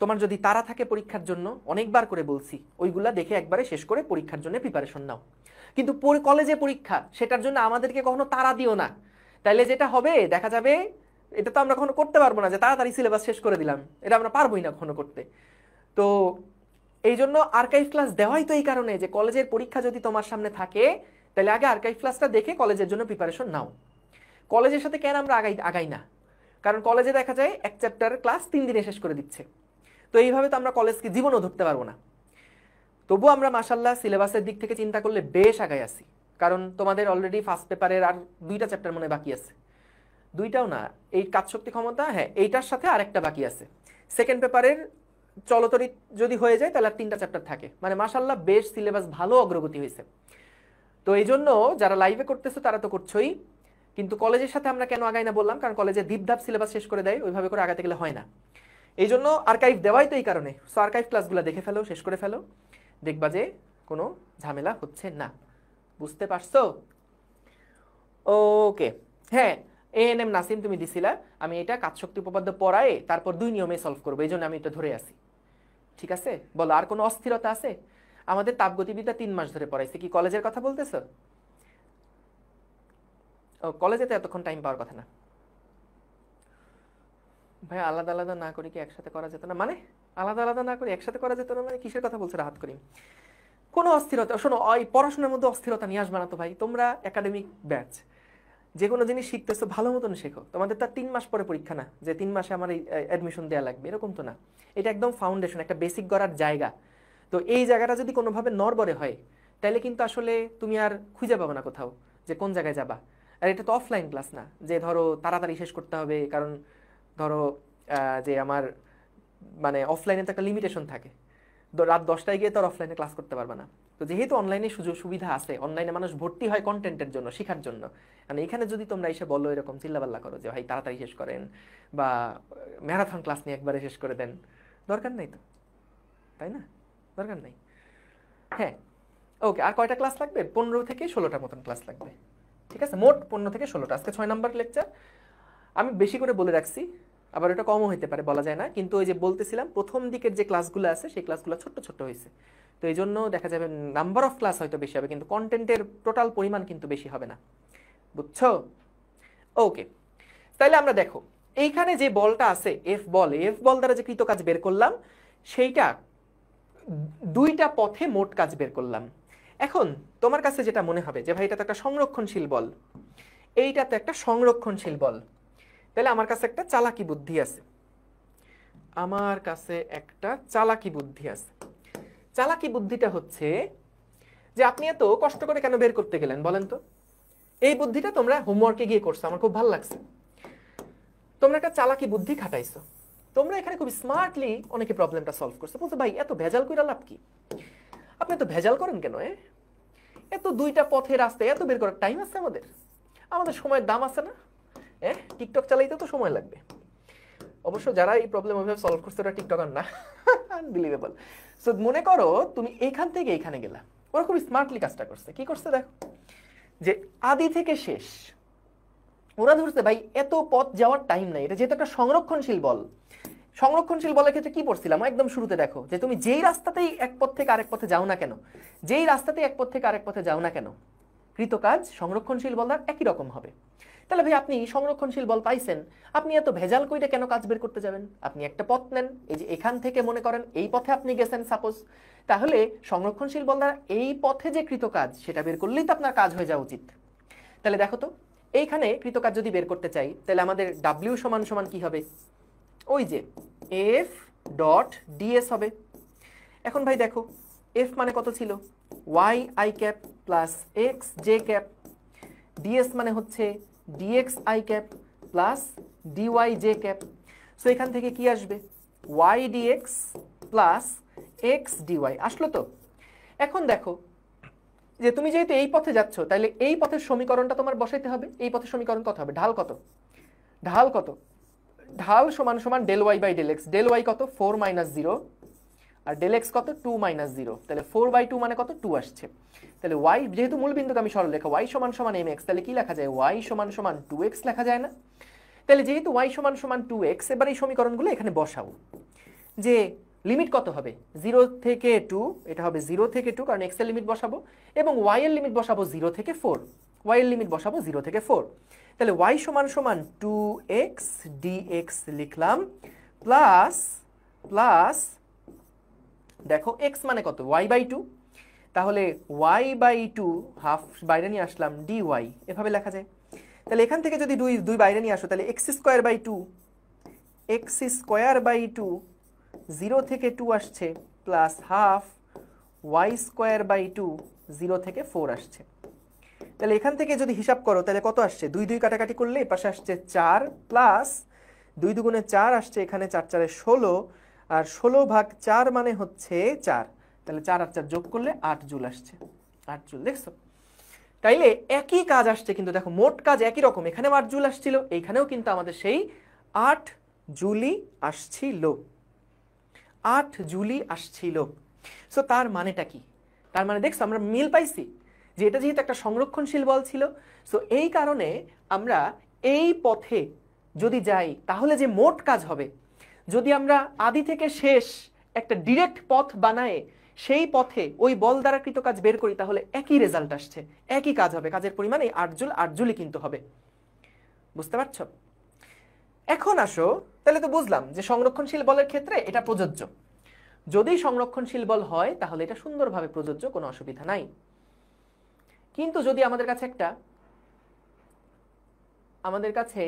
তোমার যদি তাড়া থাকে পরীক্ষার জন্য, অনেকবার করে বলছি, ওইগুলা দেখে একবারে শেষ করে পরীক্ষার জন্য প্রিপারেশন নাও। কিন্তু কলেজে পরীক্ষা, সেটার জন্য আমাদেরকে কখনো তাড়া দিও না, তাইলে যেটা হবে দেখা যাবে, এটা তো আমরা কখনো করতে পারবো না যে তাড়াতাড়ি সিলেবাস শেষ করে দিলাম, এটা আমরা পারবোই না কখনো করতে। তো এই জন্য আর্কাইভ ক্লাস দেওয়াই তো এই কারণে যে কলেজের পরীক্ষা যদি তোমার সামনে থাকে, তাহলে আগে আর্কাইভ ক্লাসটা দেখে কলেজের জন্য প্রিপারেশন নাও। কলেজের সাথে কেন আমরা আগাই না? কারণ কলেজে দেখা যায় এক চ্যাপ্টারের ক্লাস 3 দিনে শেষ করে দিচ্ছে, তো এইভাবে তো আমরা কলেজকে জীবনও ধরতে পারবো না। তবুও আমরা মাশাআল্লাহ সিলেবাসের দিক থেকে চিন্তা করলে বেশ আগাই আছি, কারণ তোমাদের অলরেডি ফার্স্ট পেপারের আর 2টা চ্যাপ্টার মনে বাকি আছে, 2টাও না, এই কাজ শক্তি ক্ষমতা, হ্যাঁ এইটার সাথে আরেকটা বাকি আছে। সেকেন্ড পেপারের চলতরিৎ যদি হয়ে যায় তাহলে আর 3টা চ্যাপ্টার থাকে, মানে মাশাআল্লাহ বেশ সিলেবাস ভালো অগ্রগতি হয়েছে। তো এই জন্য যারা লাইভে করতেছো তারা তো করছোই, কিন্তু কলেজের সাথে আমরা কেন আগাই না বললাম, কারণ কলেজে ধাপ সিলেবাস শেষ করে দেয়, ওইভাবে করে আগাতে গেলে হয় না। এই জন্য আর্কাইভ দেওয়াই তো এই কারণে। সো আর্কাইভ ক্লাসগুলো দেখে ফেলো, শেষ করে ফেলো, দেখবা যে কোনো ঝামেলা হচ্ছে না। বুঝতে পারছো? ওকে, হ্যাঁ এএনএম নাসিম তুমি দিছিলা, আমি এটা কাজশক্তি উপপাদ্য পড়ায় তারপর 2 নিয়মে সলভ করবো, এই জন্য আমি এটা ধরে আছি। ঠিক আছে, বলো আর কোনো অস্থিরতা আছে? আমাদের তাপগতিবিদ্যা 3 মাস ধরে পড়াইছে। কি কলেজের কথা বলতেছো? ও কলেজে তো এতক্ষণ টাইম পাওয়ার কথা না ভাই। আলাদা আলাদা না করি কি একসাথে করা যেত না? মানে আলাদা আলাদা না করি একসাথে করা যেত না মানে কিসের কথা বলছো রাহাত করিম? কোনো অস্থিরতা, শোনো এই পড়াশোনার মধ্যে অস্থিরতা নিয়ে আসবে না তো ভাই। তোমরা একাডেমিক ব্যাচ, যে কোনো জিনিস শিখতেছো ভালো মতন শেখো। তোমাদের তার 3 মাস পরে পরীক্ষা না যে 3 মাসে আমার অ্যাডমিশন দেওয়া লাগবে, এরকম তো না। এটা একদম ফাউন্ডেশন, একটা বেসিক গড়ার জায়গা। তো এই জায়গাটা যদি কোনোভাবে নড়বড়ে হয় তাহলে কিন্তু আসলে তুমি আর খুঁজে পাবে না কোথাও যে কোন জায়গায় যাবা। আর এটা তো অফলাইন ক্লাস না যে ধরো তাড়াতাড়ি শেষ করতে হবে, কারণ ধরো যে আমার মানে অফলাইনে তো একটা লিমিটেশন থাকে, রাত 10টায় গিয়ে তো আর অফলাইনে ক্লাস করতে পারবে না। তো যেহেতু অনলাইনে সুযোগ সুবিধা আছে, অনলাইনে মানুষ ভর্তি হয় কন্টেন্টের জন্য, শেখার জন্য। মানে এখানে যদি তোমরা এসে বলো এরকম চিল্লাপাল্লা করো যে ভাই তাড়াতাড়ি শেষ করেন বা ম্যারাথন ক্লাস নিয়ে একবারে শেষ করে দেন, দরকার নাই তো, তাই না? দরকার নাই। হ্যাঁ ওকে, আর কয়টা ক্লাস লাগবে? 15 থেকে 16টার মতন ক্লাস লাগবে। ঠিক আছে, মোট 15 থেকে 16টা। আজকে 6 নাম্বার লেকচার। আমি বেশি করে বলে রাখছি, আবার এটা কমও হইতে পারে, বলা যায় না। কিন্তু ওই যে বলতেছিলাম প্রথম দিকের যে ক্লাসগুলো আছে সেই ক্লাসগুলো ছোট্ট ছোট্ট হয়েছে, তো এই জন্য দেখা যাবে নাম্বার অফ ক্লাস হয়তো বেশি হবে কিন্তু কন্টেন্টের টোটাল পরিমাণ কিন্তু বেশি হবে না। বুঝছো? ওকে, তাইলে আমরা দেখো এইখানে যে বলটা আছে এফ বল, এফ বল দ্বারা যে কৃত কাজ বের করলাম সেইটা 2টা পথে মোট কাজ বের করলাম। এখন তোমার কাছে যেটা মনে হবে যে ভাই এটা তো একটা সংরক্ষণশীল বল, এইটা তো একটা সংরক্ষণশীল বল, তাহলে আমার কাছে একটা চালাকি বুদ্ধি আছে। আমার কাছে একটা চালাকি বুদ্ধি আছে। চালাকি বুদ্ধিটা হচ্ছে যে আপনি এত কষ্ট করে কেন বের করতে গেলেন বলেন তো? এই বুদ্ধিটা তোমরা হোমওয়ার্কে গিয়ে করছো, আমার খুব ভালো লাগছে। তোমরা একটা চালাকি বুদ্ধি খাটাইছো, তোমরা এখানে খুব স্মার্টলি অনেকে প্রবলেমটা সলভ করছো। বলছো ভাই এত ভেজাল কইরা লাভ কি? আপনি এত ভেজাল করেন কেন? এত 2টা পথে রাস্তায় এত বের করার টাইম আছে আমাদের? আমাদের সময়ের দাম আছে না? টিকটক চালাইতে তো সময় লাগবে। অবশ্য যারা এই প্রবলেম ওইভাবে সলভ করছে ওরা টিকটকার না, আনবিলিভেবল। সো মনে করো তুমি এইখান থেকে এইখানে গেলা, ওরা খুব স্মার্টলি কাজটা করছে। কি করছে দেখো, যে আদি থেকে শেষ ওরা ধরছে ভাই এত পথ যাওয়ার টাইম নাই। এটা যেহেতু একটা সংরক্ষণশীল বল, সংরক্ষণশীল বলের ক্ষেত্রে কি পড়ছিলাম একদম শুরুতে, দেখো যে তুমি যেই রাস্তাতেই এক পথ থেকে আরেক পথে যাও না কেন, যেই রাস্তাতেই এক পথ থেকে আরেক পথে যাও না কেন, কৃতকাজ সংরক্ষণশীল বল একই রকম হবে। তাহলে ভাই আপনি সংরক্ষণশীল বল পাইছেন, আপনি এত ভেজাল কইটা কেন কাজ বের করতে যাবেন? আপনি একটা পথ নেন, এই যে এখান থেকে মনে করেন এই পথে আপনি গেছেন সাপোজ, তাহলে সংরক্ষণশীল বল দ্বারা এই পথে যে কৃতকাজ সেটা বের করলেই তো আপনার কাজ হয়ে যাওয়া উচিত। তাহলে দেখো তো এইখানে কৃতকাজ যদি বের করতে চাই তাহলে আমাদের ডাব্লিউ সমান সমান কি হবে? ওই যে এফ ডট ডিএস হবে। এখন ভাই দেখো এফ মানে কত ছিল? Y i cap plus x j cap, ds মানে হচ্ছে dx i cap plus dy j cap. So এখান থেকে কি আসবে? Y dx plus x dy আসলো তো। এখন দেখো যে তুমি যেহেতু এই পথে যাচ্ছ তাহলে এই পথের সমীকরণটা তোমার বসাইতে হবে। এই পথের সমীকরণ কত হবে? ঢাল কত? ঢাল কত? ঢাল সমান সমান del y by del x. Del y কত? 4 - 0 আর ডেল এক্স কত? 2 - 0। তাহলে 4/2 মানে কত? 2 আসছে। তাহলে ওয়াই যেহেতু মূল বিন্দুকে আমি সরলরেখা ওয়াই সমান সমান mx, তাহলে কি লেখা যায়? ওয়াই সমান সমান 2x লেখা যায় না? তাহলে যেহেতু ওয়াই সমান সমান 2x, এবার এই সমীকরণগুলো এখানে বসাও যে লিমিট কত হবে? 0 থেকে 2, এটা হবে 0 থেকে 2 কারণ x এর লিমিট বসাবো, এবং y এর লিমিট বসাবো 0 থেকে 4, y এর লিমিট বসাবো 0 থেকে 4। তাহলে y সমান সমান 2x dx লিখলাম প্লাস প্লাস দেখো x মানে কত? y/2, তাহলে y/2 হাফ বাইরে নিয়ে আসলাম dy, এভাবে লেখা যায়। তাহলে এখান থেকে যদি দুই বাইরে নিয়ে আসো তাহলে x²/2, x²/2 0 থেকে 2 আসছে প্লাস হাফ y²/2 0 থেকে 4 আসছে। তাহলে এখান থেকে যদি হিসাব করো তাহলে কত আসছে? 2 2 কাটাকাটি করলে এই পাশে আসছে 4 প্লাস 2 2 গুণে 4 আসছে, এখানে 4 4 16 আর 16/4 মানে হচ্ছে 4, তাহলে 4 আর 4 যোগ করলে 8 জুল আসছে। 8 জুল, দেখছো? তাইলে একই কাজ আসছে, কিন্তু দেখো মোট কাজ একই রকম। এখানেও 8 জুল আসছিল, এইখানেও কিন্তু আমাদের সেই 8 জুলই আসছিল। 8 জুলই আসছিল। সো তার মানেটা কি? তার মানে দেখছো আমরা মিল পাইছি যে এটা যেহেতু একটা সংরক্ষণশীল বল ছিল, সো এই কারণে আমরা এই পথে যদি যাই তাহলে যে মোট কাজ হবে, যদি আমরা আদি থেকে শেষ একটা ডিরেক্ট পথ বানায় সেই পথে ওই বল দ্বারা কৃত কাজ বের করি, তাহলে একই রেজাল্ট আসছে, একই কাজ হবে। কাজের পরিমাণ এই 8 জুল 8 জুলই কিন্তু হবে। বুঝতে পারছো? এখন আসো, তাহলে তো বুঝলাম যে সংরক্ষণশীল বলের ক্ষেত্রে এটা প্রযোজ্য। যদি সংরক্ষণশীল বল হয় তাহলে এটা সুন্দরভাবে প্রযোজ্য, কোনো অসুবিধা নাই। কিন্তু যদি আমাদের কাছে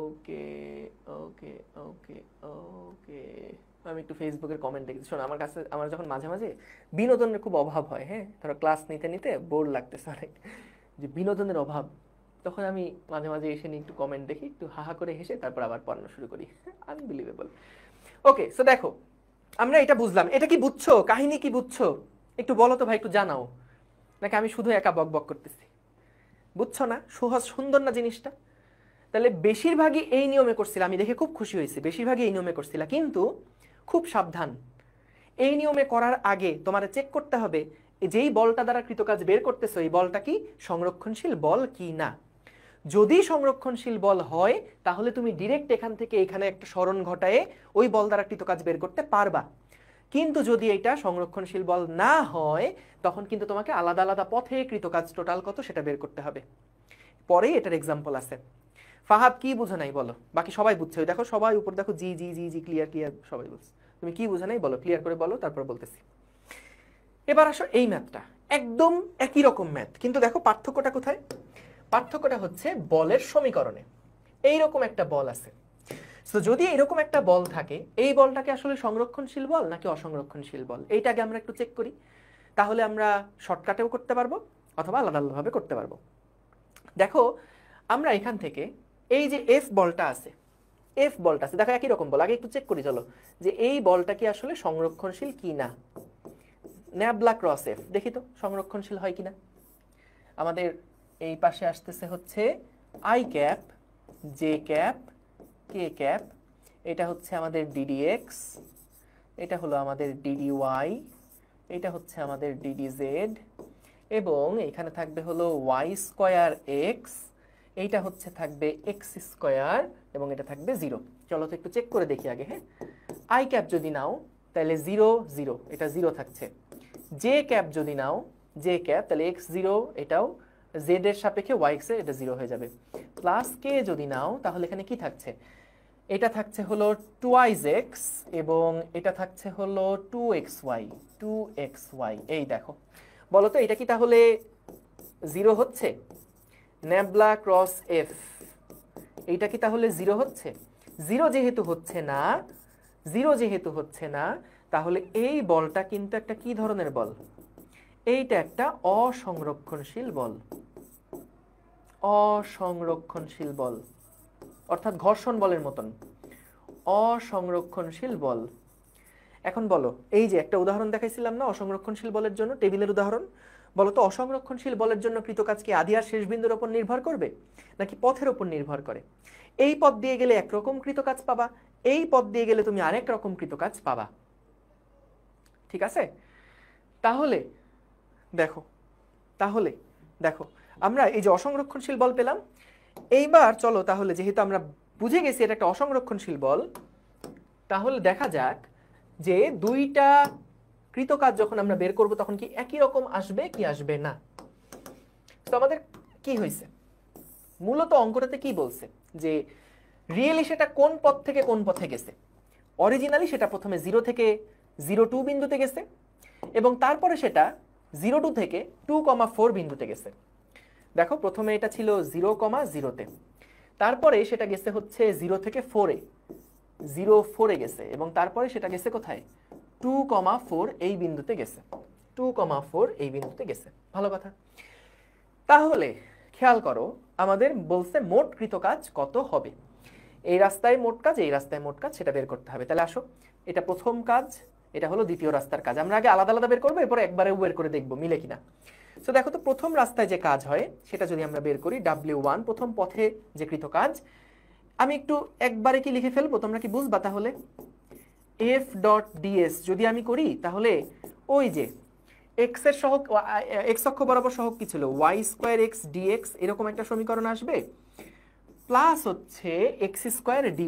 ওকে ওকে ওকে ওকে আমি একটু ফেসবুকের কমেন্ট দেখছি। শোনো, আমার যখন মাঝে মাঝে বিনোদনের খুব অভাব হয়, হ্যাঁ, ধরো ক্লাস নিতে নিতে বোর লাগতেছে অনেক, যে বিনোদনের অভাব, তখন আমি মাঝে মাঝে এসে নিয়ে একটু কমেন্ট দেখি, একটু হাহা করে হেসে তারপর আবার পড়ানো শুরু করি। আনবিলিভেবল। ওকে, সো দেখো আমরা এটা বুঝলাম। এটা কি বুঝছো? কাহিনী কি বুঝছো? একটু বলো তো ভাই, একটু জানাও, নাকি আমি শুধু একা বক বক করতেছি? বুঝছো না? সহজ সুন্দর না জিনিসটা? তাহলে বেশিরভাগই এই নিয়মে করছিলাম, আমি দেখে খুব খুশি হয়েছি, বেশিরভাগই এই নিয়মে করছিলাম। কিন্তু খুব সাবধান, এই নিয়মে করার আগে তোমার চেক করতে হবে যেই বলটা দ্বারা কৃতকাজ বের করতেছো এই বলটা কি সংরক্ষণশীল বল কি না। যদি সংরক্ষণশীল বল হয় তাহলে তুমি ডিরেক্ট এখান থেকে এখানে একটা সরণ ঘটায়ে ওই বল দ্বারা কৃতকাজ বের করতে পারবা। কিন্তু যদি এটা সংরক্ষণশীল বল না হয় তখন কিন্তু তোমাকে আলাদা আলাদা পথে কৃতকাজ টোটাল কত সেটা বের করতে হবে। পরেই এটার এক্সাম্পল আছে। ফাহাদ কি বুঝো নাই বলো? বাকি সবাই বুঝছে, ওই দেখো সবাই উপর দেখো, জি জি জি জি ক্লিয়ার ক্লিয়ার সবাই বলছে। তুমি কি বুঝো নাই বলো, ক্লিয়ার করে বলো, তারপর বলতেছি। এবার আসো এই ম্যাথটা, একদম একই রকম ম্যাথ, কিন্তু দেখো পার্থক্যটা কোথায়? পার্থক্যটা হচ্ছে বলের সমীকরণে। এইরকম একটা বল আছে, তো যদি এরকম একটা বল থাকে, এই বলটাকে আসলে সংরক্ষণশীল বল নাকি অসংরক্ষণশীল বল, এইটাকে আমরা একটু চেক করি। তাহলে আমরা শর্টকাটেও করতে পারবো অথবা আলাদা আলাদাভাবে করতে পারবো। দেখো আমরা এখান থেকে এই যে এফ বলটা আছে, এফ বলটা আছে, দেখো একই রকম বল। আগে একটু চেক করি চলো যে এই বলটা কি আসলে সংরক্ষণশীল কি না। ন্যাবলা ক্রস এফ, দেখি তো সংরক্ষণশীল হয় কিনা। আমাদের এই পাশে আসতেছে হচ্ছে I cap, J cap, K cap, এটা হচ্ছে আমাদের ডিডিএক্স, এটা হলো আমাদের ডিডিওয়াই, এটা হচ্ছে আমাদের ডিডিজেড, এবং এখানে থাকবে হলো ওয়াই স্কোয়ার এক্স, এইটা হচ্ছে থাকবে এক্স স্কোয়ার, এবং এটা থাকবে 0। চলো তো একটু চেক করে দেখি আগে। হ্যাঁ, আই ক্যাপ যদি নাও তাহলে 0 0, এটা 0 থাকছে। জে ক্যাপ যদি নাও, জে ক্যাপ, তাহলে এক্স 0, এটাও জেড এর সাপেক্ষে ওয়াই এক্স এ এটা 0 হয়ে যাবে। প্লাস কে যদি নাও তাহলে এখানে কি থাকছে? এটা থাকছে হলো 2x, এবং এটা থাকছে হলো 2xy, 2xy। এই দেখো, বলো তো এটা কি তাহলে 0 হচ্ছে? ন্যাবলা ক্রস এফ, এইটা কি তাহলে 0 হচ্ছে? 0 যেহেতু হচ্ছে না, 0 যেহেতু হচ্ছে না, তাহলে এই বলটা কিন্তু একটা কি ধরনের বল? এইটা একটা অসংরক্ষণশীল বল। অসংরক্ষণশীল বল, অর্থাৎ ঘর্ষণ বলের মতন অসংরক্ষণশীল বল। এখন বলো, এই যে একটা উদাহরণ দেখাইছিলাম না অসংরক্ষণশীল বলের জন্য, টেবিলের উদাহরণ, বলো তো অসংরক্ষণশীল বলের জন্য কৃতকাজ কি আদি আর শেষ বিন্দুর উপর নির্ভর করবে নাকি পথের উপর নির্ভর করে? এই পথ দিয়ে গেলে একরকম কৃতকাজ পাবা, এই পথ দিয়ে গেলে তুমি আরেক রকম কৃতকাজ পাবা। ঠিক আছে? তাহলে দেখো, আমরা এই যে অসংরক্ষণশীল বল পেলাম। এইবার চলো তাহলে, যেহেতু আমরা বুঝে গেছি এটা একটা অসংরক্ষণশীল বল, তাহলে দেখা যাক যে দুইটা কৃতকাজ যখন আমরা বের করব তখন কি একই রকম আসবে কি আসবে না। তো আমাদের কি হয়েছে, মূলত অঙ্কটাতে কি বলছে যে রিয়েলি সেটা কোন পথ থেকে কোন পথে গেছে। অরিজিনালি সেটা প্রথমে 0 থেকে 0,2 বিন্দুতে গেছে, এবং তারপরে সেটা 0,2 থেকে 2,4 বিন্দুতে গেছে। দেখো প্রথমে এটা ছিল 0,0-তে, তারপরে সেটা গেছে হচ্ছে 0 থেকে 4-এ, 0,4-এ গেছে, এবং তারপরে সেটা গেছে কোথায়? 2,4 এই বিন্দুতে গেছে, 2,4 এই বিন্দুতে গেছে। ভালো কথা। তাহলে খেয়াল করো, আমাদের বলছে মোট কৃত কাজ কত হবে। এই রাস্তায় মোট কাজ, এই রাস্তায় মোট কাজ, সেটা বের করতে হবে। তাহলে আসো, এটা প্রথম কাজ, এটা হলো দ্বিতীয় রাস্তার কাজ। আমরা আগে আলাদা আলাদা বের করবো, এরপর একবারে বের করে দেখবো মিলে কিনা। তো দেখো তো, প্রথম রাস্তায় যে কাজ হয় সেটা যদি আমরা বের করি, W1 প্রথম পথে যে কৃত কাজ, আমি একটু একবারে কি লিখে ফেলবো, তোমরা কি বুঝবা? তাহলে f ডট ds যদি আমি করি, তাহলে ওই যে x এর সহগ, x অক্ষ বরাবর সহগ কি ছিল, y স্কয়ার x dx, এরকম একটা সমীকরণ আসবে, প্লাস হচ্ছে x square dy,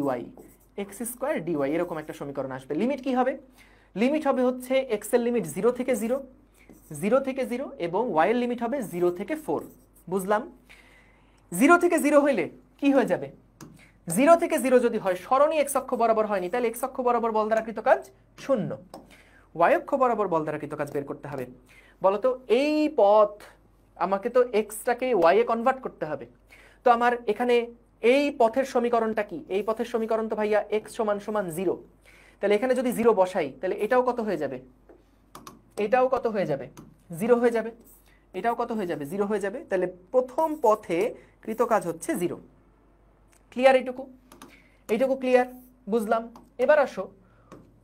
x square dy, এরকম একটা সমীকরণ আসবে। লিমিট কি হবে? লিমিট হবে হচ্ছে x এর লিমিট 0 থেকে 0, 0 থেকে 0, এবং y এর লিমিট হবে 0 থেকে 4। বুঝলাম? 0 থেকে 0 হইলে কি হয়ে যাবে? 0 থেকে 0 যদি হয়, সরণই x অক্ষ বরাবর হয়নি, তাহলে x অক্ষ বরাবর বল দ্বারা কৃত কাজ 0। y অক্ষ বরাবর বল দ্বারা কৃত কাজ বের করতে হবে। বলতো, এই পথ আমাকে তো x-টাকে y এ কনভার্ট করতে হবে। তো আমার এখানে এই পথের সমীকরণটা কি? এই পথের সমীকরণ তো ভাইয়া x সমান সমান 0। তাহলে এখানে যদি 0 বসাই, তাহলে এটাও কত হয়ে যাবে? এটাও কত হয়ে যাবে? 0 হয়ে যাবে। এটাও কত হয়ে যাবে? 0 হয়ে যাবে। তাহলে প্রথম পথে কৃত কাজ হচ্ছে 0। ক্লিয়ার? এইটুকু এইটুকু ক্লিয়ার? বুঝলাম। এবার আসো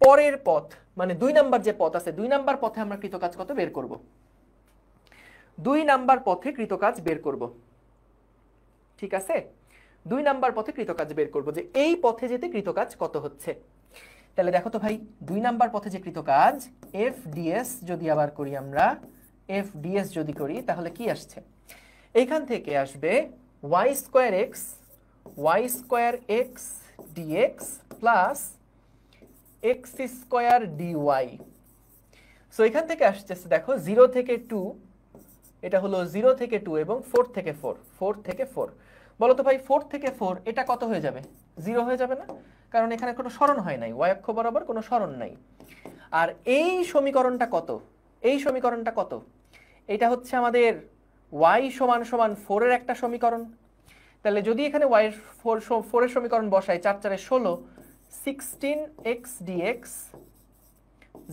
পরের পথ, মানে 2 নাম্বার যে পথ আছে, 2 নাম্বার পথে আমরা কৃত কাজ কত বের করব। 2 নাম্বার পথে কৃত কাজ বের করব, ঠিক আছে? 2 নাম্বার পথে কৃত কাজ বের করব, যে এই পথে যেতে কৃত কাজ কত হচ্ছে। তাহলে দেখো তো ভাই, 2 নাম্বার পথে যে কৃত কাজ, f ds যদি আবার করি আমরা, f ds যদি করি, তাহলে কি আসছে? এইখান থেকে আসবে y square x dx plus x square dy। So এখান থেকে আসছে দেখো 0 থেকে 2, এটা হলো 0 থেকে 2 এবং 4 থেকে 4, 4 থেকে 4। বলো তো ভাই, 4 থেকে 4 এটা কত হয়ে যাবে? 0 হয়ে যাবে না? কারণ এখানে কোনো সরণ হয় নাই, y অক্ষ বরাবর কোনো সরণ নাই। আর এই সমীকরণটা কত? এই সমীকরণটা কত? এটা হচ্ছে আমাদের y সমান সমান 4 এর একটা সমীকরণ। তাহলে যদি এখানে y এর 4 এর সমীকরণ বসাই, 4 4 16, 16x dx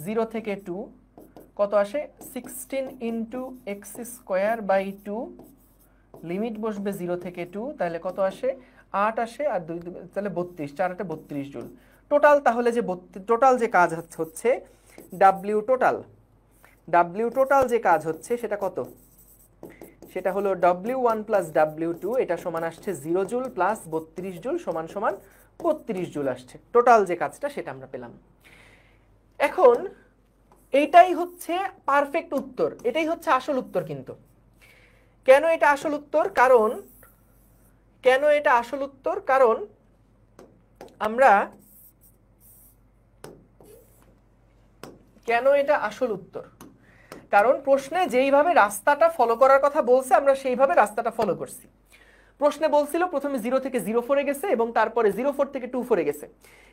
0 থেকে 2 কত আসে? 16 into x square by 2, limit বসবে 0 থেকে 2, তাহলে কত আসে? 8 আসে, আর 2 তাহলে 32, 4 8 32 জুল টোটাল। তাহলে যে টোটাল যে কাজ হচ্ছে W টোটাল যে কাজ হচ্ছে সেটা কত? সেটা হলো W1 প্লাস W2, এটা সমান আসছে 0 জুল প্লাস 32 জুল সমান সমান 32 জুল আসছে। টোটাল যে কাজটা সেটা আমরা পেলাম। এখন এইটাই হচ্ছে পারফেক্ট উত্তর, এটাই হচ্ছে আসল উত্তর। কিন্তু কেন এটা আসল উত্তর? কারণ আমরা কেন এটা আসল উত্তর? কারণ প্রশ্নে যেইভাবে রাস্তাটা ফলো করার কথা বলছে, আমরা সেইভাবে রাস্তাটা ফলো করছি। প্রশ্নে বলছিল প্রথমে 0 থেকে 04 গেছে এবং তারপরে 04 থেকে 24 গেছে।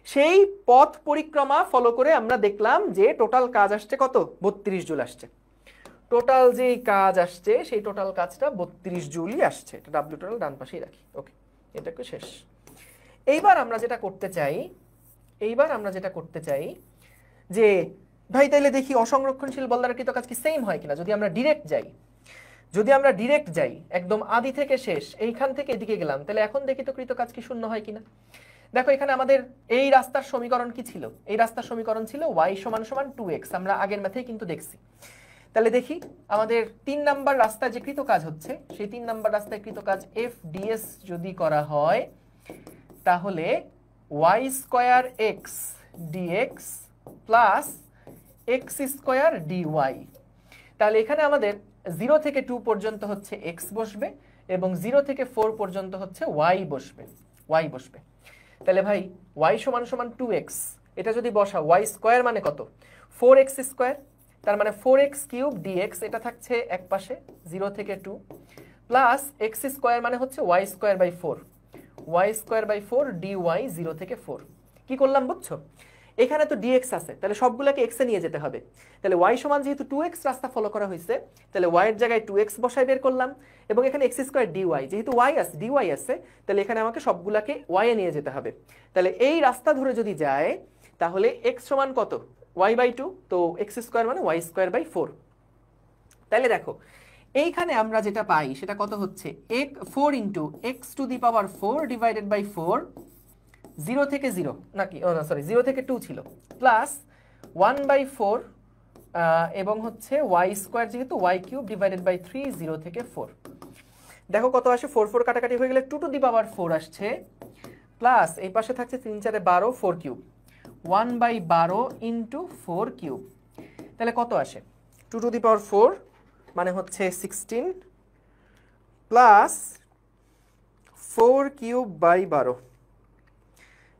সেই পথ পরিক্রমা ফলো করে আমরা দেখলাম যে টোটাল কাজ আসছে কত? 32 জুল আসছে। টোটাল যে কাজ আসছে সেই টোটাল কাজটা 32 জুলই আসছে। এটা ডাব্লিউ টোটাল ডান পাশেই রাখি। ওকে, এটা একটু শেষ। এইবার আমরা যেটা করতে চাই যে ভাই তাইলে দেখি অসংরক্ষণশীল বল দ্বারা কৃত কাজ কি সেম হয় কিনা। যদি আমরা ডিরেক্ট যাই একদম আদি থেকে শেষ, এইখান থেকে এদিকে গেলাম, তাহলে এখন দেখি তো কৃত কাজ কি শূন্য হয় কিনা। দেখো এখানে আমাদের এই রাস্তার সমীকরণ কি ছিল? এই রাস্তার সমীকরণ ছিল y সমান সমান 2x, আমরা আগের ম্যাথেই কিন্তু দেখছি। তাহলে দেখি আমাদের 3 নাম্বার রাস্তায় যে কৃত কাজ হচ্ছে, সেই 3 নাম্বার রাস্তায় কৃত কাজ f ds যদি করা হয়, তাহলে y square x dx plus x square dy। তাহলে এখানে আমাদের 0 থেকে 2 পর্যন্ত হচ্ছে x বসবে এবং 0 থেকে 4 পর্যন্ত হচ্ছে y বসবে। তাহলে ভাই y সমান সমান 2x, এটা যদি বসা, y স্কয়ার মানে কত? 4x স্কয়ার, তার মানে 4x কিউব dx, এটা থাকছে এক পাশে 0 থেকে 2, প্লাস x স্কয়ার মানে হচ্ছে y square by 4, y square by 4 dy 0 থেকে 4। কি করলাম বুঝছো? এখানে তো dx আছে, তাহলে সবগুলোকে x এ নিয়ে যেতে হবে। তাহলে y সমান যেহেতু 2x রাস্তা ফলো করা হয়েছে, তাহলে y এর জায়গায় 2x বসাই বের করলাম, এবং এখানে x স্কয়ার dy, যেহেতু dy আছে, তাহলে এখানে আমাকে সবগুলোকে y এ নিয়ে যেতে হবে। তাহলে এই রাস্তা ধরে যদি যায়, তাহলে x সমান কত? y বাই 2, তো x স্কয়ার মানে y স্কয়ার বাই 4। তাহলে দেখো এইখানে আমরা যেটা পাই সেটা কত হচ্ছে 4 into x to the power 4 divided by 4, 0 থেকে 0 নাকি, ও না সরি 0 থেকে 2 ছিল, প্লাস 1/4 এবং হচ্ছে ওয়াই স্কোয়ার যেহেতু ওয়াই কিউব ডিভাইডেড বাই 3, 0 থেকে 4। দেখো কত আসে, 4 4 কাটাকাটি হয়ে গেলে 2 টু দি পাওয়ার 4 আসছে, প্লাস এই পাশে থাকছে 3 4 12, 4 কিউব, 1/12 ইন্টু 4 কিউব, তাহলে কত আসে 2 টু দি পাওয়ার 4 মানে হচ্ছে 16 প্লাস 4 কিউব বাই 12,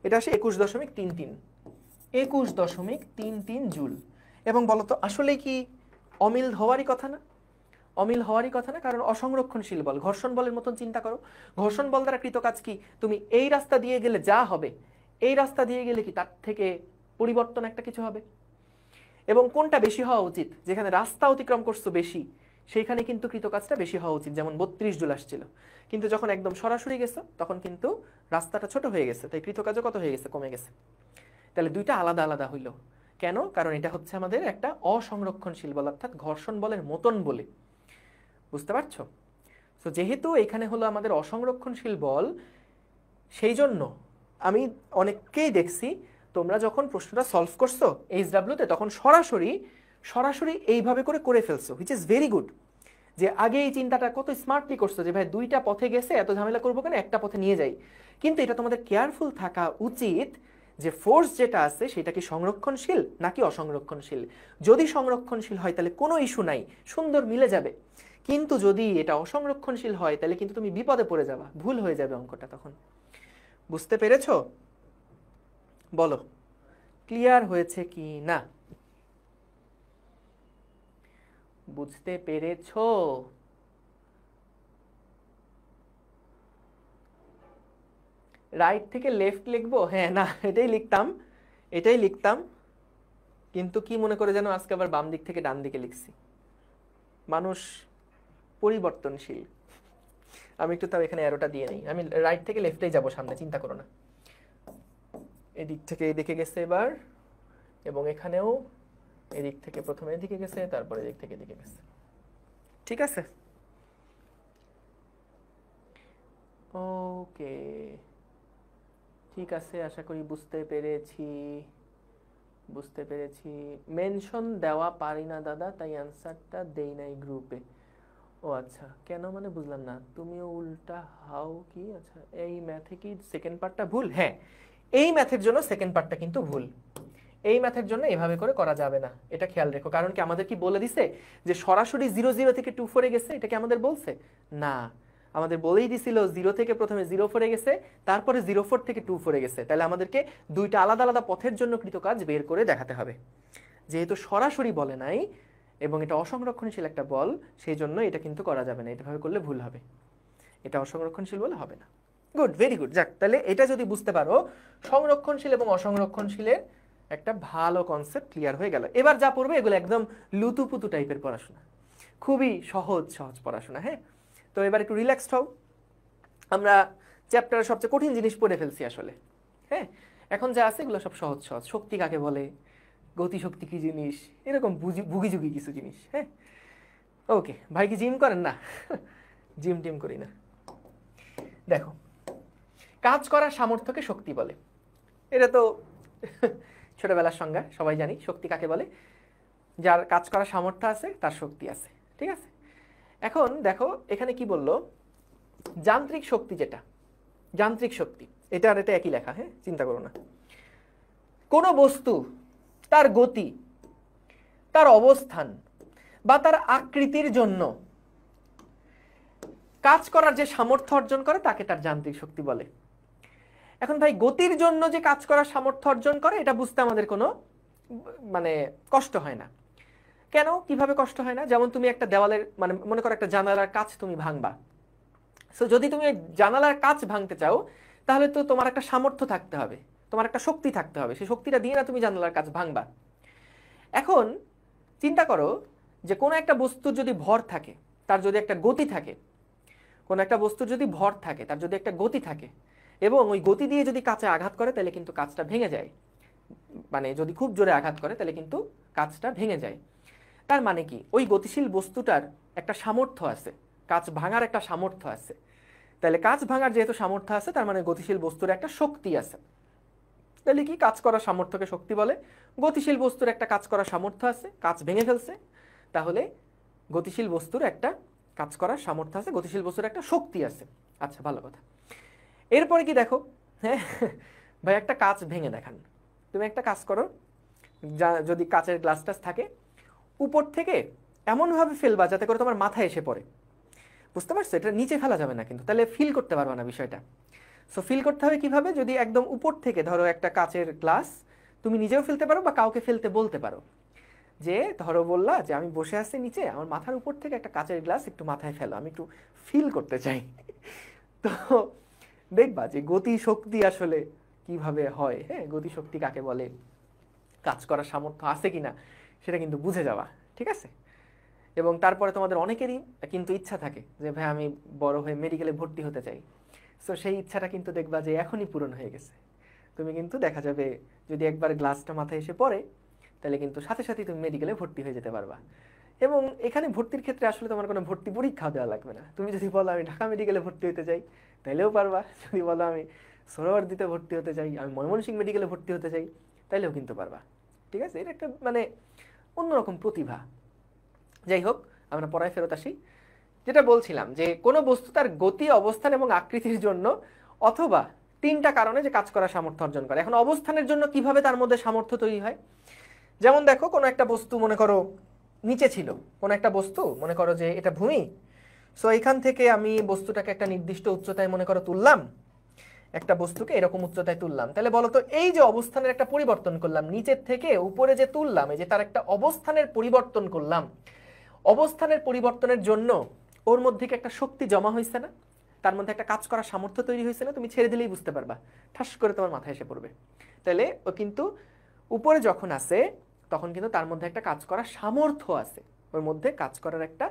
এটা আসে 21.33, 21.33 জুল। এবং বলতো আসলে কি অমিল হওয়ারই কথা না? অমিল হওয়ারই কথা না, কারণ অসংরক্ষণশীল বল, ঘর্ষণ বলের মতন চিন্তা করো। ঘর্ষণ বল দ্বারা কৃত কাজ কি, তুমি এই রাস্তা দিয়ে গেলে যা হবে, এই রাস্তা দিয়ে গেলে কি তার থেকে পরিবর্তন একটা কিছু হবে। এবং কোনটা বেশি হওয়া উচিত, যেখানে রাস্তা অতিক্রম করছো বেশি সেইখানে কিন্তু কৃত কাজটা বেশি হওয়া উচিত, যেমন 32 জুল আসছিল, কিন্তু যখন একদম সরাসরি গেছো তখন কিন্তু রাস্তাটা ছোট হয়ে গেছে, তাই কৃত কাজও কত হয়ে গেছে, কমে গেছে। তাহলে দুইটা আলাদা আলাদা হইল কেন? কারণ এটা হচ্ছে আমাদের একটা অসংরক্ষণশীল বল, অর্থাৎ ঘর্ষণ বলের মতন বলে, বুঝতে পারছো? তো যেহেতু এখানে হলো আমাদের অসংরক্ষণশীল বল, সেই জন্য আমি অনেককেই দেখছি তোমরা যখন প্রশ্নটা সলভ করছো এইচডব্লিউতে তখন সরাসরি এইভাবে করে ফেলছো, হুইচ ইজ ভেরি গুড। যে আগে এই চিন্তাটা কত স্মার্টলি করছো যে ভাই দুইটা পথে গেছে, এত ঝামেলা করবো কেন, একটা পথে নিয়ে যাই। কিন্তু এটা তোমাদের কেয়ারফুল থাকা উচিত যে ফোর্স যেটা আছে সেটা কি সংরক্ষণশীল নাকি অসংরক্ষণশীল। যদি সংরক্ষণশীল হয় তাহলে কোনো ইস্যু নাই, সুন্দর মিলে যাবে। কিন্তু যদি এটা অসংরক্ষণশীল হয় তাহলে কিন্তু তুমি বিপদে পড়ে যাবা, ভুল হয়ে যাবে অঙ্কটা তখন। বুঝতে পেরেছো? বলো ক্লিয়ার হয়েছে কি না? বুঝতে পেরেছো? রাইট থেকে লেফট লিখবো? হ্যাঁ, না এটাই লিখতাম, কিন্তু কি মনে করে যেন আজকে আবার বাম দিক থেকে ডান দিকে লিখছি। মানুষ পরিবর্তনশীল। আমি একটু তাও এখানে অ্যারোটা দিয়ে নেই, আমি রাইট থেকে লেফটেই যাব সামনে, চিন্তা করো না। এদিক থেকে এদিকে গেছে এবার, এবং এখানেও এদিক থেকে প্রথমে এদিকে গেছে, তারপরে এদিক থেকে এদিকে গেছে। ঠিক আছে, ওকে, ঠিক আছে, আশা করি বুঝতে পেরেছি। মেনশন দেওয়া পারি না দাদা, তাই অ্যান্সারটা দেই নাই গ্রুপে। ও আচ্ছা, কেন মানে বুঝলাম না, তুমিও উল্টা হাও কি? আচ্ছা, এই ম্যাথে কি সেকেন্ড পার্টটা ভুল? হ্যাঁ, এই ম্যাথের জন্য সেকেন্ড পার্টটা কিন্তু ভুল। এই ম্যাথের জন্য এভাবে করে করা যাবে না, এটা খেয়াল রেখো। কারণ কি আমাদের কি বলে দিছে যে সরাসরি 0 0 থেকে 2 4 এ গেছে? এটা কি আমাদের বলছে? না, আমাদের বলেই দিছিল 0 থেকে প্রথমে 0 4 এ গেছে, তারপরে 0 4 থেকে 2 4 এ গেছে। তাহলে আমাদেরকে দুইটা আলাদা আলাদা পথের জন্য কৃত কাজ বের করে দেখাতে হবে। যেহেতু সরাসরি বলে নাই এবং এটা অসংরক্ষণশীল একটা বল, সেই জন্য এটা কিন্তু করা যাবে না, এটাভাবে করলে ভুল হবে, এটা অসংরক্ষণশীল বলে হবে না। Good, very good. যাক, তাহলে এটা যদি বুঝতে পারো, সংরক্ষণশীল এবং অসংরক্ষণশীলের একটা ভালো কনসেপ্ট ক্লিয়ার হয়ে গেল। এবার যা পড়বে এগুলো একদম লুতুপুতু টাইপের পড়াশোনা, খুবই সহজ পড়াশোনা। হ্যাঁ, তো এবার একটু রিল্যাক্সড হও। আমরা চ্যাপ্টারের সবচেয়ে কঠিন জিনিস পড়ে ফেলছি আসলে। হ্যাঁ, এখন যা আছে এগুলো সব সহজ। শক্তি কাকে বলে, গতিশক্তি কি জিনিস, এরকম বুগিঝুগি কিছু জিনিস। হ্যাঁ, ওকে। ভাই কি জিম করেন? না, জিম টিম করি না। দেখো, কাজ করার সামর্থ্যকে শক্তি বলে, এটা তো ছোটবেলার সংজ্ঞা, সবাই জানি। শক্তি কাকে বলে? যার কাজ করার সামর্থ্য আছে তার শক্তি আছে। ঠিক আছে, এখন দেখো এখানে কি বললো, যান্ত্রিক শক্তি, যেটা যান্ত্রিক শক্তি, এটা আর এটা একই লেখা। হ্যাঁ, চিন্তা করো না। কোনো বস্তু তার গতি, তার অবস্থান বা তার আকৃতির জন্য কাজ করার যে সামর্থ্য অর্জন করে তাকে তার যান্ত্রিক শক্তি বলে। এখন ভাই, গতির জন্য যে কাজ করার সামর্থ্য অর্জন করে এটা বুঝতে আমাদের কোনো মানে কষ্ট হয় না। কেন, কিভাবে কষ্ট হয় না? যেমন তুমি একটা দেওয়ালের, মানে মনে করো একটা জানালার কাঁচ তুমি ভাঙবা। সো যদি তুমি জানালার কাঁচ ভাঙতে চাও তাহলে তো তোমার একটা সামর্থ্য থাকতে হবে, তোমার একটা শক্তি থাকতে হবে, সেই শক্তিটা দিয়ে না তুমি জানালার কাঁচ ভাঙবা। এখন চিন্তা করো যে কোনো একটা বস্তুর যদি ভর থাকে, তার যদি একটা গতি থাকে, কোনো একটা বস্তুর যদি ভর থাকে, তার যদি একটা গতি থাকে, এবং ওই গতি দিয়ে যদি কাঁচে আঘাত করে তাহলে কিন্তু কাঁচটা ভেঙে যায়। মানে যদি খুব জোরে আঘাত করে তাহলে কিন্তু কাঁচটা ভেঙে যায়। তার মানে কি ওই গতিশীল বস্তুটার একটা সামর্থ্য আছে, কাঁচ ভাঙার একটা সামর্থ্য আছে। তাহলে কাঁচ ভাঙার যেহেতু সামর্থ্য আছে তার মানে গতিশীল বস্তুর একটা শক্তি আছে। তাহলে কি কাজ করার সামর্থ্যকে শক্তি বলে? গতিশীল বস্তুর একটা কাজ করার সামর্থ্য আছে, কাঁচ ভেঙে ফেলছে, তাহলে গতিশীল বস্তুর একটা কাজ করার সামর্থ্য আছে, গতিশীল বস্তুর একটা শক্তি আছে। আচ্ছা, ভালো কথা। এরপরে কি দেখো, হ্যাঁ ভাই একটা কাঁচ ভেঙে দেখান। তুমি একটা কাজ করো, যদি কাঁচের গ্লাস টাস থাকে উপর থেকে এমনভাবে ফেলবা যাতে করে তোমার মাথায় এসে পড়ে। বুঝতে পারছো? এটা নিচে ফেলা যাবে না কিন্তু, তাহলে ফিল করতে পারবা না বিষয়টা। সো ফিল করতে হবে কিভাবে? যদি একদম উপর থেকে ধরো একটা কাঁচের গ্লাস, তুমি নিজেও ফেলতে পারো বা কাউকে ফেলতে বলতে পারো, যে ধরো বললা যে আমি বসে আছি নিচে, আমার মাথার উপর থেকে একটা কাঁচের গ্লাস একটু মাথায় ফেলো, আমি একটু ফিল করতে চাই। তো দেখবা যে গতি শক্তি আসলে কিভাবে হয়, হ্যাঁ, গতি শক্তি কাকে বলে, কাজ করার সামর্থ্য আছে কিনা সেটা কিন্তু বুঝে যাওয়া, ঠিক আছে? এবং তারপরে তোমাদের অনেকেরই কিন্তু ইচ্ছা থাকে যে ভাই আমি বড় হয়ে মেডিকেলে ভর্তি হতে চাই। সো সেই ইচ্ছাটা কিন্তু দেখবা যে এখনই পূরণ হয়ে গেছে। তুমি কিন্তু দেখা যাবে যদি একবার গ্লাসটা মাথায় এসে পড়ে তাহলে কিন্তু সাথে সাথেই তুমি মেডিকেলে ভর্তি হয়ে যেতে পারবা। এবং এখানে ভর্তির ক্ষেত্রে আসলে তোমার কোনো ভর্তি পরীক্ষা দেওয়া লাগবে না। তুমি যদি বলো আমি ঢাকা মেডিকেলে ভর্তি হতে চাই তাইলেও পারবা, যদি বলো আমি সোহরাওয়ার্দীতে ভর্তি হতে চাই, আমি ময়মনসিংহ মেডিকেলে ভর্তি হতে চাই, তাইলেও কিন্তু পারবা। ঠিক আছে? এটা একটা মানে অন্যরকম প্রতিভা। যাই হোক, আমরা পড়ায় ফেরত আসি। যেটা বলছিলাম যে কোনো বস্তু তার গতি, অবস্থান এবং আকৃতির জন্য অথবা তিনটা কারণে যে কাজ করার সামর্থ্য অর্জন করে। এখন অবস্থানের জন্য কিভাবে তার মধ্যে সামর্থ্য তৈরি হয়? যেমন দেখো, কোনো একটা বস্তু মনে করো নিচে ছিল, কোনো একটা বস্তু মনে করো যে এটা ভূমি। সো এখান থেকে আমি বস্তুটাকে একটা নির্দিষ্ট উচ্চতায় মনে করো তুললাম, একটা বস্তুকে এরকম উচ্চতায় তুললাম, তাহলে বলো তো এই যে অবস্থানের একটা পরিবর্তন করলাম, নিচের থেকে উপরে যে তুললাম, এই যে তার একটা অবস্থানের পরিবর্তন করলাম, অবস্থানের পরিবর্তনের জন্য ওর মধ্যে কি একটা শক্তি জমা হয়েছে না? তার মধ্যে একটা কাজ করার সামর্থ্য তৈরি হয়েছে না? তুমি ছেড়ে দিলেই বুঝতে পারবা, ঠাস করে তোমার মাথায় এসে পড়বে। তাহলে ও কিন্তু উপরে যখন আসে তখন কিন্তু তার মধ্যে একটা কাজ করার সামর্থ্য আছে, ওর মধ্যে কাজ করার একটা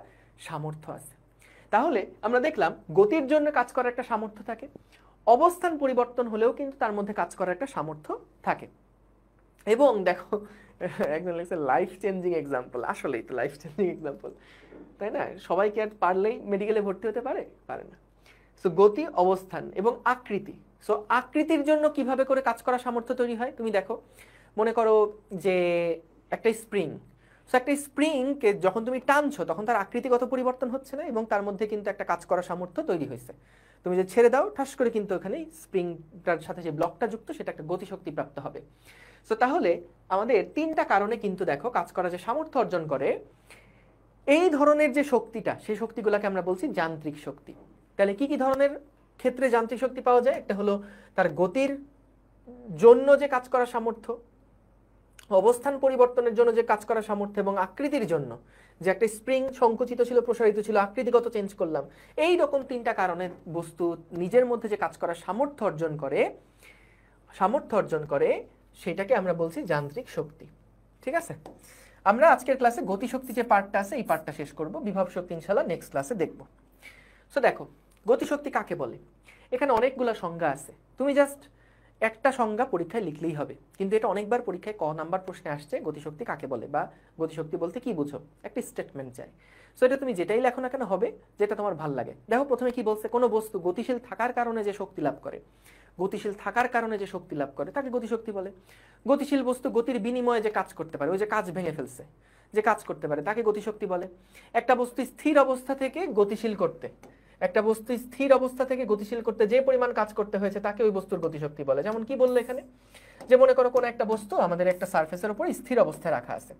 সামর্থ্য আছে। তাহলে আমরা দেখলাম গতির জন্য কাজ করার একটা সামর্থ্য থাকে, অবস্থান পরিবর্তন হলেও কিন্তু তার মধ্যে কাজ করার একটা সামর্থ্য থাকে। এবং দেখো একজন লিখছে লাইফ চেঞ্জিং এক্সাম্পল, আসলেই তো লাইফ চেঞ্জিং এক্সাম্পল, তাই না? সবাই কি আর পারলেই মেডিকেলে ভর্তি হতে পারে? পারে না। সো গতি, অবস্থান এবং আকৃতি। সো আকৃতির জন্য কিভাবে করে কাজ করার সামর্থ্য তৈরি হয় তুমি দেখো, মনে করো যে একটা স্প্রিং। সো একটা স্প্রিংকে যখন তুমি টানছো তখন তার আকৃতিগত পরিবর্তন হচ্ছে না, এবং তার মধ্যে কিন্তু একটা কাজ করার সামর্থ্য তৈরি হয়েছে। তুমি যে ছেড়ে দাও ঠাস করে কিন্তু ওখানে স্প্রিংটার সাথে যে ব্লকটা যুক্ত সেটা একটা গতিশক্তি প্রাপ্ত হবে। সো তাহলে আমাদের তিনটা কারণে কিন্তু দেখো কাজ করা যে সামর্থ্য অর্জন করে, এই ধরনের যে শক্তিটা, সেই শক্তিগুলোকে আমরা বলছি যান্ত্রিক শক্তি। তাহলে কি কি ধরনের ক্ষেত্রে যান্ত্রিক শক্তি পাওয়া যায়? একটা হলো তার গতির জন্য যে কাজ করার সামর্থ্য, অবস্থান পরিবর্তনের জন্য যে কাজ করার সামর্থ্য, এবং আকৃতির জন্য যে একটা স্প্রিং সংকুচিত ছিল, প্রসারিত ছিল, আকৃতিগত চেঞ্জ করলাম। এই রকম তিনটা কারণে বস্তু নিজের মধ্যে যে কাজ করার সামর্থ্য অর্জন করে সেটাকে আমরা বলছি যান্ত্রিক শক্তি। ঠিক আছে? আমরা আজকের ক্লাসে গতিশক্তি যে পার্টটা আছে এই পার্টটা শেষ করব, বিভব শক্তি ইনশাআল্লাহ নেক্সট ক্লাসে দেখব। সো দেখো গতিশক্তি কাকে বলে, এখানে অনেকগুলো সংজ্ঞা আছে, তুমি জাস্ট একটা সংজ্ঞা পরীক্ষায় লিখলেই হবে, কিন্তু এটা অনেকবার পরীক্ষায় ক নাম্বার প্রশ্নে আসছে, গতিশক্তি কাকে বলে বা গতিশক্তি বলতে কি বুঝো, একটা স্টেটমেন্ট চাই। সো এটা তুমি যেটাই লেখো না কেন হবে, যেটা তোমার ভাল লাগে। দেখো প্রথমে কি বলছে, কোনো বস্তু গতিশীল থাকার কারণে যে শক্তি লাভ করে, গতিশীল থাকার কারণে যে শক্তি লাভ করে তাকে গতিশক্তি বলে। গতিশীল বস্তু গতির বিনিময়ে যে কাজ করতে পারে, ওই যে কাজ ভেঙে ফেলছে, যে কাজ করতে পারে তাকে গতিশক্তি বলে। একটা বস্তু স্থির অবস্থা থেকে গতিশীল করতে, একটা বস্তু স্থির অবস্থা থেকে গতিশীল করতে যে পরিমাণ কাজ করতে হয়েছে তাকে ওই বস্তুর গতিশক্তি বলে। যেমন কি বললো এখানে, যে মনে করো কোনো একটা বস্তু আমাদের একটা সারফেসের উপর স্থির অবস্থায় রাখা আছে,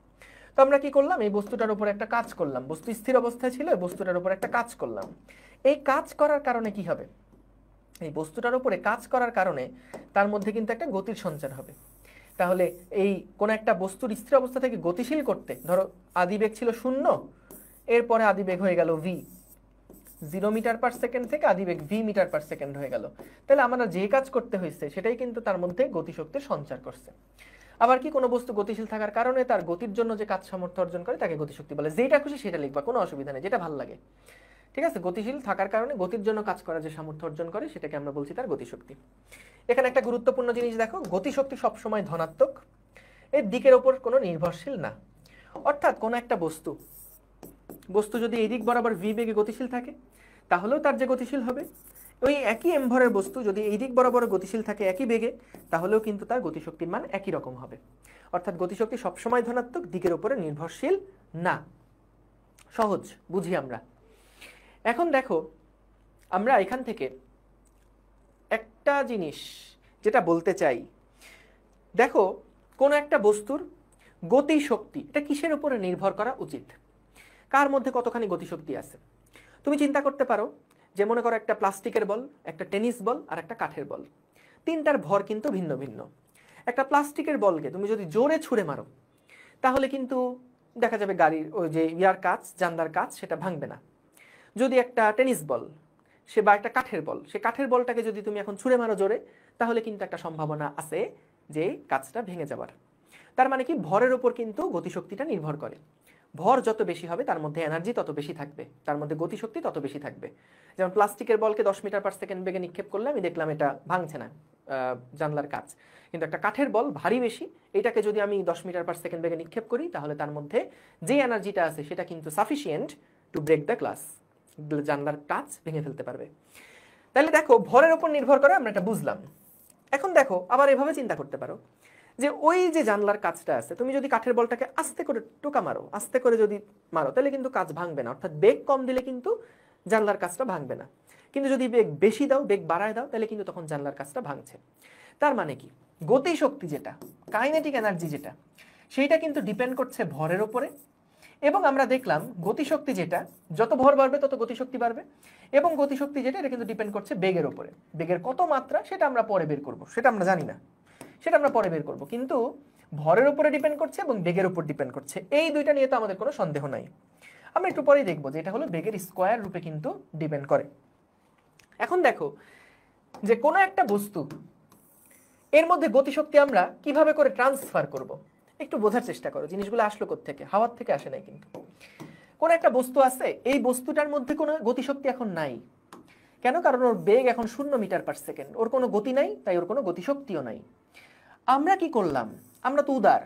তো আমরা কি করলাম, এই বস্তুটার উপর একটা কাজ করলাম, বস্তু স্থির অবস্থায় ছিল, এই বস্তুটার উপর একটা কাজ করলাম। এই কাজ করার কারণে কি হবে, এই বস্তুটার উপরে কাজ করার কারণে তার মধ্যে কিন্তু একটা গতির সঞ্চার হবে। তাহলে এই কোন একটা বস্তুর স্থির অবস্থা থেকে গতিশীল করতে, ধরো আদিবেগ ছিল 0, এরপরে আদিবেগ হয়ে গেল v, 0 মিটার পার সেকেন্ড থেকে আদিবেগ v মিটার পার সেকেন্ড হয়ে গেল। তাহলে আমরা যে কাজ করতে হয়েছে সেটাই কিন্তু তার মধ্যে গতিশক্তির সঞ্চার করছে। আবার কি, কোনো বস্তু গতিশীল থাকার কারণে তার গতির জন্য যে কাজ সামর্থ্য অর্জন করে তাকে গতিশক্তি বলে। যেটা খুশি সেটা লিখবা, কোনো অসুবিধা নেই, যেটা ভালো লাগে। ঠিক আছে? গতিশীল থাকার কারণে গতির জন্য কাজ করা যে সামর্থ্য অর্জন করে সেটাকে আমরা বলছি তার গতিশক্তি। এখানে একটা গুরুত্বপূর্ণ জিনিস দেখো, গতিশক্তি সবসময় ধনাত্মক, এর দিকের ওপর কোনো নির্ভরশীল না। অর্থাৎ কোনো একটা বস্তু যদি এই দিক বরাবর v বেগে গতিশীল থাকে তাহলেও তার যে গতিশীল হবে, ওই একই m ভরের বস্তু যদি এই দিক বরাবর গতিশীল থাকে একই বেগে তাহলেও কিন্তু তার গতিশক্তির মান একই রকম হবে। অর্থাৎ গতিশক্তি সবসময় ধনাত্মক, দিকের উপরে নির্ভরশীল না। সহজ বুঝি আমরা। এখন দেখো আমরা এখান থেকে একটা জিনিস যেটা বলতে চাই, দেখো কোন একটা বস্তুর গতিশক্তি এটা কিসের উপরে নির্ভর করা উচিত, কার মধ্যে কতখানি গতিশক্তি আছে। তুমি চিন্তা করতে পারো যে মনে করো একটা প্লাস্টিকের বল, একটা টেনিস বল আর একটা কাঠের বল, তিনটার ভর কিন্তু ভিন্ন ভিন্ন। একটা প্লাস্টিকের বলকে তুমি যদি জোরে ছুঁড়ে মারো তাহলে কিন্তু দেখা যাবে গাড়ির ওই যে ইয়ার কাঁচ, জানলার কাঁচ সেটা ভাঙবে না। যদি একটা টেনিস বল সে বা একটা কাঠের বল, সে কাঠের বলটাকে যদি তুমি এখন ছুঁড়ে মারো জোরে তাহলে কিন্তু একটা সম্ভাবনা আছে যে কাঁচটা ভেঙে যাবার। তার মানে কি ভরের উপর কিন্তু গতিশক্তিটা নির্ভর করে। ভর যত বেশি হবে তার মধ্যে এনার্জি তত বেশি থাকবে, তার মধ্যে গতিশক্তি তত বেশি থাকবে। যেমন প্লাস্টিকের বলকে 10 মিটার পার সেকেন্ড বেগে নিক্ষেপ করলে আমি দেখলাম এটা ভাঙছে না জানলার কাঁচ, কিন্তু একটা কাঠের বল ভারী বেশি, এটাকে যদি আমি 10 মিটার পার সেকেন্ড বেগে নিক্ষেপ করি তাহলে তার মধ্যে যে এনার্জিটা আছে সেটা কিন্তু sufficient to break the glass, জানলার কাঁচ ভেঙে ফেলতে পারবে। তাহলে দেখো ভরের উপর নির্ভর করে আমরা এটা বুঝলাম। এখন দেখো আবার এভাবে চিন্তা করতে পারো যে ওই যে জানলার কাঁচটা আছে, তুমি যদি কাঠের বলটাকে আস্তে করে টোকা মারো, আস্তে করে যদি মারো তাহলে কিন্তু কাঁচ ভাঙবে না, অর্থাৎ বেগ কম দিলে কিন্তু জানলার কাঁচটা ভাঙবে না। কিন্তু যদি বেগ বেশি দাও, বেগ বাড়ায় দাও, তাহলে কিন্তু তখন জানলার কাঁচটা ভাঙছে। তার মানে কি গতিশক্তি যেটা, কাইনেটিক এনার্জি যেটা, সেইটা কিন্তু ডিপেন্ড করছে ভরের উপরে। এবং আমরা দেখলাম গতিশক্তি যেটা, যত ভর বাড়বে তত গতিশক্তি বাড়বে, এবং গতিশক্তি যেটা এটা কিন্তু ডিপেন্ড করছে বেগের উপরে। বেগের কত মাত্রা সেটা আমরা পরে বের করব, সেটা আমরা জানি না, সেটা আমরা পরে বের করব, কিন্তু ভরের উপরে ডিপেন্ড করছে এবং বেগের উপর ডিপেন্ড করছে, এই দুইটা নিয়ে তো আমাদের কোনো সন্দেহ নাই। আমরা একটু পরেই দেখবো যে এটা হলো বেগের স্কয়ার রূপে কিন্তু ডিপেন্ড করে। এখন দেখো যে কোনো একটা বস্তু এর মধ্যে গতিশক্তি আমরা কিভাবে করে ট্রান্সফার করব, একটু বোঝার চেষ্টা করো। জিনিসগুলো আসলো কোত্থেকে? হাওয়ার থেকে আসে নাই। কিন্তু কোন একটা বস্তু আছে, এই বস্তুটার মধ্যে কোনো গতিশক্তি এখন নাই। কেন? কারণ ওর বেগ এখন 0 মিটার পার সেকেন্ড, ওর কোনো গতি নাই, তাই ওর কোনো গতিশক্তিও নাই। আমরা কি করলাম? আমরা তো উদার,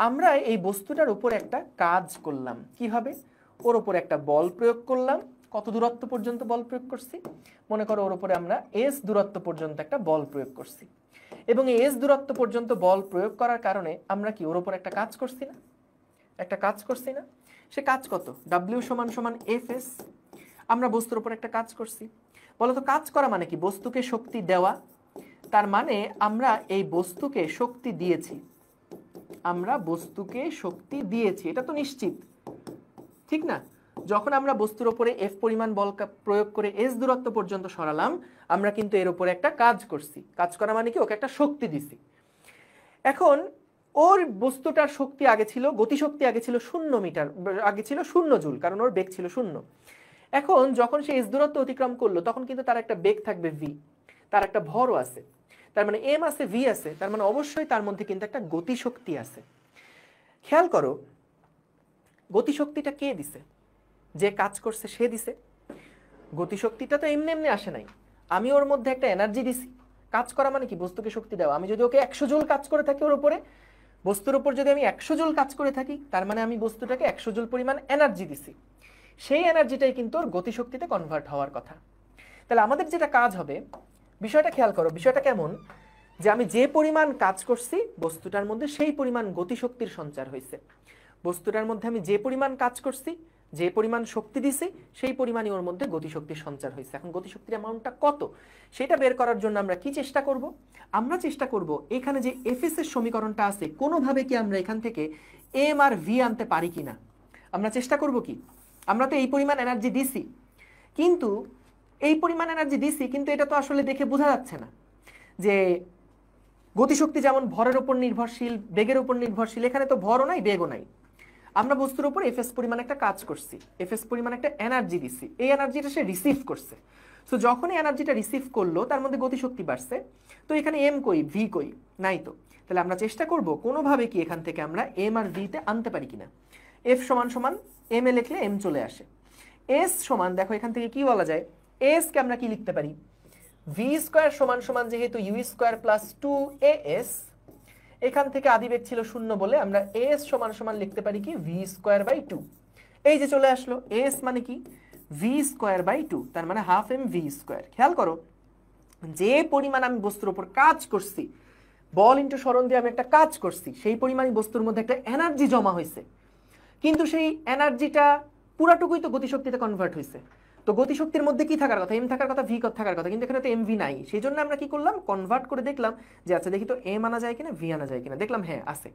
আমরা এই বস্তুটার উপর একটা কাজ করলাম। কিভাবে? ওর উপরে একটা বল প্রয়োগ করলাম। কত দূরত্ব পর্যন্ত বল প্রয়োগ করছি? মনে করো ওর উপরে আমরা s দূরত্ব পর্যন্ত একটা বল প্রয়োগ করছি, এবং এই s দূরত্ব পর্যন্ত বল প্রয়োগ করার কারণে আমরা কি ওর উপর একটা কাজ করছি না? একটা কাজ করছি না? সে কাজ কত? w = Fs। আমরা বস্তুর উপর একটা কাজ করছি। বলো তো কাজ করা মানে কি? বস্তুকে শক্তি দেওয়া। তার মানে আমরা এই বস্তুকে শক্তি দিয়েছি, আমরা বস্তুকে শক্তি দিয়েছি, এটা তো নিশ্চিত, ঠিক না? যখন আমরা বস্তুর উপরে f পরিমাণ বল প্রয়োগ করে s দূরত্ব পর্যন্ত সরালাম, আমরা কিন্তু এর উপরে একটা কাজ করছি। কাজ করা মানে কি? ওকে একটা শক্তি দিছি। এখন ওর বস্তুটার শক্তি আগে ছিল, গতিশক্তি আগে ছিল 0 মিটার, আগে ছিল 0 জুল, কারণ ওর বেগ ছিল 0। এখন যখন সে s দূরত্ব অতিক্রম করলো তখন কিন্তু তার একটা বেগ থাকবে v, তার একটা ভরও আছে, তার মানে m আছে, v আছে, তার মানে অবশ্যই তার মধ্যে কিন্তু একটা গতিশক্তি আছে। খেয়াল করো গতিশক্তিটা কে দিছে? যে কাজ করছে সে দিছে। গতিশক্তিটা তো এমনি এমনি আসে নাই, আমি ওর মধ্যে একটা এনার্জি দিছি। কাজ করা মানে কি? বস্তুকে শক্তি দেওয়া। আমি যদি ওকে 100 জুল কাজ করে থাকি ওর উপরে, বস্তুর উপর যদি আমি 100 জুল কাজ করে থাকি, তার মানে আমি বস্তুটাকে 100 জুল পরিমাণ এনার্জি দিছি। সেই এনার্জিটাই কিন্তু ওর গতিশক্তিতে কনভার্ট হওয়ার কথা। তাহলে আমাদের যেটা কাজ হবে, বিষয়টা খেয়াল করো, বিষয়টা কেমন যে আমি যে পরিমাণ কাজ করছি বস্তুটার মধ্যে সেই পরিমাণ গতিশক্তির সঞ্চার হয়েছে। বস্তুটার মধ্যে আমি যে পরিমাণ কাজ করছি, যে পরিমাণ শক্তি দিছি, সেই পরিমাণই ওর মধ্যে গতিশক্তির সঞ্চার হয়েছে। এখন গতিশক্তির অ্যামাউন্টটা কত সেটা বের করার জন্য আমরা কি চেষ্টা করব? আমরা চেষ্টা করব এখানে যে Fs এর সমীকরণটা আছে কোনোভাবে কি আমরা এখান থেকে m আর v আনতে পারি কিনা। আমরা চেষ্টা করব কি, আমরা তো এই পরিমাণ এনার্জি দিছি, কিন্তু এই পরিমাণ এনার্জি দিছি, কিন্তু এটা তো আসলে দেখে বোঝা যাচ্ছে না যে গতিশক্তি যেমন ভরের উপর নির্ভরশীল, বেগের উপর নির্ভরশীল, এখানে তো ভরও নাই বেগও নাই। আমরা বস্তুর উপর Fs পরিমাণ একটা কাজ করছি, Fs পরিমাণ একটা এনার্জি দিছি, এই এনার্জিটা সে রিসিভ করছে। সো যখন এই এনার্জিটা রিসিভ করলো তার মধ্যে গতিশক্তি বাড়ছে, তো এখানে m কই, v কই? নাই তো। তাহলে আমরা চেষ্টা করব কোনোভাবে কি এখান থেকে আমরা m আর v তে আনতে পারি কিনা। f = m এ লিখলে m চলে আসে। s সমান, দেখো এখান থেকে কি বলা যায়, s কে আমরা কি লিখতে পারি? v² = যেহেতু u² + 2as, এখান থেকে আদিবেগ ছিল 0 বলে আমরা s সমান সমান লিখতে পারি কি v²/2। এই যে চলে আসলো s মানে কি v²/2, তার মানে হাফ এম ভি স্কোয়ার। খেয়াল করো যে পরিমাণ আমি বস্তুর উপর কাজ করছি, বল ইন্টু সরণ দিয়ে আমি একটা কাজ করছি, সেই পরিমাণই বস্তুর মধ্যে একটা এনার্জি জমা হয়েছে, কিন্তু সেই এনার্জিটা পুরাটুকুই তো গতিশক্তিতে কনভার্ট হয়েছে। তো গতিশক্তির মধ্যে কি থাকার কথা, এম থাকার কথা, ভি থাকার কথা, কিন্তু এখানে তো এম ভি নাই। সেই জন্য আমরা কি করলাম, কনভার্ট করে দেখলাম যে আচ্ছা দেখি তো এম আনা যায় কিনা, ভি আনা যায় কিনা, দেখলাম হ্যাঁ আছে।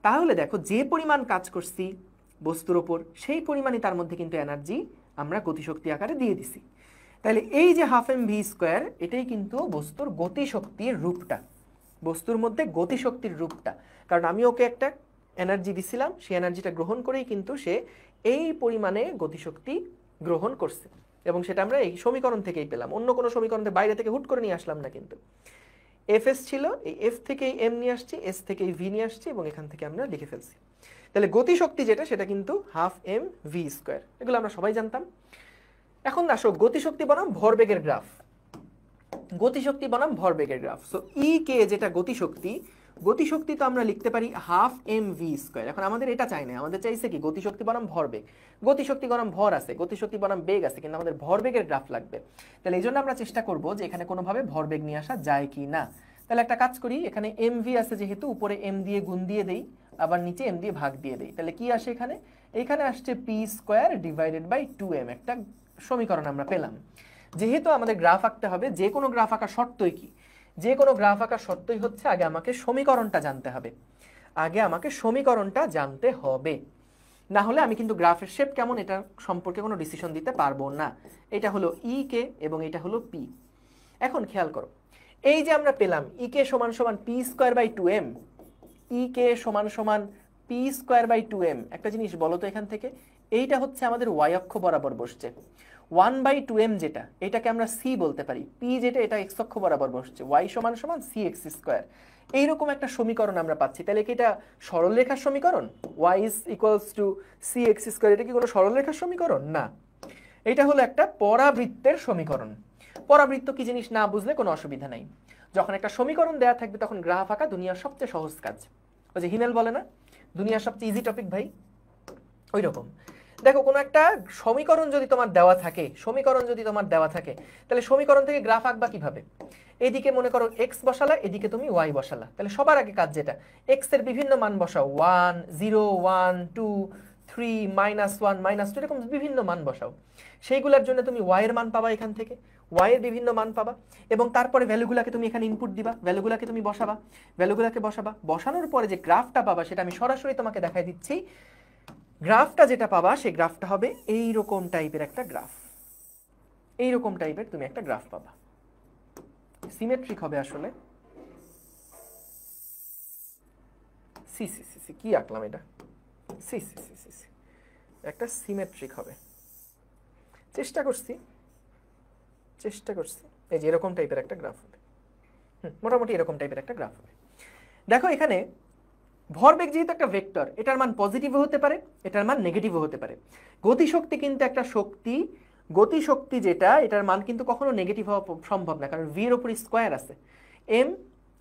তাহলে দেখো যে পরিমাণ কাজ করছি বস্তুর ওপর, সেই পরিমাণই তার মধ্যে কিন্তু এনার্জি আমরা গতিশক্তি আকারে দিয়ে দিছি। তাহলে এই যে হাফ এম ভি স্কোয়ার, এটাই কিন্তু বস্তুর গতিশক্তির রূপটা, বস্তুর মধ্যে গতিশক্তির রূপটা। কারণ আমি ওকে একটা এনার্জি দিছিলাম, সেই এনার্জিটা গ্রহণ করেই কিন্তু সে এই পরিমাণে গতিশক্তি গ্রহণ করছে, এবং সেটা আমরা এই সমীকরণ থেকেই পেলাম, অন্য কোনো সমীকরণ থেকে বাইরে থেকে হুট করে নিয়ে আসলাম না। কিন্তু এফ এস ছিল, এই এফ থেকে এম নিয়ে আসছি, এস থেকে ভি নিয়ে আসছি, এবং এখান থেকে আমরা লিখে ফেলছি। তাহলে গতিশক্তি যেটা, সেটা কিন্তু হাফ এম ভি স্কোয়ার, এগুলো আমরা সবাই জানতাম। এখন আসো গতিশক্তি বনাম ভরবেগের গ্রাফ, গতিশক্তি বনাম ভরবেগের গ্রাফ। সো ই কে যেটা গতিশক্তি, গতিশক্তি তো আমরা লিখতে পারি হাফ এম ভি স্কোয়ার। এখন আমাদের এটা চাই না, আমাদের চাইছে কি গতিশক্তি বনাম ভরবেগ। গতিশক্তি বনাম ভর আছে, গতিশক্তি বনাম বেগ আছে, কিন্তু আমাদের ভরবেগের গ্রাফ লাগবে। তাহলে এই জন্য আমরা চেষ্টা করব যে এখানে কোনোভাবে ভরবেগ নিয়ে আসা যায় কি না। তাহলে একটা কাজ করি, এখানে এম ভি আছে যেহেতু, উপরে এম দিয়ে গুণ দিয়ে দেই, আবার নিচে এম দিয়ে ভাগ দিয়ে দেই। তাহলে কি আসে এখানে, এখানে আসছে P square divided by 2m, একটা সমীকরণ আমরা পেলাম। যেহেতু আমাদের গ্রাফ আঁকতে হবে, যে কোনো গ্রাফ আঁকার শর্তই কি, যে কোনো গ্রাফ আঁকার শর্তই হচ্ছে আগে আমাকে সমীকরণটা জানতে হবে, আগে আমাকে সমীকরণটা জানতে হবে, না হলে আমি কিন্তু গ্রাফের শেপ কেমন এটা সম্পর্কে কোনো ডিসিশন দিতে পারবো না। এটা হলো ই কে এবং এটা হলো পি। এখন খেয়াল করো, এই যে আমরা পেলাম ই কে সমান সমান পি স্কোয়ার বাই 2m, ই কে সমান সমান পি স্কোয়ার বাই 2m। একটা জিনিস বলো তো এখান থেকে, এইটা হচ্ছে আমাদের ওয়াই অক্ষ বরাবর বসছে। 1/2m যেটা, এটাকে আমরা সি বলতে পারি, পি যেটা এটা এক্স অক্ষ বরাবর বসছে, ওয়াই সমান সমান সি এক্স স্কোয়ার। এইরকম একটা সমীকরণ আমরা পাচ্ছি। তাহলে কি এটা সরলরেখার সমীকরণ, y is equals to c x square, এটা কি কোনো সরলরেখার সমীকরণ? না, এটা হলো একটা পরাবৃত্তের সমীকরণ। পরাবৃত্ত কি জিনিস না বুঝলে কোনো অসুবিধা নাই। যখন একটা সমীকরণ দেয়া থাকবে তখন গ্রাফ আঁকা দুনিয়ার সবচেয়ে সহজ কাজ। ওই যে হিমেল বলে না, দুনিয়ার সবচেয়ে ইজি টপিক ভাই, ওই রকম। দেখো কোনো একটা সমীকরণ যদি তোমার দেওয়া থাকে, সমীকরণ যদি তোমার দেওয়া থাকে, তাহলে সমীকরণ থেকে গ্রাফ আঁকবা কিভাবে? এদিকে মনে করো এক্স বসালা, এদিকে তুমি ওয়াই বসালা। তাহলে সবার আগে কাজ যেটা, এক্স এর বিভিন্ন মান বসাও, 1, 0, 1, 2, 3, -1, -2, এরকম বিভিন্ন মান বসাও। সেইগুলোর জন্য তুমি ওয়াই এর মান পাবা, এখান থেকে ওয়াই এর বিভিন্ন মান পাবা, এবং তারপরে ভ্যালুগুলোকে তুমি এখানে ইনপুট দিবা, ভ্যালুগুলোকে তুমি বসাবা, ভ্যালুগুলোকে বসাবা। বসানোর পরে যে গ্রাফটা পাবা সেটা আমি সরাসরি তোমাকে দেখাই দিচ্ছি। গ্রাফটা যেটা পাবা সেই গ্রাফটা হবে এইরকম টাইপের একটা গ্রাফ, এইরকম টাইপের তুমি একটা গ্রাফ পাবা, সিমেট্রিক হবে আসলে। সি সি সি সি কি আঁকলাম এটা, সি সি সি সি সি একটা সিমেট্রিক হবে। চেষ্টা করছি, এই যে এরকম টাইপের একটা গ্রাফ হবে, মোটামুটি এরকম টাইপের একটা গ্রাফ হবে। দেখো এখানে ভরবেগ যেহেতু একটা ভেক্টর, এটার মান পজিটিভও হতে পারে, এটার মান নেগেটিভও হতে পারে। গতিশক্তি কিন্তু একটা শক্তি, গতিশক্তি যেটা, এটার মান কিন্তু কখনো নেগেটিভ হওয়া সম্ভব না, কারণ ভি এর উপর স্কোয়ার আছে। এম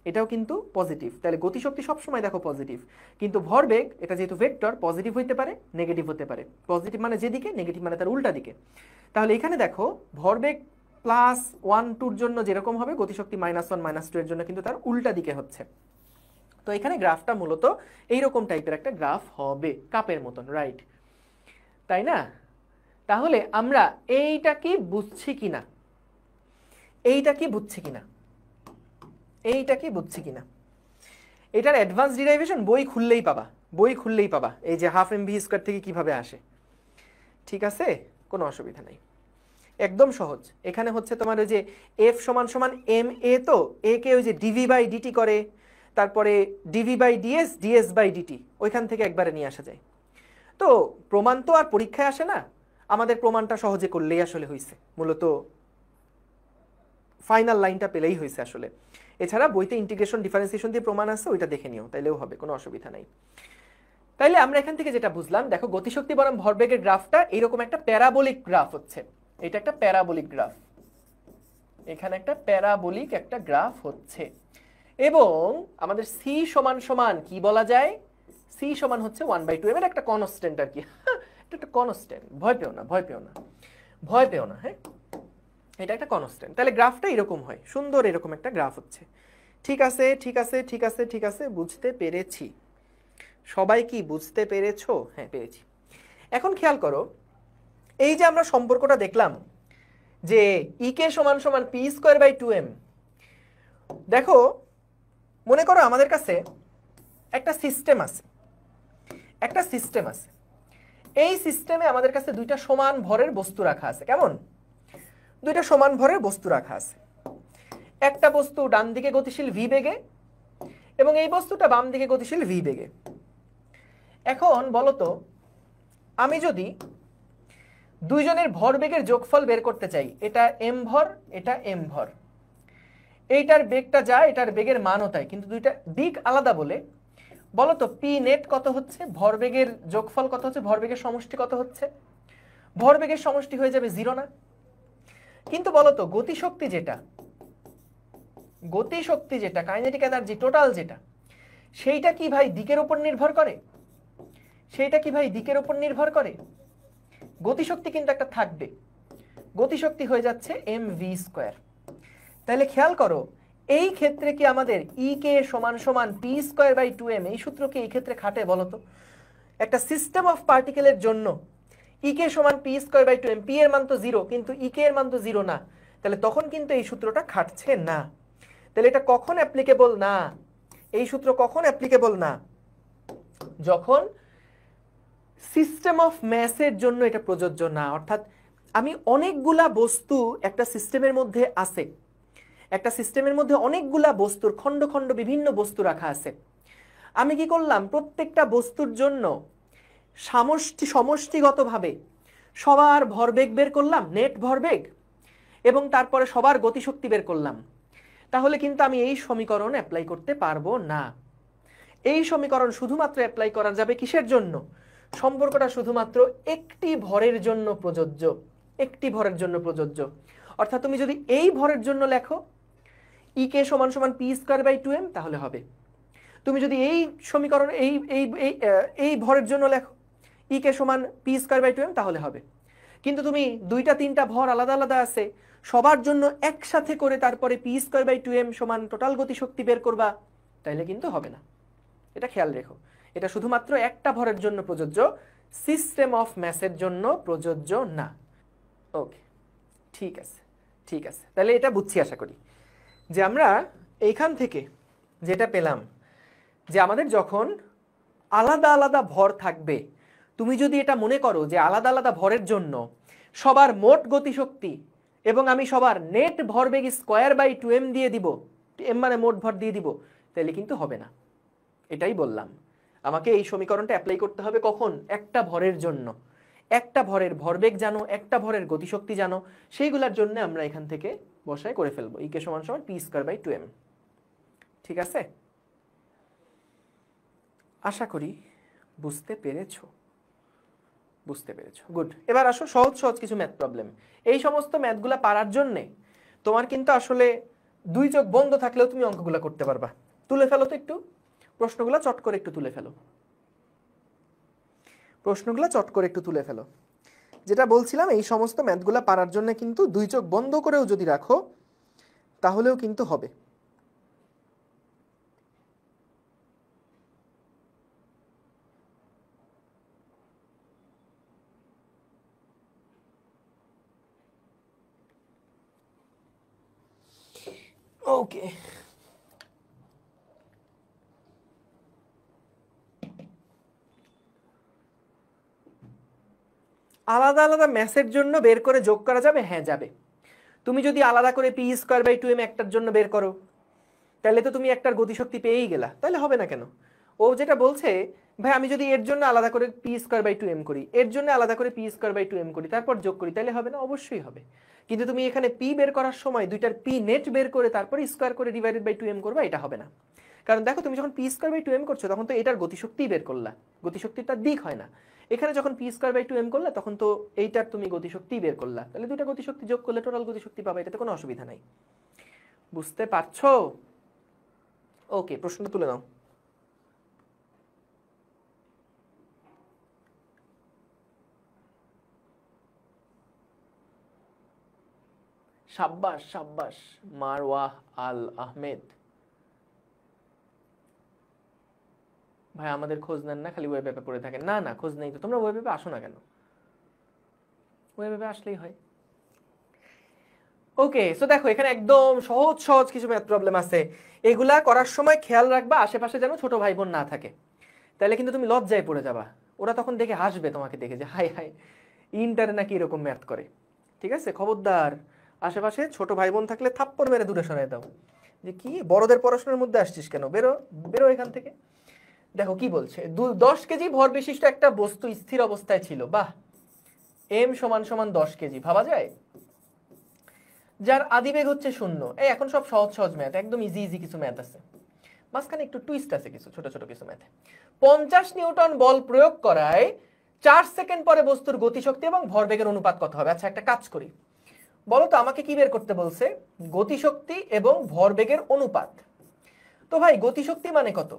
এটাও কিন্তু পজিটিভ, তাহলে গতিশক্তি সবসময় দেখো পজিটিভ। কিন্তু ভরবেগ এটা যেহেতু ভেক্টর, পজিটিভ হতে পারে, নেগেটিভ হতে পারে। পজিটিভ মানে যেদিকে, নেগেটিভ মানে তার উল্টা দিকে। তাহলে এখানে দেখো ভরবেগ +1, 2 জন্য যেরকম হবে, গতিশক্তি -1, -2 এর জন্য কিন্তু তার উল্টা দিকে হচ্ছে। তো এখানে গ্রাফটা মূলত এইরকম টাইপের একটা গ্রাফ হবে, কাপের মতন, রাইট? তাই না? তাহলে আমরা এইটা কি বুঝছি কিনা, এইটা কি বুঝছি কিনা, এইটা কি বুঝছি কিনা, এটার অ্যাডভান্স ডিরাইভেশন বই খুললেই পাবা, বই খুললেই পাবা, এই যে হাফ এম ভি স্কোয়ার থেকে কিভাবে আসে। ঠিক আছে, কোনো অসুবিধা নাই, একদম সহজ। এখানে হচ্ছে তোমার ওই যে এফ সমান সমান এম এ, তো এ কে ওই যে ডিভি বাই ডিটি করে, তারপরে dv by ds, ds by dt, ওইখান থেকে একবারে নিয়ে আসা যায়। তো প্রমাণ তো আর পরীক্ষায় আসে না, আমাদের প্রমাণটা সহজে করলেই আসলে হয়েছে, মূলত ফাইনাল লাইনটা পেলেই হয়েছে আসলে। এছাড়া বইতে ইন্টিগ্রেশন ডিফারেন্সিয়েশন দিয়ে প্রমাণ আছে, ওইটা দেখে নিও, তাইলেও হবে, কোনো অসুবিধা নাই। তাইলে আমরা এখান থেকে যেটা বুঝলাম, দেখো গতিশক্তি বনাম ভরবেগের গ্রাফটা এরকম একটা প্যারাবোলিক গ্রাফ হচ্ছে, এটা একটা প্যারাবোলিক গ্রাফ, এখানে একটা প্যারাবোলিক একটা গ্রাফ হচ্ছে। এবং আমাদের সি সমান সমান কি বলা যায়, সি সমান হচ্ছে 1/2m এর একটা কনস্ট্যান্ট আর কি, এটা একটা কনস্ট্যান্ট, ভয় পেও না, ভয় পেও না, ভয় পেও না, হ্যাঁ এটা একটা কনস্ট্যান্ট। তাহলে গ্রাফটা এরকম হয়, সুন্দর এরকম একটা গ্রাফ হচ্ছে। ঠিক আছে ঠিক আছে ঠিক আছে ঠিক আছে, বুঝতে পেরেছি। সবাই কি বুঝতে পেরেছো? হ্যাঁ পেরেছি। এখন খেয়াল করো, এই যে আমরা সম্পর্কটা দেখলাম যে ইকে সমান সমান পি স্কোয়ার বাই 2m, দেখো মনে করো আমাদের কাছে একটা সিস্টেম আছে, একটা সিস্টেম আছে, এই সিস্টেমে আমাদের কাছে দুইটা সমান ভরের বস্তু রাখা আছে। কেমন? দুইটা সমান ভরের বস্তু রাখা আছে। একটা বস্তু ডান দিকে গতিশীল ভি বেগে এবং এই বস্তুটা বাম দিকে গতিশীল ভি বেগে। এখন বলো তো, আমি যদি দুইজনের ভরবেগের যোগফল বের করতে চাই, এটা এম ভর, এটা এম ভর, এইটার বেগটা যা, এটার বেগের মানও তাই, কিন্তু দুইটা দিক আলাদা বলে, বলো তো পি নেট কত হচ্ছে, ভরবেগের যোগফল কত হচ্ছে, ভরবেগের সমষ্টি কত হচ্ছে? ভরবেগের সমষ্টি হয়ে যাবে 0 না? কিন্তু বলো তো গতিশক্তি যেটা, গতিশক্তি যেটা কাইনেটিক এনার্জি টোটাল যেটা, সেইটা কি ভাই দিকের উপর নির্ভর করে? সেইটা কি ভাই দিকের উপর নির্ভর করে? গতিশক্তি কিন্তু একটা থাকবে, গতিশক্তি হয়ে যাচ্ছে mv স্কয়ার। তাহলে খেয়াল করো, এই ক্ষেত্রে কি আমাদের ই কে সমান সমান পি স্কয়ার বাই 2m এই সূত্র কি এই ক্ষেত্রে খাটে বলো তো? একটা সিস্টেম অফ পার্টিকেলের জন্য ই কে সমান P square by 2m, P এর মান তো 0 কিন্তু ই কে এর মান তো 0 না, তাহলে তখন কিন্তু এই সূত্রটা খাটছে না। তাহলে এটা কখন অ্যাপ্লিকেবল না? এই সূত্র কখন অ্যাপ্লিকেবল না? যখন সিস্টেম অফ ম্যাসের জন্য এটা প্রযোজ্য না। অর্থাৎ আমি অনেকগুলা বস্তু একটা সিস্টেমের মধ্যে আছে, একটা সিস্টেমের মধ্যে অনেকগুলা বস্তুর খণ্ড খণ্ড বিভিন্ন বস্তু রাখা আছে। আমি কি করলাম, প্রত্যেকটা বস্তুর জন্য সমষ্টিগতভাবে সবার ভরবেগ বের করলাম, নেট ভরবেগ, এবং তারপরে সবার গতিশক্তি বের করলাম। তাহলে কিন্তু আমি এই সমীকরণ অ্যাপ্লাই করতে পারবো না। এই সমীকরণ শুধুমাত্র অ্যাপ্লাই করা যাবে কিসের জন্য? সম্পর্কটা শুধুমাত্র একটি ভরের জন্য প্রযোজ্য, একটি ভরের জন্য প্রযোজ্য। অর্থাৎ তুমি যদি এই ভরের জন্য লেখো ই কে সমান সমান পি স্কয়ার বাই 2m তাহলে হবে। তুমি যদি এই সমীকরণ এই এই এই ভরের জন্য লেখো ই কে সমান পি স্কয়ার বাই 2m তাহলে হবে। কিন্তু তুমি দুইটা তিনটা ভর আলাদা আলাদা আছে, সবার জন্য একসাথে করে তারপরে পি স্কয়ার বাই 2m সমান টোটাল গতিশক্তি বের করবা, তাইলে কিন্তু হবে না। এটা খেয়াল রেখো, এটা শুধুমাত্র একটা ভরের জন্য প্রযোজ্য, সিস্টেম অফ ম্যাসের জন্য প্রযোজ্য না। ওকে, ঠিক আছে ঠিক আছে, তাহলে এটা বুঝছি আশা করি যে আমরা এইখান থেকে যেটা পেলাম যে আমাদের যখন আলাদা আলাদা ভর থাকবে, তুমি যদি এটা মনে করো যে আলাদা আলাদা ভরের জন্য সবার মোট গতিশক্তি এবং আমি সবার নেট ভরবেগ স্কয়ার বাই 2m দিয়ে দিব, m মানে মোট ভর দিয়ে দিব, তাহলে কিন্তু হবে না। এটাই বললাম, আমাকে এই সমীকরণটা অ্যাপ্লাই করতে হবে কখন? একটা ভরের জন্য, একটা ভরের ভরবেগ জানো, একটা ভরের গতিশক্তি জানো, সেইগুলোর জন্য আমরা এখান থেকে বসায় করে ফেলবো ই কে সমান সমান পি স্কয়ার বাই 2m। ঠিক আছে, আশা করি বুঝতে পেরেছো, বুঝতে পেরেছো, গুড। এবার আসো সহজ সহজ কিছু ম্যাথ প্রবলেম। এই সমস্ত ম্যাথগুলা পারার জন্যে তোমার কিন্তু আসলে দুই চোখ বন্ধ থাকলেও তুমি অঙ্কগুলা করতে পারবা। তুলে ফেলো তো একটু প্রশ্নগুলো, চট করে একটু তুলে ফেলো, প্রশ্নগুলো চট করে একটু তুলে ফেলো। যেটা বলছিলাম, এই সমস্ত ম্যাথগুলা পারার জন্য কিন্তু দুই চোখ বন্ধ করেও যদি রাখো তাহলেও কিন্তু হবে। ওকে, আলাদা আলাদা ম্যাসের জন্য বের করে যোগ করা যাবে? হ্যাঁ যাবে। তুমি যদি আলাদা করে পি স্কয়ার বাই 2m একটার জন্য বের করো, তাহলে তো তুমি একটার গতিশক্তি পেয়েই গেলা, তাহলে হবে না কেন? ও যেটা বলছে, ভাই আমি যদি এর জন্য আলাদা করে পি স্কয়ার বাই 2m করি, এর জন্য আলাদা করে পি স্কয়ার বাই 2m করি, তারপর যোগ করি, তাহলে হবে না? অবশ্যই হবে। কিন্তু তুমি এখানে পি বের করার সময় দুইটার পি নেট বের করে তারপর স্কয়ার করে ডিভাইডেড বাই 2m করবা, এটা হবে না। কারণ দেখো, তুমি যখন পি স্কয়ার বাই 2m করছো তখন তো এটার গতিশক্তি বের করলা, গতিশক্তিটা দিক হয় না। এখানে যখন পি স্কয়ার বাই 2m করলা তখন তো এইটার তুমি গতিশক্তি বের করলা, তাহলে দুইটা গতিশক্তি যোগ করলে টোটাল গতিশক্তি পাবা, এটাতে কোনো অসুবিধা নাই। বুঝতে পারছো? ওকে, প্রশ্নটা তুলে নাও। সাব্বাস সাব্বাস মারওয়াহ আল আহমেদ ভাই, আমাদের খোঁজ নেন না, খালি ওয়েব অ্যাপে পড়ে থাকেন। না না, খোঁজ নেই তো, তোমরা ওয়েব অ্যাপে আসো না কেন? ওয়েব অ্যাপে আসলেই হয়। ওকে, সো দেখো এখানে একদম সহজ সহজ কিছু ম্যাথ প্রবলেম আছে। এগুলা করার সময় খেয়াল রাখবা আশেপাশে যেন ছোট ভাই বোন না থাকে, তাহলে কিন্তু তুমি লজ্জায় পড়ে যাবা। ওরা তখন দেখে হাসবে তোমাকে দেখে, যে হাই হাই ইন্টারে নাকি এরকম ম্যাথ করে। ঠিক আছে, খবরদার আশেপাশে ছোট ভাই বোন থাকলে থাপ্পড় মেরে দূরে সরাই দাও, যে কি বড়দের পড়াশোনার মধ্যে আসছিস কেন, বেরো বেরো এখান থেকে। দেখো কি বলছে, 10 কেজি ভর বিশিষ্ট একটা বস্তু স্থির অবস্থায় ছিল। বাহ, এম সমান সমান 10 কেজি ভাবা যায়, যার আদিবেগ হচ্ছে 0। এই এখন সব সহজ সহজ ম্যাথ, একদম ইজি ইজি কিছু ম্যাথ আছে, মাঝখানে একটু টুইস্ট আছে কিছু ছোট ছোট কিছু ম্যাথে। 50 নিউটন বল প্রয়োগ করায় 4 সেকেন্ড পরে বস্তুর গতিশক্তি এবং ভরবেগের অনুপাত কত হবে? আচ্ছা একটা কাজ করি, বলো তো আমাকে কি বের করতে বলছে? গতিশক্তি এবং ভরবেগের অনুপাত। তো ভাই গতিশক্তি মানে কত?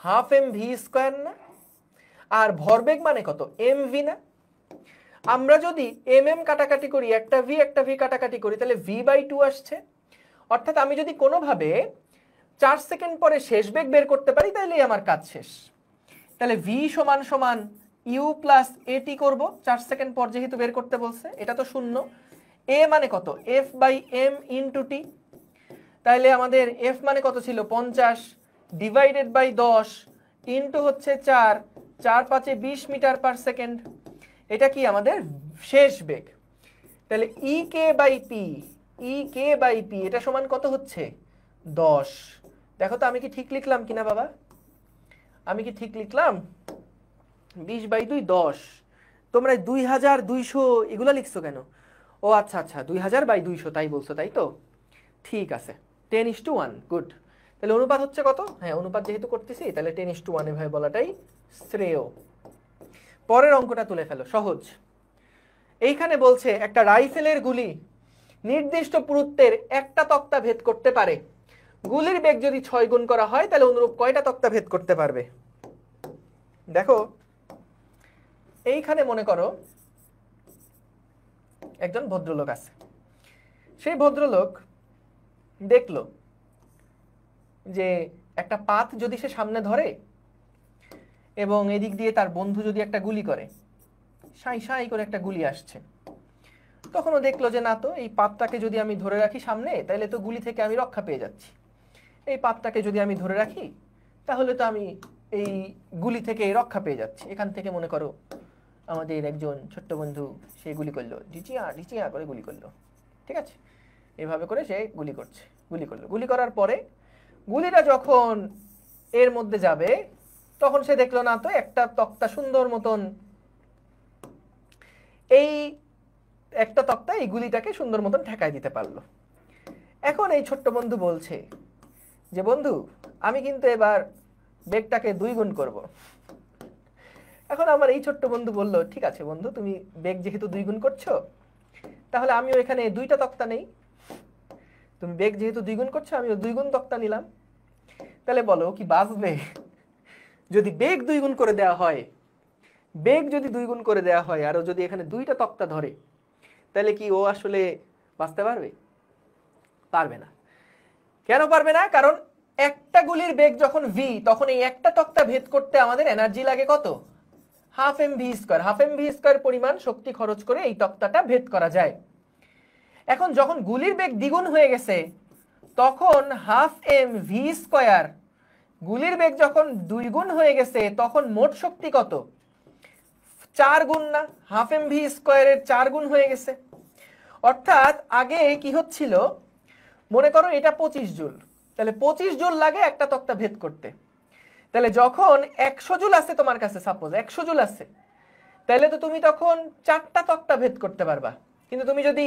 হাফ এম ভি স্কোয়ার না? আর ভরবেগ মানে কত? এম ভি না? আমরা যদি এম এম কাটাকাটি করি, একটা ভি কাটাকাটি করি, তাহলে v/2 আসছে। অর্থাৎ আমি যদি কোনোভাবে 4 সেকেন্ড পরে শেষ বেগ বের করতে পারি, তাহলেই আমার কাজ শেষ। তাহলে v সমান সমান u প্লাস এটি করবো, 4 সেকেন্ড পর যেহেতু বের করতে বলছে, এটা তো 0। a মানে কত? f/m into T. তাহলে আমাদের f মানে কত ছিল? 50 ডিভাইডেড বাই 10 ইন্টু হচ্ছে 4, 4 5 20 মিটার পার সেকেন্ড। এটা কি আমাদের শেষ বেগ। তাহলে e/p এটা সমান কত হচ্ছে? 10। দেখো তো আমি কি ঠিক লিখলাম কিনা বাবা, আমি কি ঠিক লিখলাম? 20/2 10। তোমরা 2200 এগুলো লিখছো কেন? ও আচ্ছা আচ্ছা, 2000/200 তাই বলছো, তাই তো? ঠিক আছে, 10:1, গুড। তাহলে অনুপাত হচ্ছে কত? হ্যাঁ, অনুপাত যেহেতু করতেছি তাহলে 10:1 এভাবে বলাটাই শ্রেয়। পরের অঙ্কটা তুলে ফেলো, সহজ। এইখানে বলছে একটা রাইফেলের গুলি নির্দিষ্ট পুরুত্বের একটা তক্তা ভেদ করতে পারে। গুলির বেগ যদি 6 গুণ করা হয়, তাহলে অনুরূপ কয়টা তক্তা ভেদ করতে পারবে? দেখো এইখানে মনে করো একজন ভদ্রলোক আছে, সেই ভদ্রলোক দেখলো যে একটা পাত যদি সে সামনে ধরে এবং এদিক দিয়ে তার বন্ধু যদি একটা গুলি করে, সাই সাই করে একটা গুলি আসছে, তখন ও দেখলো যে না তো, এই পাতটাকে যদি আমি ধরে রাখি সামনে, তাহলে তো গুলি থেকে আমি রক্ষা পেয়ে যাচ্ছি। এই পাতটাকে যদি আমি ধরে রাখি, তাহলে তো আমি এই গুলি থেকে রক্ষা পেয়ে যাচ্ছি। এখান থেকে মনে করো আমাদের একজন ছোট্ট বন্ধু সে গুলি করলো, ঢিচিয়া করে গুলি করলো। ঠিক আছে, এভাবে করে সে গুলি করছে, গুলি করলো। গুলি করার পরে গুলিটা যখন এর মধ্যে যাবে, তখন সে দেখলো না তো একটা তক্তা সুন্দর মতন, এই একটা তক্তা এই গুলিটাকে সুন্দর মতন ঠেকায় দিতে পারলো। এখন এই ছোট্ট বন্ধু বলছে যে বন্ধু, আমি কিন্তু এবার বেগটাকে 2 গুণ করব। এখন আমার এই ছোট্ট বন্ধু বলল, ঠিক আছে বন্ধু, তুমি বেগ যেহেতু 2 গুণ করছো, তাহলে আমিও এখানে 2টা তক্তা নেই। তুমি বেগ যেহেতু 2 গুণ করছো, আমিও 2 গুণ তক্তা নিলাম। তাহলে বলো কি বাঁচবে? যদি বেগ 2 গুণ করে দেওয়া হয়, বেগ যদি 2 গুণ করে দেওয়া হয়, আর যদি এখানে 2টা তক্তা ধরে, তাহলে কি ও আসলে বাঁচতে পারবে? পারবে না। কেন পারবে না? কারণ একটা গুলির বেগ যখন v, তখন এই একটা তক্তা ভেদ করতে আমাদের এনার্জি লাগে কত? Half m v square. Half m v square পরিমাণ শক্তি খরচ করে এই তক্তাটা ভেদ করা যায়। এখন যখন গুলির বেগ দ্বিগুণ হয়ে গেছে, তখন হাফ এম ভি স্কোয়ার, গুলির বেগ যখন 2 গুণ হয়ে গেছে, তখন মোট শক্তি কত? 4 গুণ না? হাফ এম ভি স্কোয়ারের 4 গুণ হয়ে গেছে। অর্থাৎ আগে কি হচ্ছিল, মনে করো এটা 25 জুল, তাহলে 25 জুল লাগে একটা তক্তা ভেদ করতে। তাহলে যখন 100 জুল আছে তোমার কাছে, সাপোজ 100 জুল আছে, তাহলে তো তুমি তখন 4টা তক্তা ভেদ করতে পারবা। কিন্তু তুমি যদি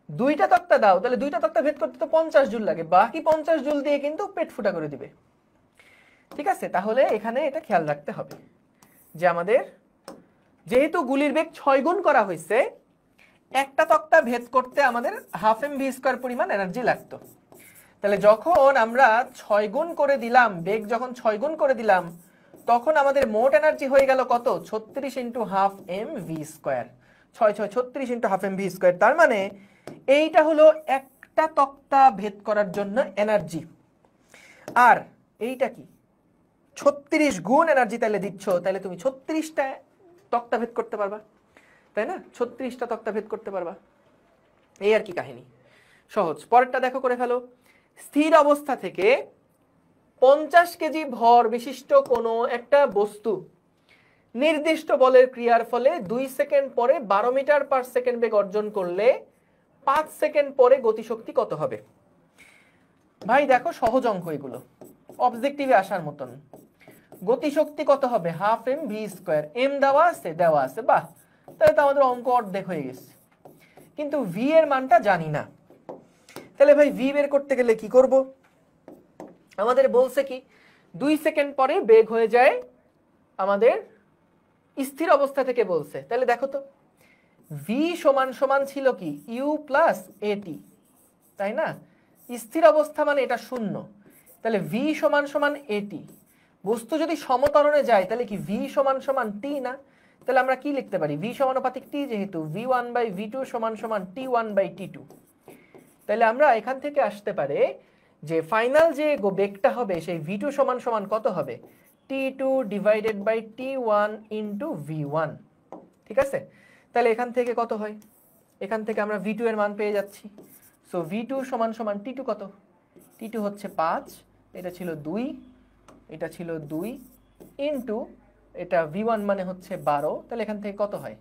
2টা তক্তা দাও, তাহলে 2টা তক্তা ভেদ করতে তো 50 জুল লাগে, বাকি 50 জুল দিয়ে কিন্তু পেট ফুটা করে দিবে। ঠিক আছে, তাহলে এখানে এটা খেয়াল রাখতে হবে যে আমাদের যেহেতু গুলির বেগ 6 গুণ করা হয়েছে, একটা তক্তা ভেদ করতে আমাদের হাফ এম ভি স্কোয়ার পরিমাণ এনার্জি লাগতো। তাহলে যখন আমরা 6 গুণ করে দিলাম, বেগ যখন 6 গুণ করে দিলাম, তখন আমাদের মোট এনার্জি হয়ে গেল কত? 36 into half m v square. 36 into half m v square. তার মানে এইটা হলো একটা তক্তা ভেদ করার জন্য এনার্জি। আর এইটা কি 36 গুণ এনার্জি তাহলে দিচ্ছ, তাহলে তুমি 36টা তক্তা ভেদ করতে পারবা, তাই না? 36টা তক্তা ভেদ করতে পারবা। এই আর কি কাহিনী, সহজ। পরেরটা দেখো, করে ফেলো। স্থির অবস্থা থেকে 50 কেজি ভর বিশিষ্ট কোনো একটা বস্তু নির্দিষ্ট বলের ক্রিয়ার ফলে 2 সেকেন্ড পরে 12 মিটার পার সেকেন্ড বেগ অর্জন করলে 5 সেকেন্ড পরে গতিশক্তি কত হবে? ভাই দেখো, সহজ অঙ্ক এগুলো, অবজেক্টিভে আসার মতন। গতিশক্তি কত হবে? Half m v square. M দেওয়া আছে, বাহ, তাহলে তো আমাদের অঙ্ক অর্ধেক হয়ে গেছে। কিন্তু ভি এর মানটা জানি না। তাহলে ভাই ভি বের করতে গেলে কি করব? আমাদের বলছে কি 2 সেকেন্ড পরে বেগ হয়ে যায় আমাদের স্থির অবস্থা থেকে বলছে। তাহলে দেখো তো, ভি সমান সমান ছিল কি ইউ প্লাস এটি, তাই না? স্থির অবস্থা মানে এটা শূন্য, তাহলে ভি সমান সমান এটি। বস্তু যদি সমতরণে যায় তাহলে কি ভি সমান সমান টি না? তাহলে আমরা কি লিখতে পারি? ভি সমানুপাতিক টি, যেহেতু v one by v two সমান সমান t one by t two. তাহলে আমরা এখান থেকে আসতে পারে যে ফাইনাল যে বেগটা হবে সেই ভি টু সমান সমান কত হবে? T two divided by T one into V one. ঠিক আছে? তাহলে এখান থেকে কত হয়? এখান থেকে আমরা ভি টু এর মান পেয়ে যাচ্ছি। সো ভি টু সমান সমান টি টু কত? টি টু হচ্ছে 5, এটা ছিল 2, এটা ছিল 2 ইন্টু এটা ভি ওয়ান মানে হচ্ছে 12। তাহলে এখান থেকে কত হয়?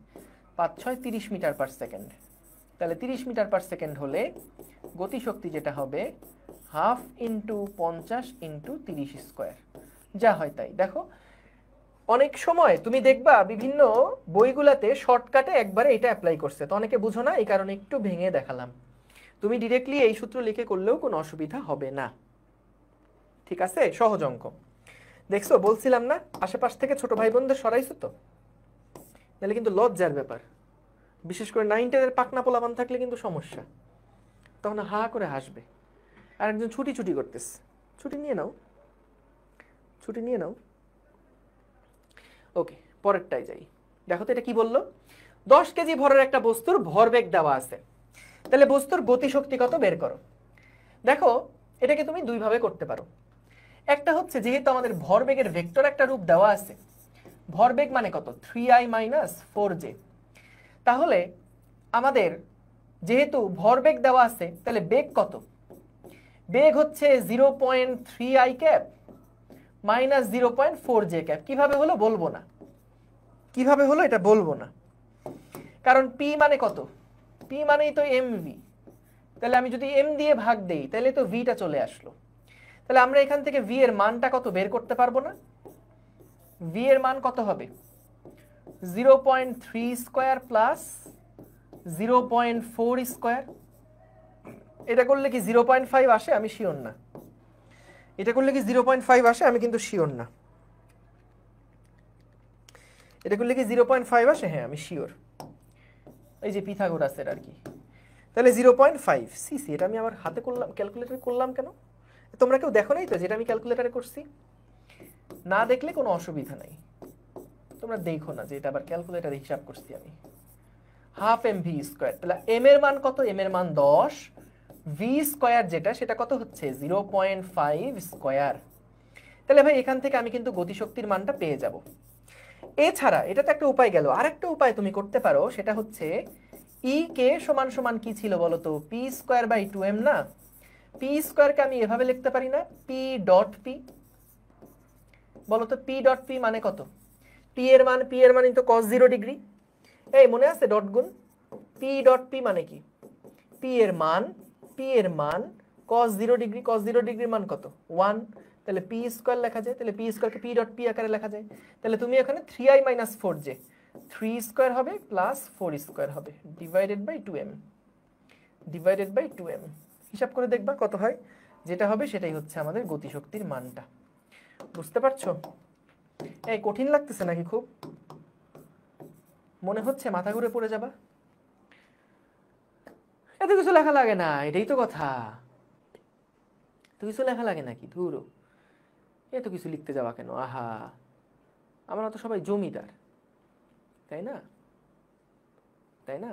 5 6 30 মিটার পার সেকেন্ড। তাহলে 30 মিটার পার সেকেন্ড হলে গতিশক্তি যেটা হবে হাফ ইন্টু 50 ইন্টু 30 স্কোয়ার, যা হয় তাই। দেখো, অনেক সময় তুমি দেখবা বিভিন্ন বইগুলাতে শর্টকাটে একবারে এটা অ্যাপ্লাই করছে, তো অনেকে বুঝো না, এই কারণে একটু ভেঙে দেখালাম। তুমি ডিরেক্টলি এই সূত্র লিখে করলেও কোনো অসুবিধা হবে না। ঠিক আছে? সহজ অঙ্ক। দেখছো, বলছিলাম না আশেপাশ থেকে ছোট ভাই বোনদের সরাইছো তো? তাহলে কিন্তু লজ্জার ব্যাপার, বিশেষ করে 9 10 পাকনা পোলাপান থাকলে কিন্তু সমস্যা। তখন হা করে হাসবে। আর একজন ছুটি ছুটি করতেছে, ছুটি নিয়ে নাও, ছুটি নিয়ে নাও। ওকে, পরেরটাই যাই। দেখো তো এটা কি বললো? 10 কেজি ভরের একটা বস্তুর ভরবেগ দেওয়া আছে, তাহলে বস্তুর গতিশক্তি কত বের করো। দেখো, এটাকে তুমি দুই ভাবে করতে পারো। একটা হচ্ছে, যেহেতু আমাদের ভরবেগের ভেক্টর একটা রূপ দেওয়া আছে, ভরবেগ মানে কত? 3i minus 4j। তাহলে আমাদের যেহেতু ভরবেগ দেওয়া আছে, তাহলে বেগ কত? বেগ হচ্ছে 0.3i cap minus 0.4j cap. কিভাবে হলো বলবো না, কিভাবে হলো এটা বলবো না, কারণ পি মানে কত? পি মানেই তো এমভি। তাহলে আমি যদি এম দিয়ে ভাগ দেই তাহলে তো ভিটা চলে আসলো। তাহলে আমরা এখান থেকে ভি এর মানটা কত বের করতে পারবো না? ভি এর মান কত হবে? 0.3 স্কোয়ার প্লাস 0.4 স্কোয়ার। এটা করলে কি 0.5 আসে? আমি শিওর না। এটা করলে কি 0.5 আসে? আমি কিন্তু শিওর না। এটা করলে কি 0.5 আসে? হ্যাঁ, আমি শিওর। এই যে পিথাগোরাসের আর কি। তাহলে 0.5 সিসি। এটা আমি আবার হাতে করলাম, ক্যালকুলেটরে করলাম কেন? তোমরা কেউ দেখো নাই তো যেটা আমি ক্যালকুলেটরে করছি? না দেখলে কোনো অসুবিধা নাই, তোমরা দেখো না যে এটা আবার ক্যালকুলেটরে হিসাব করছি আমি। Half m v square. তাহলে এম এর মান কত? এম এর মান 10। ভি স্কোয়ার যেটা, সেটা কত হচ্ছে? 0.5 স্কোয়ার। তাহলে ভাই এখান থেকে আমি কিন্তু গতিশক্তির মানটা পেয়ে যাব। এছাড়া এটা তো একটা উপায় গেল, আরেকটা উপায় তুমি করতে পারো, সেটা হচ্ছে ই কে সমান সমান কি ছিল বলো তো? পি স্কোয়ার বাই 2m না? পি স্কোয়ারকে আমি এভাবে লিখতে পারি না? P dot P. বলো তো পি ডট পি মানে কত? পি এর মান তো cos 0 ডিগ্রি। এই মনে আছে ডট গুণ? পি ডট পি মানে কি? পি এর মান cos 0 ডিগ্রি। cos 0 ডিগ্রির মান কত? 1। তাহলে পি স্কোয়ার লেখা যায়। তাহলে পি স্কোয়ারকে পি ডট পি আকারে লেখা যায়। তাহলে তুমি এখানে 3i মাইনাস 4j, 3 স্কোয়ার হবে প্লাস 4 স্কোয়ার হবে divided by 2m, divided by 2m। হিসাব করে দেখবা কত হয়। যেটা হবে সেটাই হচ্ছে আমাদের গতিশক্তির মানটা। বুঝতে পারছো? এই কঠিন লাগতেছে নাকি খুব? মনে হচ্ছে মাথা ঘুরে পড়ে যাবা? এত কিছু লেখা লাগে না, এটাই তো কথা। তো কিছু লেখা লাগে নাকি? ধুরো, এত কিছু লিখতে যাওয়া কেন? আহা, আমরা তো সবাই জমিদার, তাই না? তাই না?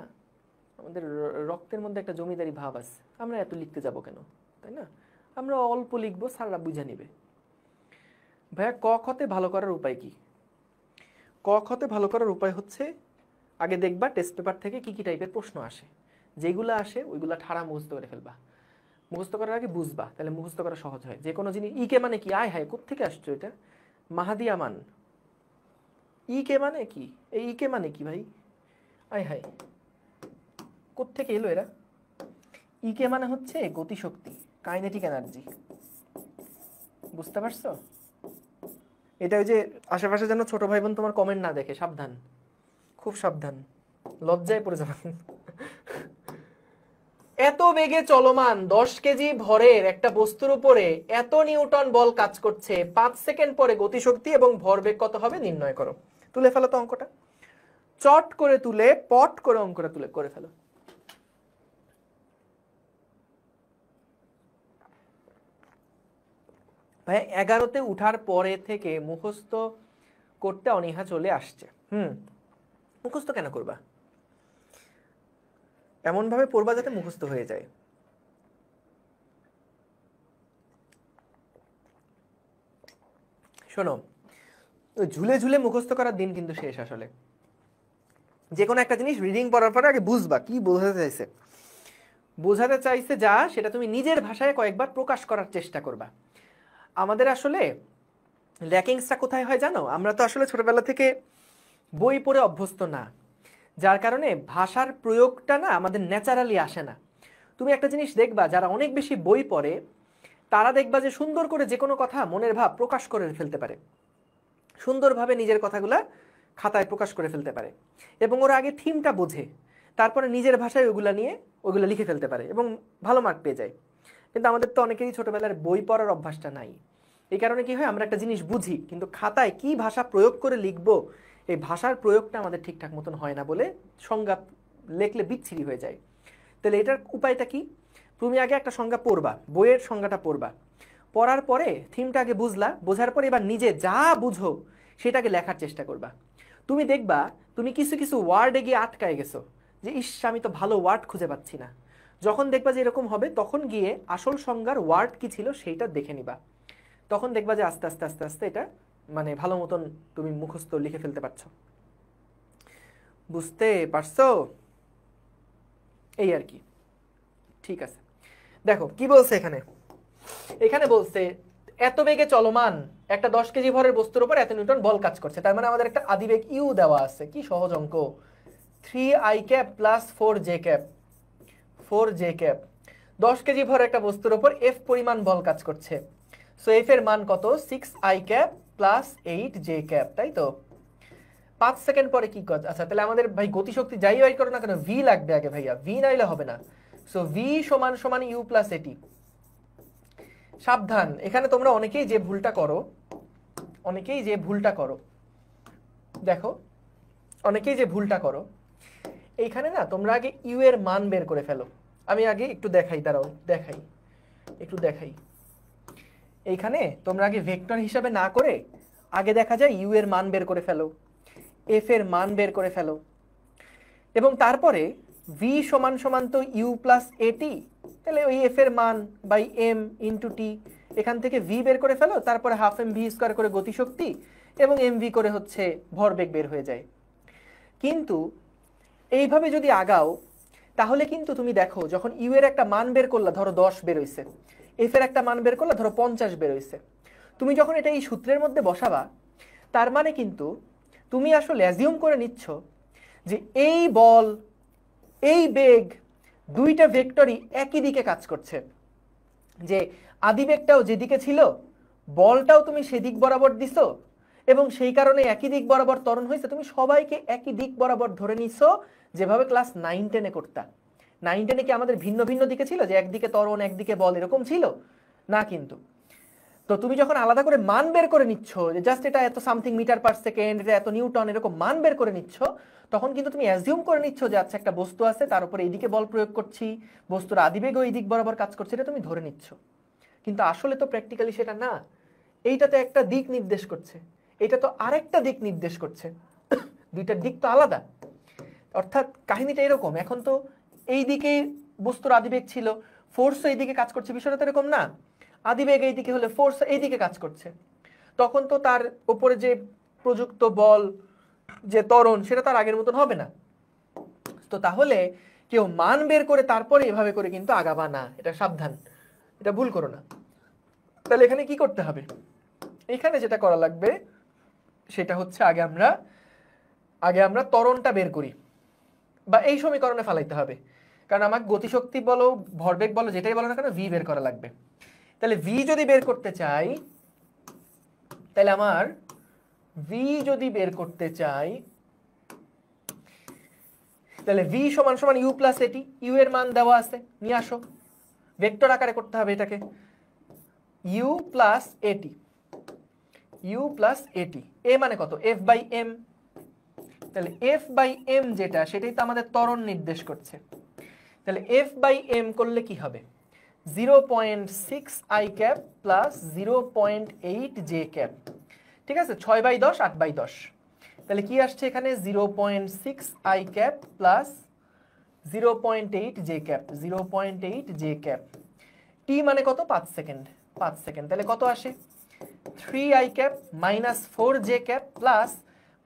আমাদের রক্তের মধ্যে একটা জমিদারি ভাব আছে, আমরা এত লিখতে যাব কেন, তাই না? আমরা অল্প লিখবো, স্যাররা বুঝে নিবে। ভাইয়া, ক খতে ভালো করার উপায় কি? ক খতে ভালো করার উপায় হচ্ছে, আগে দেখবা টেস্ট পেপার থেকে কি কি টাইপের প্রশ্ন আসে, যেগুলো আসে ওইগুলা ঠাড়া মুখস্থ করে ফেলবা। মুখস্থ করার আগে বুঝবা, তাহলে মুখস্থ করা সহজ হয়। যে কোনো জিনিস, ইকে মানে কি, আয় হায় কোত্থেকে আসছো এটা, মাহাদি আমান, ইকে মানে কি, এই ইকে মানে কি ভাই, আয় হায় কোত্থেকে এলো এরা? ইকে মানে হচ্ছে গতিশক্তি, কাইনেটিক এনার্জি, বুঝতে পারছো? এটা ওই যে আশেপাশে যেন ছোট ভাই বোন তোমার কমেন্ট না দেখে, সাবধান, খুব সাবধান, লজ্জায় পড়ে যাবেন। এত বেগে চলমান 10 কেজি ভরের একটা বস্তুর উপরে এত নিউটন বল কাজ করছে, 5 সেকেন্ড পরে গতিশক্তি এবং ভরবেগ কত হবে নির্ণয় করো। তুলে ফেলো তো অঙ্কটা, চট করে তুলে পট করে অঙ্কটা তুলে করে ফেলো। ভাই 11তে উঠার পরে থেকে মুখস্থ করতে অনীহা চলে আসছে। মুখস্থ কেন করবা? এমন ভাবে পড়বা যাতে মুখস্থ হয়ে যায়। শোনো, ঝুলে ঝুলে মুখস্থ করার দিন কিন্তু শেষ। আসলে যে কোনো একটা জিনিস রিডিং পড়ার পরে আগে বুঝবা কি বোঝাতে চাইছে যা, সেটা তুমি নিজের ভাষায় কয়েকবার প্রকাশ করার চেষ্টা করবা। আমাদের আসলে ল্যাকিংসটা কোথায় হয় জানো? আমরা তো আসলে ছোটবেলা থেকে বই পড়ে অভ্যস্ত না, যার কারণে ভাষার প্রয়োগটা না আমাদের ন্যাচারালি আসে না। তুমি একটা জিনিস দেখবা, যারা অনেক বেশি বই পড়ে তারা দেখবা যে সুন্দর করে যে কোনো কথা, মনের ভাব প্রকাশ করে ফেলতে পারে, সুন্দরভাবে নিজের কথাগুলা খাতায় প্রকাশ করে ফেলতে পারে, এবং ওরা আগে থিমটা বোঝে, তারপরে নিজের ভাষায় ওগুলা লিখে ফেলতে পারে এবং ভালো মার্ক পেয়ে যায়। কিন্তু আমাদের তো অনেকেরই ছোটবেলার বই পড়ার অভ্যাসটা নাই। এই কারণে কি হয়, আমরা একটা জিনিস বুঝি কিন্তু খাতায় কি ভাষা প্রয়োগ করে লিখবো, এই ভাষার প্রয়োগটা আমাদের ঠিকঠাক মতন হয় না বলে সংজ্ঞা লেখলে বিচ্ছিরি হয়ে যায়। তাহলে এটার উপায়টা কি? তুমি আগে একটা সংজ্ঞা পড়বা, বইয়ের সংজ্ঞাটা পড়বা, পড়ার পরে থিমটা আগে বুঝলা, বোঝার পরে এবার নিজে যা বুঝো সেটাকে লেখার চেষ্টা করবা। তুমি দেখবা তুমি কিছু কিছু ওয়ার্ডে গিয়ে আটকায় গেছো, যে ইস আমি তো ভালো ওয়ার্ড খুঁজে পাচ্ছি না। যখন দেখবা যে এরকম হবে, তখন গিয়ে আসল সংজ্ঞার ওয়ার্ড কি ছিল সেইটা দেখে নিবা। তখন দেখবা যে আস্তে আস্তে আস্তে আস্তে এটা মানে ভালো মতন তুমি মুখস্থ লিখে ফেলতে পারছো। বুঝতে পারছো? এই আর কি। ঠিক আছে, দেখো কি বলছে এখানে। এখানে বলছে এত বেগে চলমান একটা 10 কেজি ভরের বস্তুর উপর এত নিউটন বল কাজ করছে। তার মানে আমাদের একটা আদিবেগ ইউ দেওয়া আছে। কি সহজ অঙ্ক, 3i cap plus 4j cap, 4j cap, 10 KG ভরের একটা বস্তুর উপর এফ পরিমাণ বল কাজ করছে। সো এফ এর মান কত? 6i cap plus 8j cap, তাই তো? 5 সেকেন্ড পরে কি কাজ? আচ্ছা, তাহলে আমাদের ভাই গতিশক্তি যাই বাই করো না কেন, ভি লাগবে আগে ভাইয়া, ভি নাইলে হবে না। সো ভি সমান সমান ইউ প্লাস এটি। সাবধান, এখানে তোমরা অনেকেই যে ভুলটা করো, দেখো অনেকেই যে ভুলটা করো, এইখানে না তোমরা আগে ইউ এর মান বের করে ফেলো। আমি আগে একটু দেখাই, দাঁড়াও দেখাই। এইখানে তোমরা আগে ভেক্টর হিসাবে না করে আগে দেখা যায় ইউ এর মান বের করে ফেলো, এফ এর মান বের করে ফেলো, এবং তারপরে ভি সমান সমান তো ইউ প্লাস এটি, তাহলে ওই এফ এর মান বাই এম ইন্টু টি, এখান থেকে ভি বের করে ফেলো, তারপরে হাফ এম ভি স্কোয়ার করে গতিশক্তি এবং এম ভি করে হচ্ছে ভরবেগ বের হয়ে যায়। কিন্তু এইভাবে যদি আগাও তাহলে কিন্তু তুমি দেখো, যখন ইউ এর একটা মান বের করলা, ধরো 10 বের হইছে, এফ এর একটা মান বের করলা, ধরো 50 বের হইছে, তুমি যখন এটা এই সূত্রের মধ্যে বসাবা, তার মানে কিন্তু তুমি আসলে অ্যাজিউম করে নিচ্ছ যে এই বল, এই বেগ, দুইটা ভেক্টরই একই দিকে কাজ করছে। যে আদিবেগটাও যেদিকে ছিল, বলটাও তুমি সেদিক বরাবর দিছো, এবং সেই কারণে একই দিক বরাবর ত্বরণ হয়েছে। তুমি সবাইকে একই দিক বরাবর ধরে নিছো, যেভাবে ক্লাস 9-10-এ করতা। 9-10-এ কি আমাদের ভিন্ন ভিন্ন দিকে ছিল, যে একদিকে ত্বরণ একদিকে বল এরকম ছিল না? কিন্তু তো তুমি যখন আলাদা করে মান বের করে নিচ্ছ, যে জাস্ট এটা এত সামথিং মিটার পার সেকেন্ড, এটা এত নিউটন, এরকম মান বের করে নিচ্ছ, তখন কিন্তু তুমি অ্যাজিউম করে নিচ্ছ যে আচ্ছা একটা বস্তু আছে, তার উপরে এইদিকে বল প্রয়োগ করছি, বস্তুর আদিবেগও এই দিক বরাবর কাজ করছে, এটা তুমি ধরে নিচ্ছ। কিন্তু আসলে তো প্র্যাকটিক্যালি সেটা না। এইটা তো একটা দিক নির্দেশ করছে, এটা তো আরেকটা দিক নির্দেশ করছে, দুইটার দিক তো আলাদা। অর্থাৎ কাহিনীটা এরকম, এখন তো এই দিকে বস্তুর আদিবেগ ছিল, ফোর্স এই দিকে কাজ করছে, বিষয়টা তো এরকম না। আদিবেগ এই দিকে হলে ফোর্স এই দিকে কাজ করছে, তখন তো তার উপরে যে প্রযুক্ত বল, যে ত্বরণ, সেটা তার আগের মতন হবে না। তো তাহলে কেউ মান বের করে তারপরে এভাবে করে কিন্তু আগাবা না, এটা সাবধান, এটা ভুল করো না। তাহলে এখানে কি করতে হবে? এখানে যেটা করা লাগবে সেটা হচ্ছে আগে আমরা ত্বরণটা বের করি, বা এই সমীকরণে ফালাইতে হবে। কারণ আমাকে গতিশক্তি বলো, ভরবেগ বলো, যেটাই বলো না কেন, ভি বের করা লাগবে। তাহলে ভি যদি বের করতে চাই, তাহলে আমার ভি যদি বের করতে চাই, তাহলে ভি সমান সমান ইউ প্লাস এটি। ইউ এর মান দেওয়া আছে, নিয়ে আসো, ভেক্টর আকারে করতে হবে এটাকে। U plus a t, u plus a t, a মানে কত? F by m. তাহলে এফ বাই এম যেটা, সেটাই তো আমাদের ত্বরণ নির্দেশ করছে। তাহলে এফ বাই এম করলে কি হবে? 0.6 i cap plus 0.8 j cap. ঠিক আছে, 6/10 8/10। তাহলে কি আসছে এখানে? 0.6 i cap plus 0.8 j cap, 0.8 j cap. T মানে কত? 5 সেকেন্ড, 5 সেকেন্ড। তাহলে কত আসে? 3 I cap minus 4 J cap plus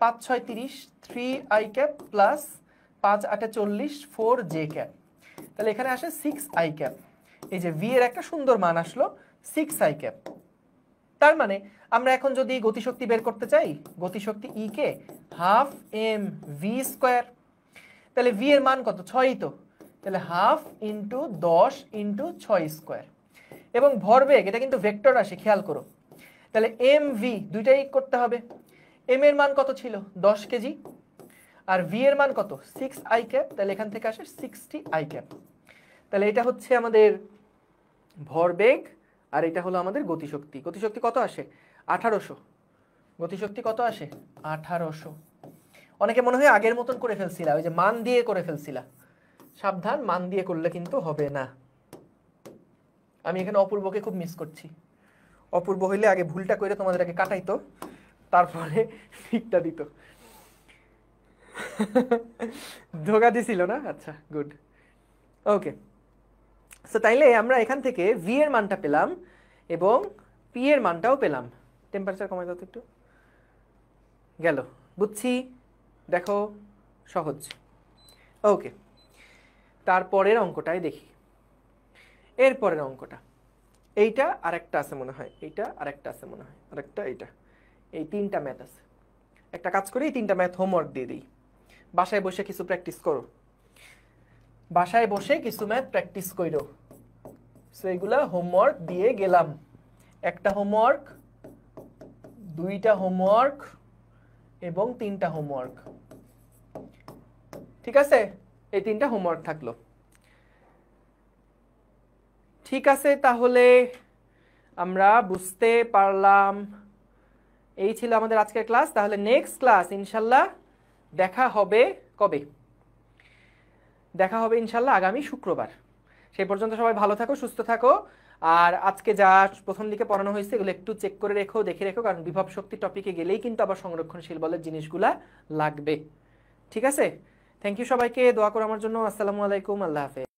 5 6 30, 3 I cap plus 5 8 40, 4 J cap. তাহলে এখানে আসে 6 আই ক্যাপ। এই যে ভি এর একটা সুন্দর মান আসলো 6 আই ক্যাপ। তার মানে আমরা এখন যদি গতিশক্তি বের করতে চাই, গতিশক্তি ই কে হাফ এম ভি স্কোয়ার। তাহলে ভি এর মান কত? 6ই তো, তাহলে হাফ ইন্টু 10 ইন্টু 6 স্কোয়ার। এবং ভরবেগ এটা কিন্তু ভেক্টর রাশি, খেয়াল করো। তাহলে এম ভি দুইটাই করতে হবে। এম এর মান কত ছিল? 10 কেজি। আর ভি এর মান কত? 6 আই ক্যাপ। তাহলে এখান থেকে আসে 60 আই ক্যাপ। তাহলে এটা হচ্ছে আমাদের ভরবেগ, আর এটা হলো আমাদের গতিশক্তি। গতিশক্তি কত আসে? 1800। গতিশক্তি কত আসে? 1800। অনেকে মনে হয় আগের মতন করে ফেলছিলা, ওই যে মান দিয়ে করে ফেলছিলা। সাবধান, মান দিয়ে করলে কিন্তু হবে না। আমি এখানে অপূর্বকে খুব মিস করছি। অপূর্ব হইলে আগে ভুলটা করে তোমাদের আগে কাটাইতো, তারপরে ঠিকটা দিত। ধোকা দিছিল না? আচ্ছা, গুড, ওকে। সো তাইলে আমরা এখান থেকে ভি এর মানটা পেলাম এবং পি এর মানটাও পেলাম। টেম্পারেচার কমাই দাও তো একটু। গেল, বুঝছি, দেখো সহজ। ওকে, তারপরের অঙ্কটাই দেখি। এরপরের অঙ্কটা, এইটা আরেকটা আছে মনে হয়, এইটা আরেকটা আছে মনে হয়, আরেকটা, এইটা, এই 3টা ম্যাথ আছে। একটা কাজ করি, 3টা ম্যাথ হোমওয়ার্ক দিয়ে দিই, বাসায় বসে কিছু প্র্যাকটিস করো। বাসায় বসে কিছু ম্যাথ প্র্যাকটিস করো। সো এগুলা হোমওয়ার্ক দিয়ে গেলাম। একটা হোমওয়ার্ক, 2টা হোমওয়ার্ক এবং 3টা হোমওয়ার্ক। ঠিক আছে, এই 3টা হোমওয়ার্ক থাকলো। ঠিক আছে, তাহলে আমরা বুঝতে পারলাম। এই ছিল আমাদের আজকের ক্লাস। তাহলে নেক্সট ক্লাস ইনশাল্লাহ দেখা হবে কবে? দেখা হবে ইনশাল্লাহ আগামী শুক্রবার। সেই পর্যন্ত সবাই ভালো থাকো, সুস্থ থাকো। আর আজকে যা প্রথম দিকে পড়ানো হয়েছে এগুলো একটু চেক করে রেখো, দেখে রেখো, কারণ বিভব শক্তি টপিকে গেলেই কিন্তু আবার সংরক্ষণশীল বলের জিনিসগুলা লাগবে। ঠিক আছে, থ্যাংক ইউ সবাইকে, দোয়া করো আমার জন্য। আসসালামু আলাইকুম, আল্লাহ হাফেজ।